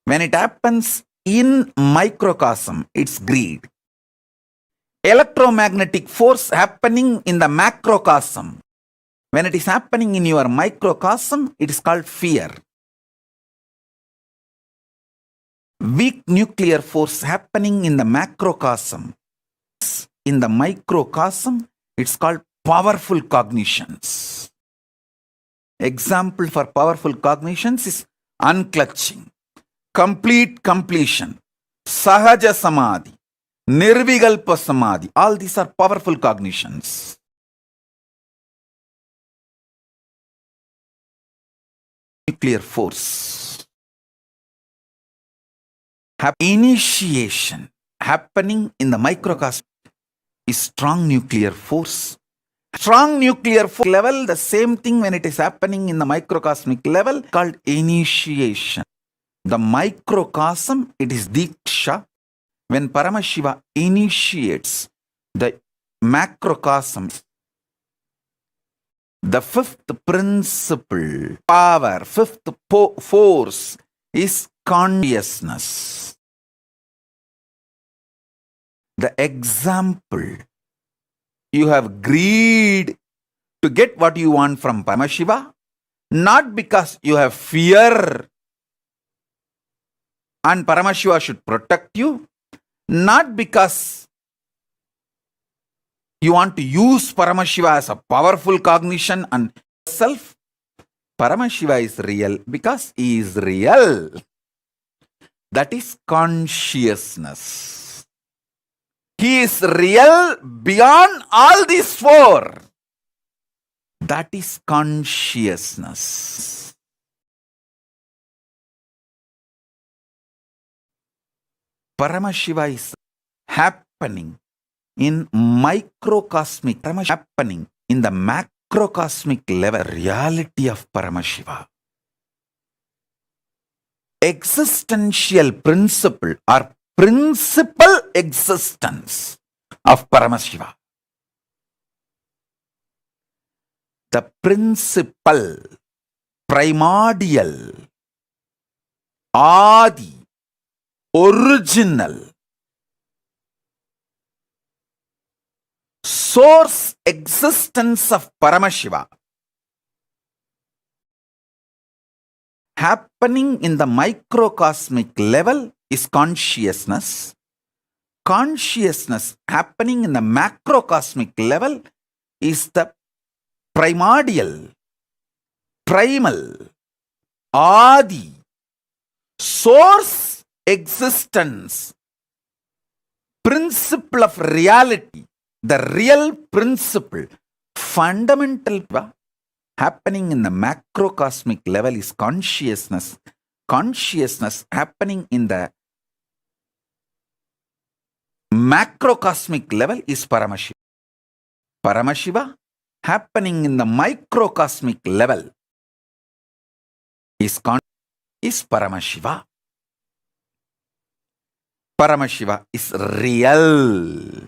When it happens in microcosm, it's greed. Electromagnetic force happening in the macrocosm. When it is happening in your microcosm, it is called fear. Weak nuclear force happening in the macrocosm. In the microcosm, it's called powerful cognitions. Example for powerful cognitions is unclutching, complete completion, sahaja samadhi, nirvigalpa samadhi. All these are powerful cognitions. Nuclear force. Initiation happening in the microcosm is strong nuclear force. Strong nuclear force level, the same thing when it is happening in the microcosmic level, called initiation. The microcosm, it is Diksha. When Paramashiva initiates the macrocosm, the fifth principle, power, fifth force is consciousness. The example, you have greed to get what you want from Paramashiva, not because you have fear and Paramashiva should protect you, not because you want to use Paramashiva as a powerful cognition and self. Paramashiva is real because he is real. That is consciousness. He is real beyond all these four. That is consciousness. Paramashiva is happening in microcosmic, happening in the macrocosmic level, reality of Paramashiva. Existential principle or principal existence of Paramashiva. The principal, primordial, Adi, original, source existence of Paramashiva happening in the microcosmic level is consciousness. Consciousness happening in the macrocosmic level is the primordial, primal, Adi, source existence, principle of reality, the real principle, fundamental happening in the macrocosmic level is consciousness. Consciousness happening in the macrocosmic level is Paramashiva. Paramashiva happening in the microcosmic level is Paramashiva. Paramashiva is real.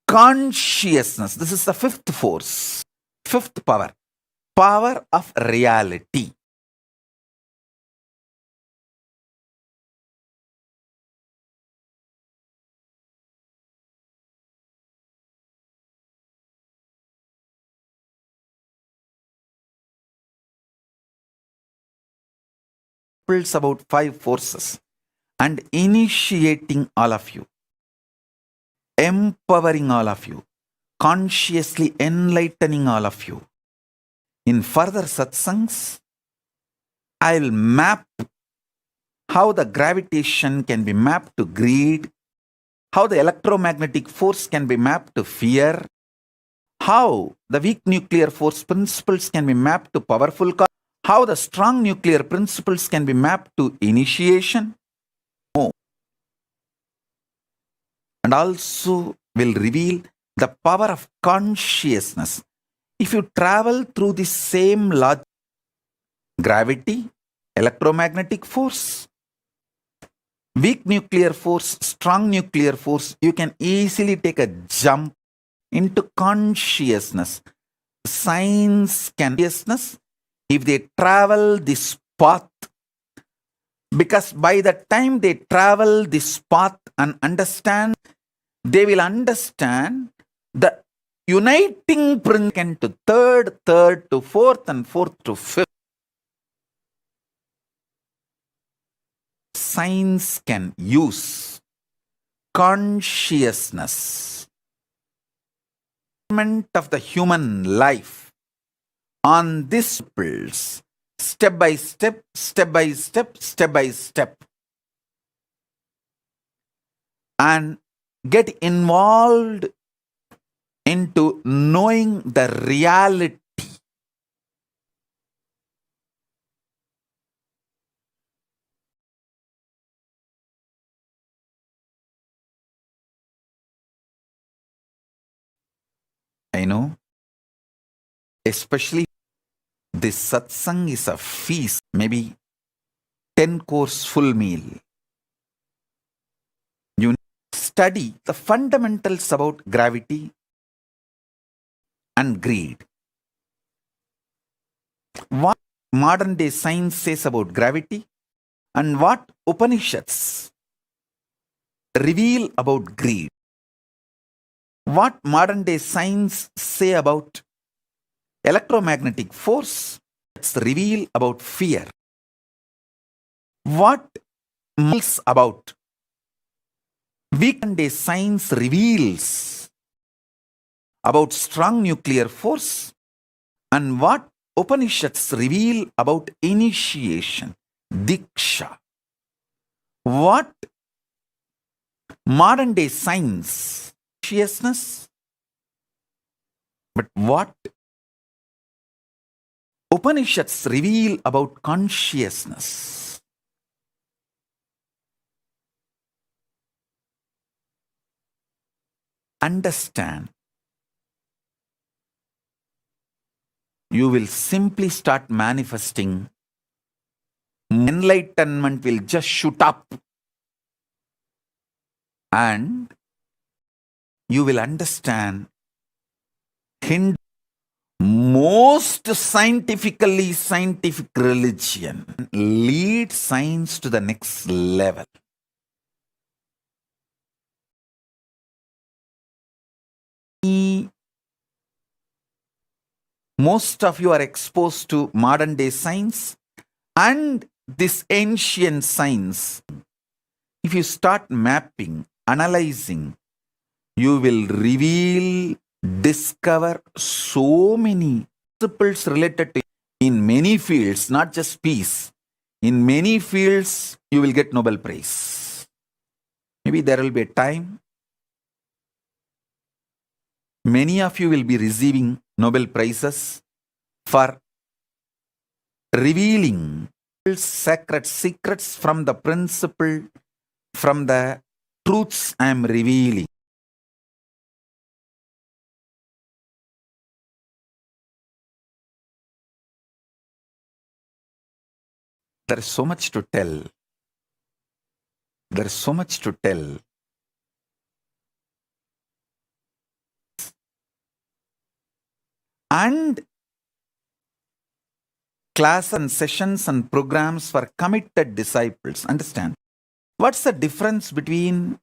Consciousness, this is the fifth force, fifth power, power of reality. principles about 5 forces and initiating all of you, empowering all of you, consciously enlightening all of you. In further satsangs, I'll map how the gravitation can be mapped to greed, how the electromagnetic force can be mapped to fear, how the weak nuclear force principles can be mapped to powerful cause, how the strong nuclear principles can be mapped to initiation. And also will reveal the power of consciousness. If you travel through the same logic, gravity, electromagnetic force, weak nuclear force, strong nuclear force, you can easily take a jump into consciousness. Science can consciousness if they travel this path, because by the time they travel this path and understand, they will understand the uniting principle to third to fourth, and fourth to fifth. Science can use consciousness of the human life on this principles, step by step, step by step, step by step, and get involved into knowing the reality. I know, especially this satsang is a feast, maybe 10-course full meal. You study the fundamentals about gravity and greed. What modern day science says about gravity and what Upanishads reveal about greed. What modern day science say about electromagnetic force, reveal about fear. What else about weekend day science reveals about strong nuclear force, and what Upanishads reveal about initiation, diksha. What modern day science, consciousness, but what Upanishads reveal about consciousness. Understand. You will simply start manifesting. Enlightenment will just shoot up. And you will understand Hindu, most scientific religion leads science to the next level. Most of you are exposed to modern day science and this ancient science. If you start mapping, analyzing, you will discover so many principles related to in many fields, not just peace. In many fields, you will get Nobel Prize. Maybe there will be a time many of you will be receiving Nobel Prizes for revealing sacred secrets from the principle, from the truths I am revealing. There is so much to tell. There is so much to tell. And class and sessions and programs for committed disciples. Understand? What's the difference between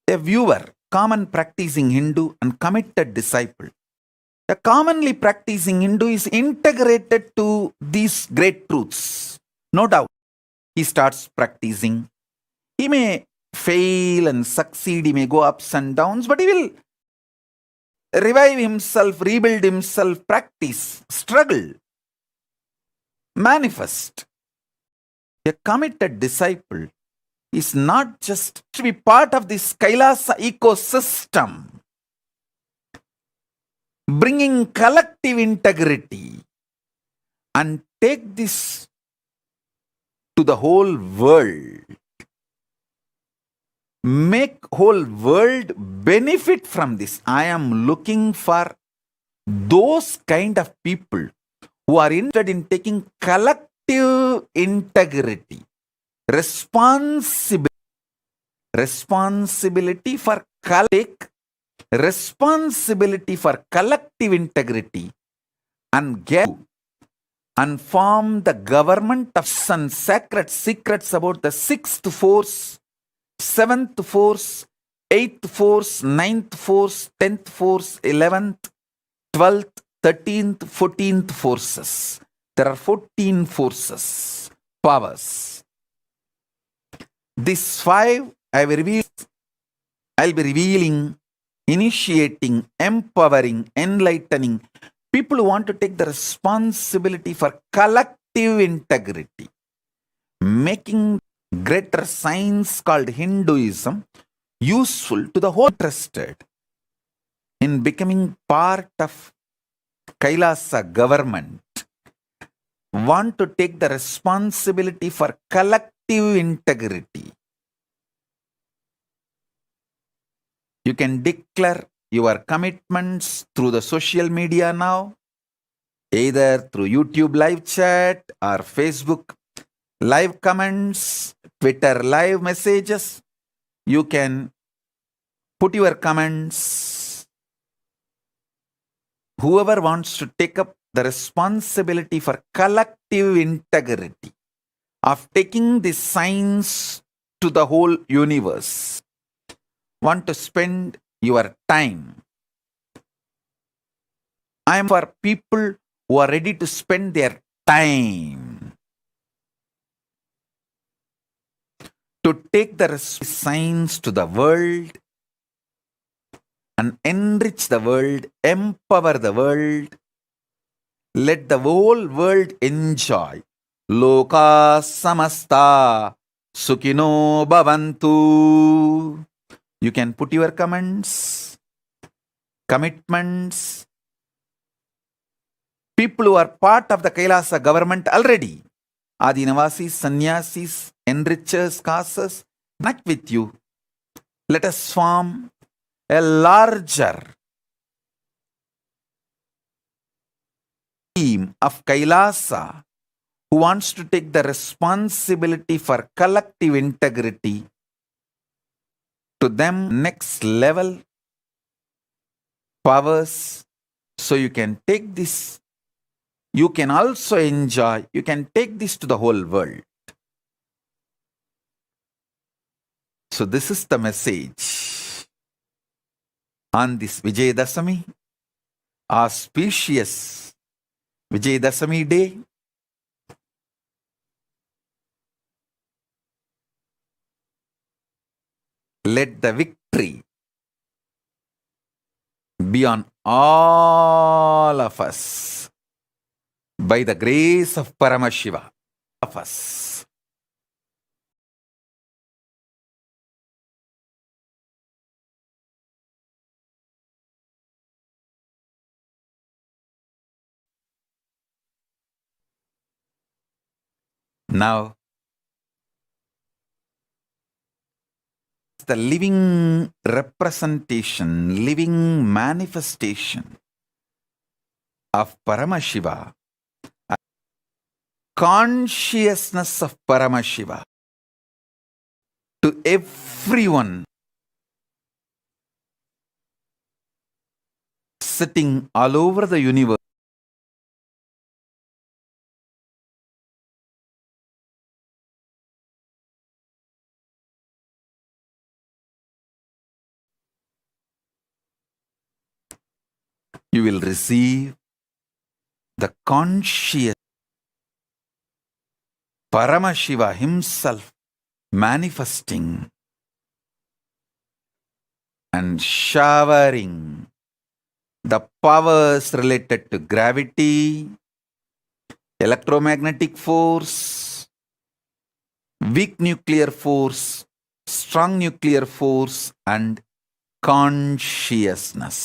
a viewer, common practicing Hindu, and committed disciple? A commonly practicing Hindu is integrated to these great truths, no doubt. He starts practicing. He may fail and succeed, he may go ups and downs, but he will revive himself, rebuild himself, practice, struggle, manifest. A committed disciple is not just to be part of this Kailasa ecosystem, bringing collective integrity and take this to the whole world. Make whole world benefit from this. I am looking for those kind of people who are interested in taking collective integrity, responsibility for collective integrity and get and form the government of sun sacred secrets about the sixth force, seventh force, eighth force, ninth force, 10th force, 11th, 12th, 13th, 14th forces. There are 14 forces, powers. These 5 I'll be revealing, initiating, empowering, enlightening people who want to take the responsibility for collective integrity, making greater science called Hinduism useful to the whole interested in becoming part of Kailasa government, want to take the responsibility for collective integrity. You can declare your commitments through the social media now, either through YouTube live chat or Facebook live comments, Twitter live messages. You can put your comments. Whoever wants to take up the responsibility for collective integrity of taking this science to the whole universe, want to spend your time. I am for people who are ready to spend their time to take the science to the world and enrich the world, empower the world, let the whole world enjoy. Loka samasta sukhino bhavantu. You can put your comments, commitments. People who are part of the Kailasa government already, Adinavasis, Sannyasis, enrichers, causes, connect with you. Let us form a larger team of Kailasa who wants to take the responsibility for collective integrity to them next level powers, so you can take this, you can also enjoy, you can take this to the whole world. So this is the message on this Vijayadasami, auspicious Vijayadasami day. Let the victory be on all of us by the grace of Paramashiva of us. Now, the living representation, living manifestation of Paramashiva, consciousness of Paramashiva to everyone sitting all over the universe. You will receive the conscious Paramashiva himself manifesting and showering the powers related to gravity, electromagnetic force, weak nuclear force, strong nuclear force, and consciousness.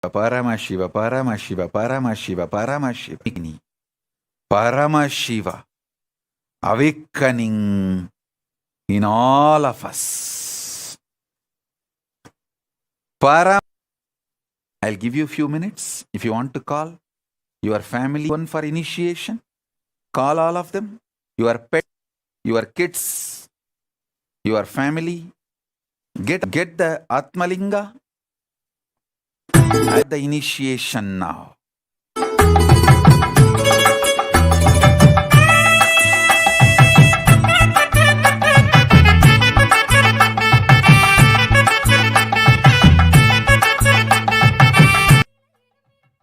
Paramashiva, Paramashiva, Paramashiva, Paramashiva. Paramashiva awakening in all of us. I'll give you a few minutes if you want to call your family one for initiation. Call all of them, your pet, your kids, your family. Get the Atmalinga at the initiation now.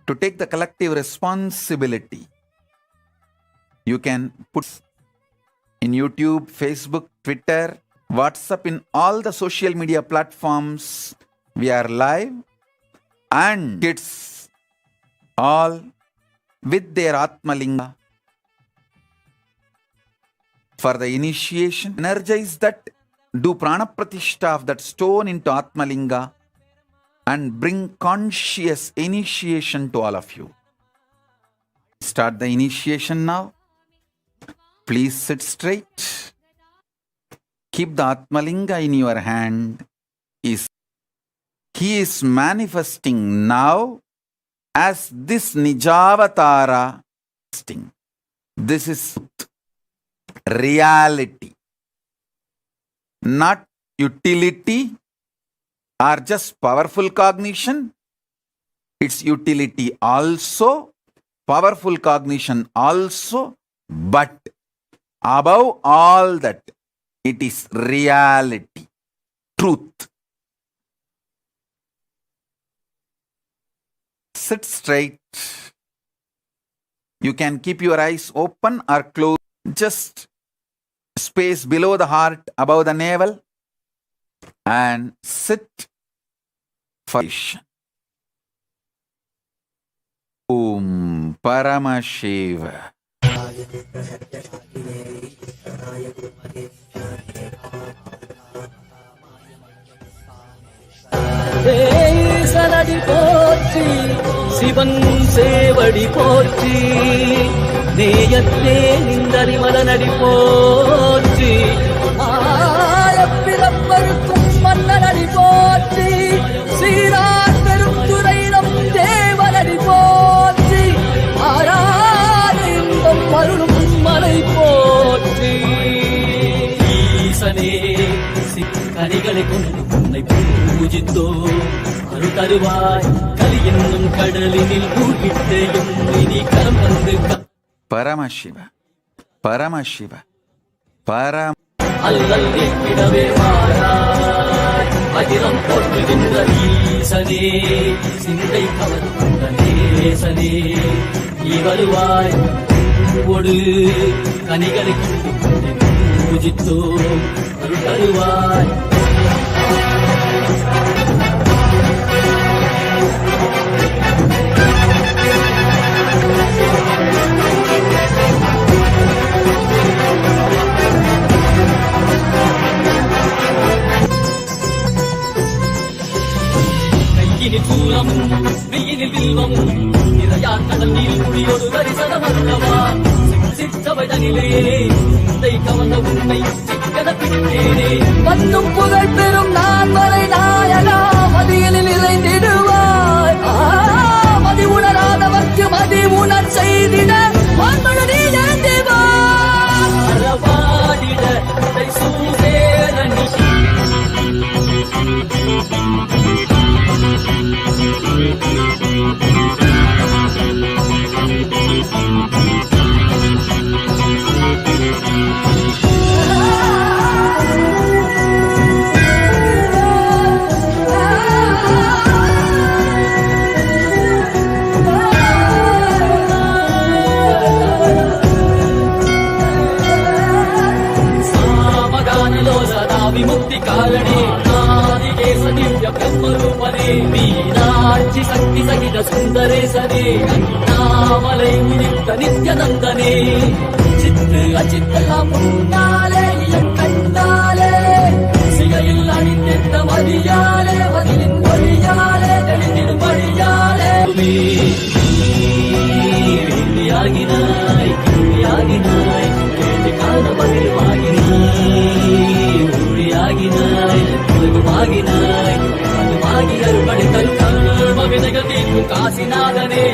To take the collective responsibility, you can put in YouTube, Facebook, Twitter, WhatsApp, in all the social media platforms. We are live, and kids all with their Atmalinga for the initiation. Energize that, do prana pratishtha of that stone into Atmalinga, and bring conscious initiation to all of you. Start the initiation now. Please sit straight. Keep the Atmalinga in your hand. He is manifesting now as this Nijavatara. This is reality, not utility or just powerful cognition. It's utility also, powerful cognition also, but above all that, it is reality, truth. Sit straight. You can keep your eyes open or closed. Just space below the heart, above the navel, and sit for Om Paramashiva. சனடி போற்றி சிவன் சேவடி போற்றி நேயத்தே நின்றறிமலனடி போற்றி ஆயப்பிறப்பருக்கும் மன்னனடி போற்றி சீரார் பெருந்துரையிடம் தேவனடி போற்றி ஆராத இன்பம் அருளும் மலை போற்றி ஈசனே கனிகளை கொண்டு உன்னை பூஜித்தோ அருள் தருவாய் கலி என்னும் கடலினில் மூழ்கிட்டேயும் இனி கரம் வந்து Paramashiva, Paramashiva, அல்லல் நீக்கிடவே வாராய் அகிலம் போற்றுகின்ற ஈசனே சிந்தை கவர்ந்த நேசனே நீ வருவாய் ஒடு கனிகளை கொண்டு உன்னை பூஜித்தோ அருள் தருவாய் கையினில் சூலமும் மெய்யினில் வில்வம் நிறையா கடல் நீர் குடியோடு தரிசனம் அல்லவா சிற்றவைதனிலே சிந்தை கவர்ந்த உன்னை சிக்கன பிடித்தேனே வந்தும் புகழ் பெறும் நான் வரை நாயனா மதியில் நிறைந்திடுவாய் மதி உணராதவர்க்கு மதி உணர் செய்திட மண்மழி எழுந்திவாடிட சூசேரணி కారణే ఆదికేశ దివ్య బ్రహ్మరూపనే మీనాక్షి శక్తి సహిత సుందరేశనే అన్నామలై నిత్య నిత్యనందనే சித்து அச்சித்தெல்லாம் முன்னாலே கண்டாலே சிகையில் அணிந்திருந்த மதியாலே பதிலின் மொழியாலே தெளிந்திடும் வழியாலே ஆகினாய் ஆகினாய் கால மகிழ்வாகினாய் ஊழியாகினாய் உலகமாகினாய் அதுமாகி அருள்படை தருள் மகிழ்கள் தீர்க்கும் காசிநாதனே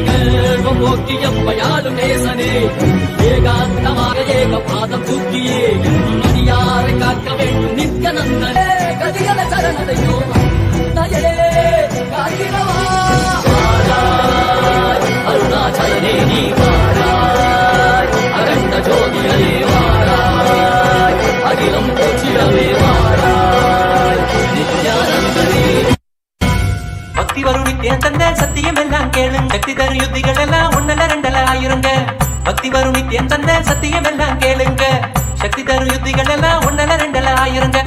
கேள்வம் போக்கி எம்பையாளும் நேசனே ஏகாந்தமாக ஏக பாதம் தூக்கியே மணியாரை காக்க வேண்டும் நித்யநந்தனே கதிகல சரணதையோ நயே காத்திரவா அருணாச்சலனே நீ வாராய் அரண்ட ஜோதியலே வாராய் அகிலம் போற்றிடவே வாராய் நித்யானந்தனே பக்தி வரும் நித்தியம் தந்த சத்தியம் எல்லாம் கேளுங்க சக்தி தரும் யுத்திகள் எல்லாம் ஒன்னல ரெண்டல ஆயிருங்க பக்தி வரும் நித்தியம் தந்த சத்தியம் எல்லாம் கேளுங்க சக்தி தரும் யுத்திகள் எல்லாம் ஒன்னல ரெண்டல ஆயிருங்க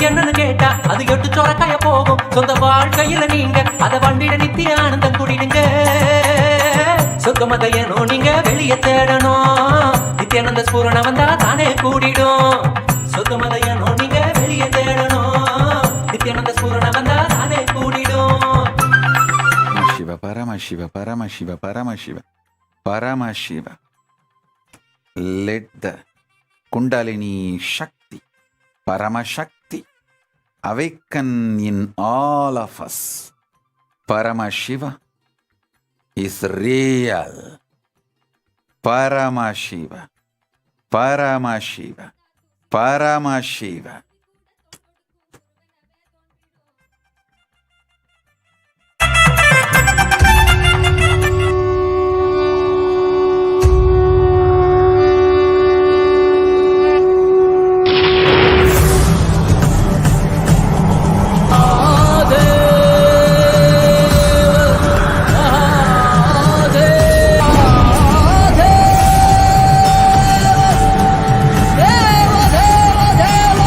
என்னன்னு கேட்டா அது எட்டு சோரக்காய போகும் சொந்த வாழ்க்கையில நீங்க அத வண்டிட நித்திய ஆனந்தம் கூடிடுங்க சொர்க்கமதையனோ நீங்க வெளியே தேடணும் நித்யானந்த ஸ்பூரண வந்தா தானே கூடிடும் சொர்க்கமதையனோ நீங்க வெளியே தேடணும் நித்யானந்த ஸ்பூரண வந்தா தானே கூடிடும் Paramashiva, Paramashiva, Paramashiva, Paramashiva. Let the Kundalini Shakti, Paramashakti, awaken in all of us. Paramashiva is real. Paramashiva, Paramashiva, Paramashiva. దేవ దేవ దేవ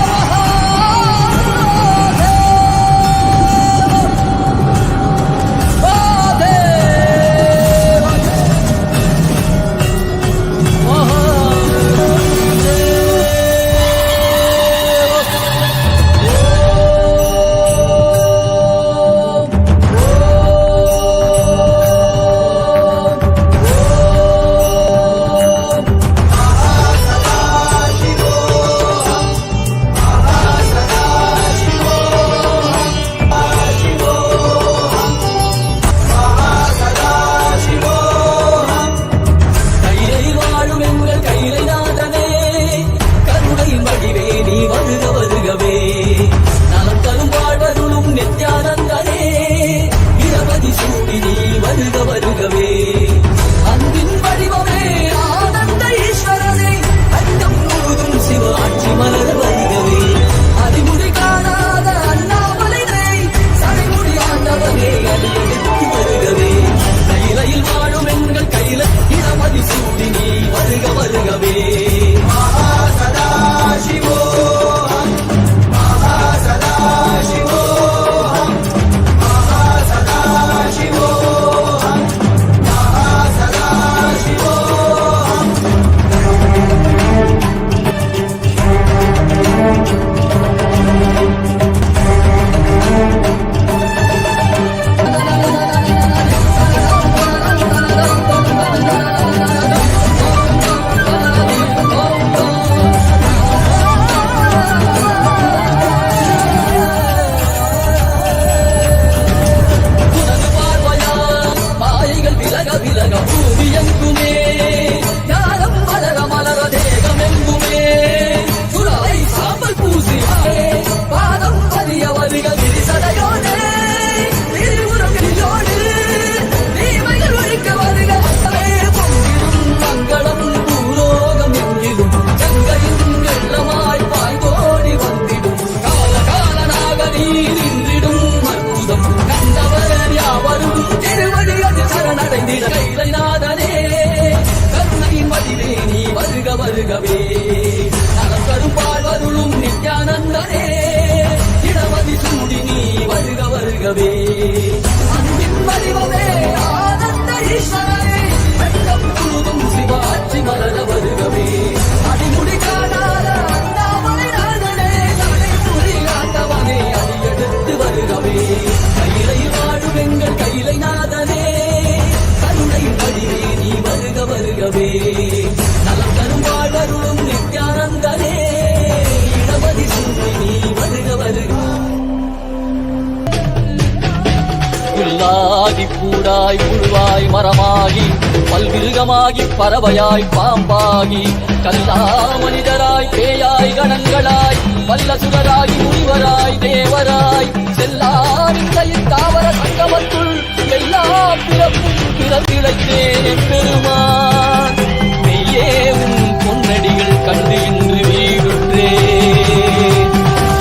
பூடாய் புழுவாய் மரமாகி பல்விருகமாகி பறவையாய் பாம்பாகி கல்லா மனிதராய் பேயாய் கணங்களாய் வல்லசுரராகி முனிவராய் தேவராய் செல்லா நிலையில் தாவர சங்கமத்துள் எல்லா பிறப்பும் பிறப்பிழைத்தேன் பெருமான் மெய்யே உன் பொன்னடிகள் கண்டு இன்று வீடுற்றேன்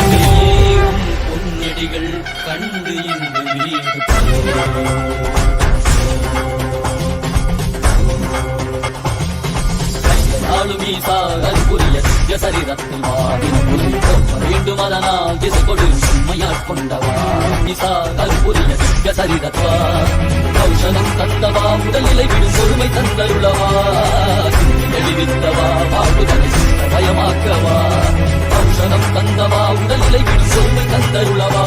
மெய்யே உன் பொன்னடிகள் கண்டு இன்று வீடுற்றேன் புரிய திவ்ய சரிதத்தில் வேண்டும் அதனால் திசை கொடு உண்மையாட் கொண்டவா புரிய திவ்ய சரிதத்வா ஔஷதம் தந்தவா உடல்நிலை விடும் பொறுமை தந்தருளவா வெளிவித்தவா வாழ்வுதலை பயமாக்கவா ஔஷதம் தந்தவா உடல்நிலை விடும் பொறுமை தந்தருளவா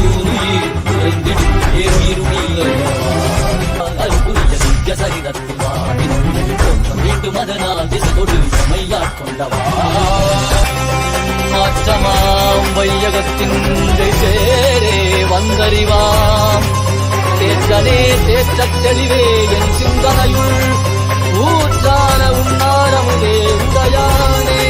உயிர் குறைந்திடும் ஏறுயிரும் புரிய திவ்ய சரிதத்தில் வேண்டும் அதனால் திசை கொடு மையாட்கொண்டவா மாற்றமாம் வையகத்தின் சேரே வந்தறிவாம் தேற்றனே தேற்றத் தெளிவே என் சிந்தனையுள் ஊற்றான உன்னாரமுதே உடையானே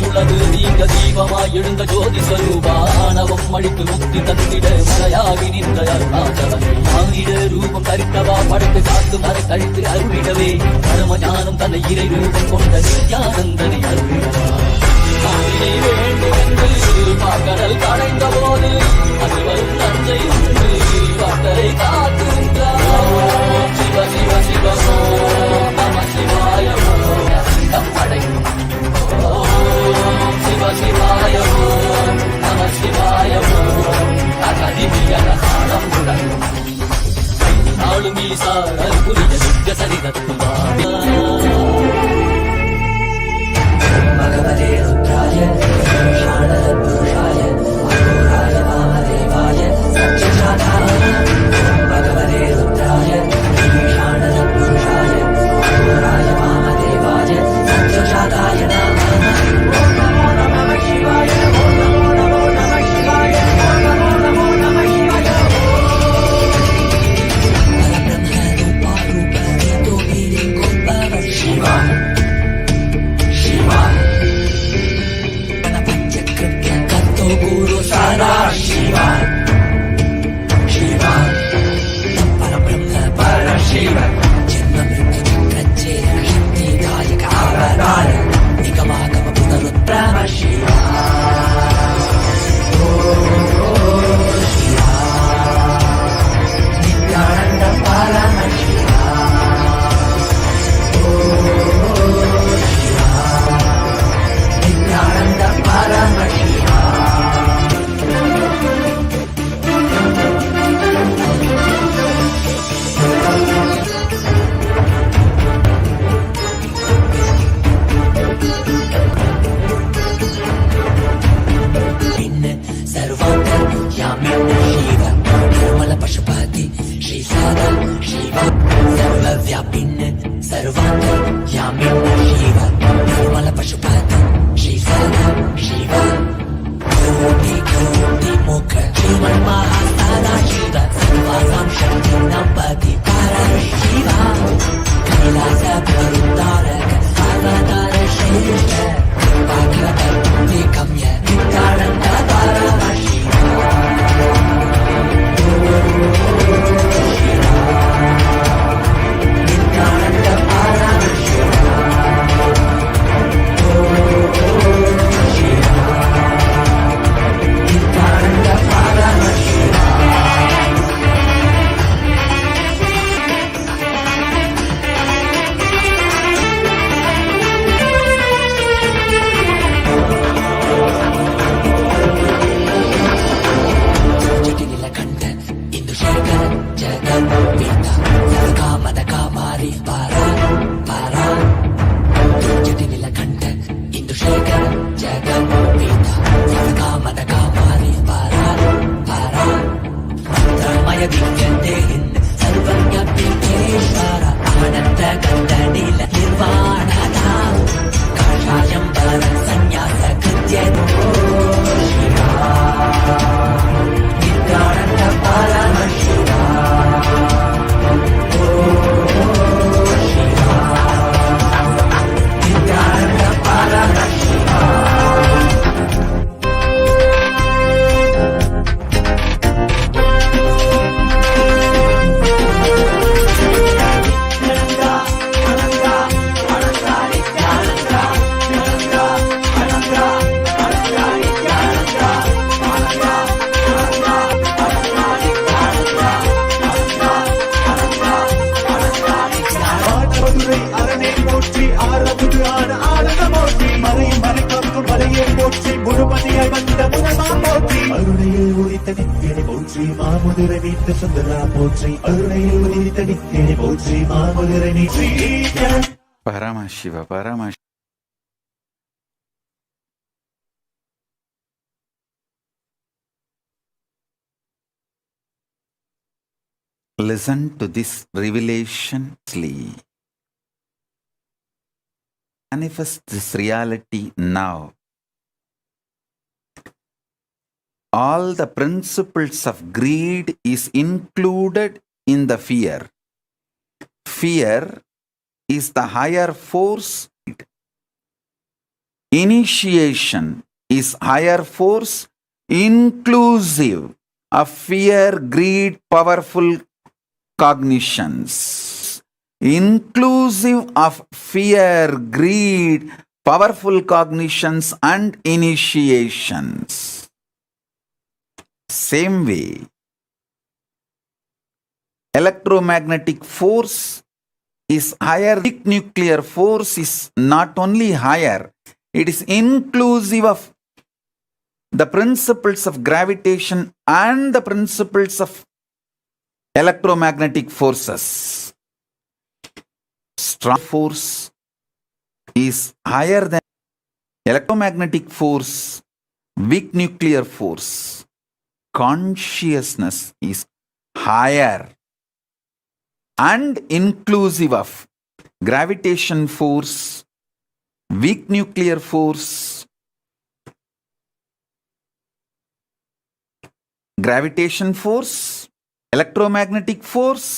உள்ளது நீங்க தீபமாய் எழுந்த ஜோதி ஸ்வரூபானவம் அழித்து முக்தி தந்திட மலையாகி நின்ற அருணாச்சலம் மானிட ரூபம் தரித்தவா படைத்து காத்து மறை கழித்து அருளிடவே பரம ஞானம் தன்னை இறை ரூபம் கொண்ட நித்யானந்தனை அருளிடவா வேண்டும் என்று கடல் கடைந்த போது அது வரும் நஞ்சை வார்த்தை காத்திருந்தார் சிவ சிவ சிவமோ நம சிவாயமோ படைக்கும் சிவ சிவாய நம சிவாய அகதிவியகாலம் நாளும் ஈசாரல் புரிய நித்ய சரிதத்துவா பகவதே ருத்ராய புருஷாய அகோராய வாமதேவாய சத்யஜாதாய பகவதே ருத்ராய புருஷாய அகோராய வாமதேவாய சத்யஜாதாய सर्वज्ञ पीठेश्वर आनंद गंध नील निर्वाण போற்றி மாமுதிரை மீட்ட சுந்தரா போற்றி அருணையில் உதித்த நித்தியனை போற்றி மாமுதிரை நீற்றி Paramashiva, Paramashiva. Listen to this revelation. Manifest this reality now. All the principles of greed is included in the fear. Fear is the higher force. Initiation is higher force inclusive of fear, greed, powerful cognitions. Inclusive of fear, greed, powerful cognitions and initiations. Same way, electromagnetic force is higher. Big nuclear force is not only higher, it is inclusive of the principles of gravitation and the principles of electromagnetic forces. Strong force is higher than electromagnetic force, weak nuclear force. Consciousness is higher and inclusive of gravitation force, weak nuclear force, gravitation force, electromagnetic force,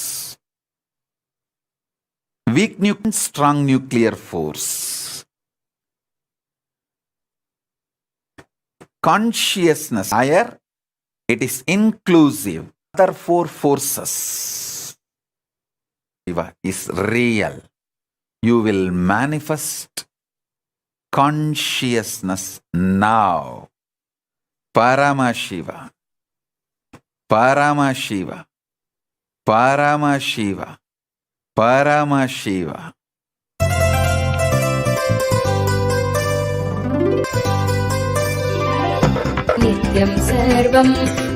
weak nuclear, strong nuclear force. Consciousness higher, it is inclusive. Other four forces is real. You will manifest consciousness now. Paramashiva, Paramashiva, Paramashiva, Paramashiva. नित्यं सर्वं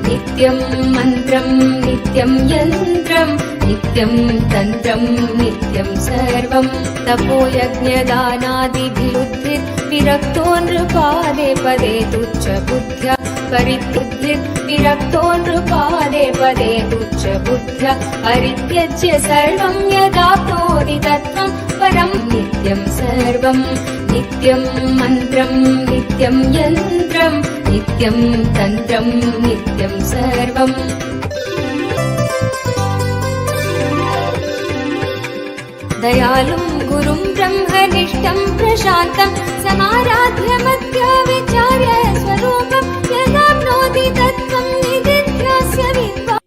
नित्यं मन्त्रं नित्यं यन्त्रं नित्यं तन्त्रं नित्यं सर्वं तपोयज्ञदानादिभिरुद्धित् विरक्तो नृपादे पदे तुच्छ बुद्ध्या परित्युद्धित् विरक्तो नृपादे पदे तुच्छ बुद्ध्या परित्यज्य सर्वं यदाप्नोति तत्त्वं परं नित्यं सर्वं नित्यं मन्त्रं नित्यं यन्त्रं नित्यं तन्त्रं नित्यं सर्वम् दयालुं गुरुं ब्रह्मनिष्ठं प्रशान्तं समाराध्य मध्या विचार्य स्वरूपं यदाप्नोति तत्त्वं निदिध्यास्य विद्वान्.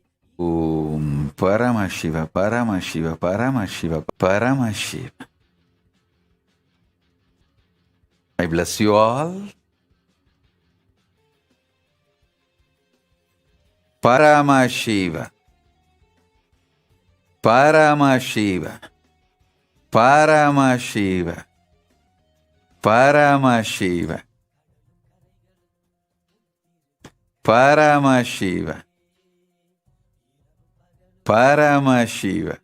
Om Paramashiva, Paramashiva, Paramashiva, Paramashiva. I bless you all. Paramashiva, Paramashiva, Paramashiva, Paramashiva, Paramashiva, Paramashiva.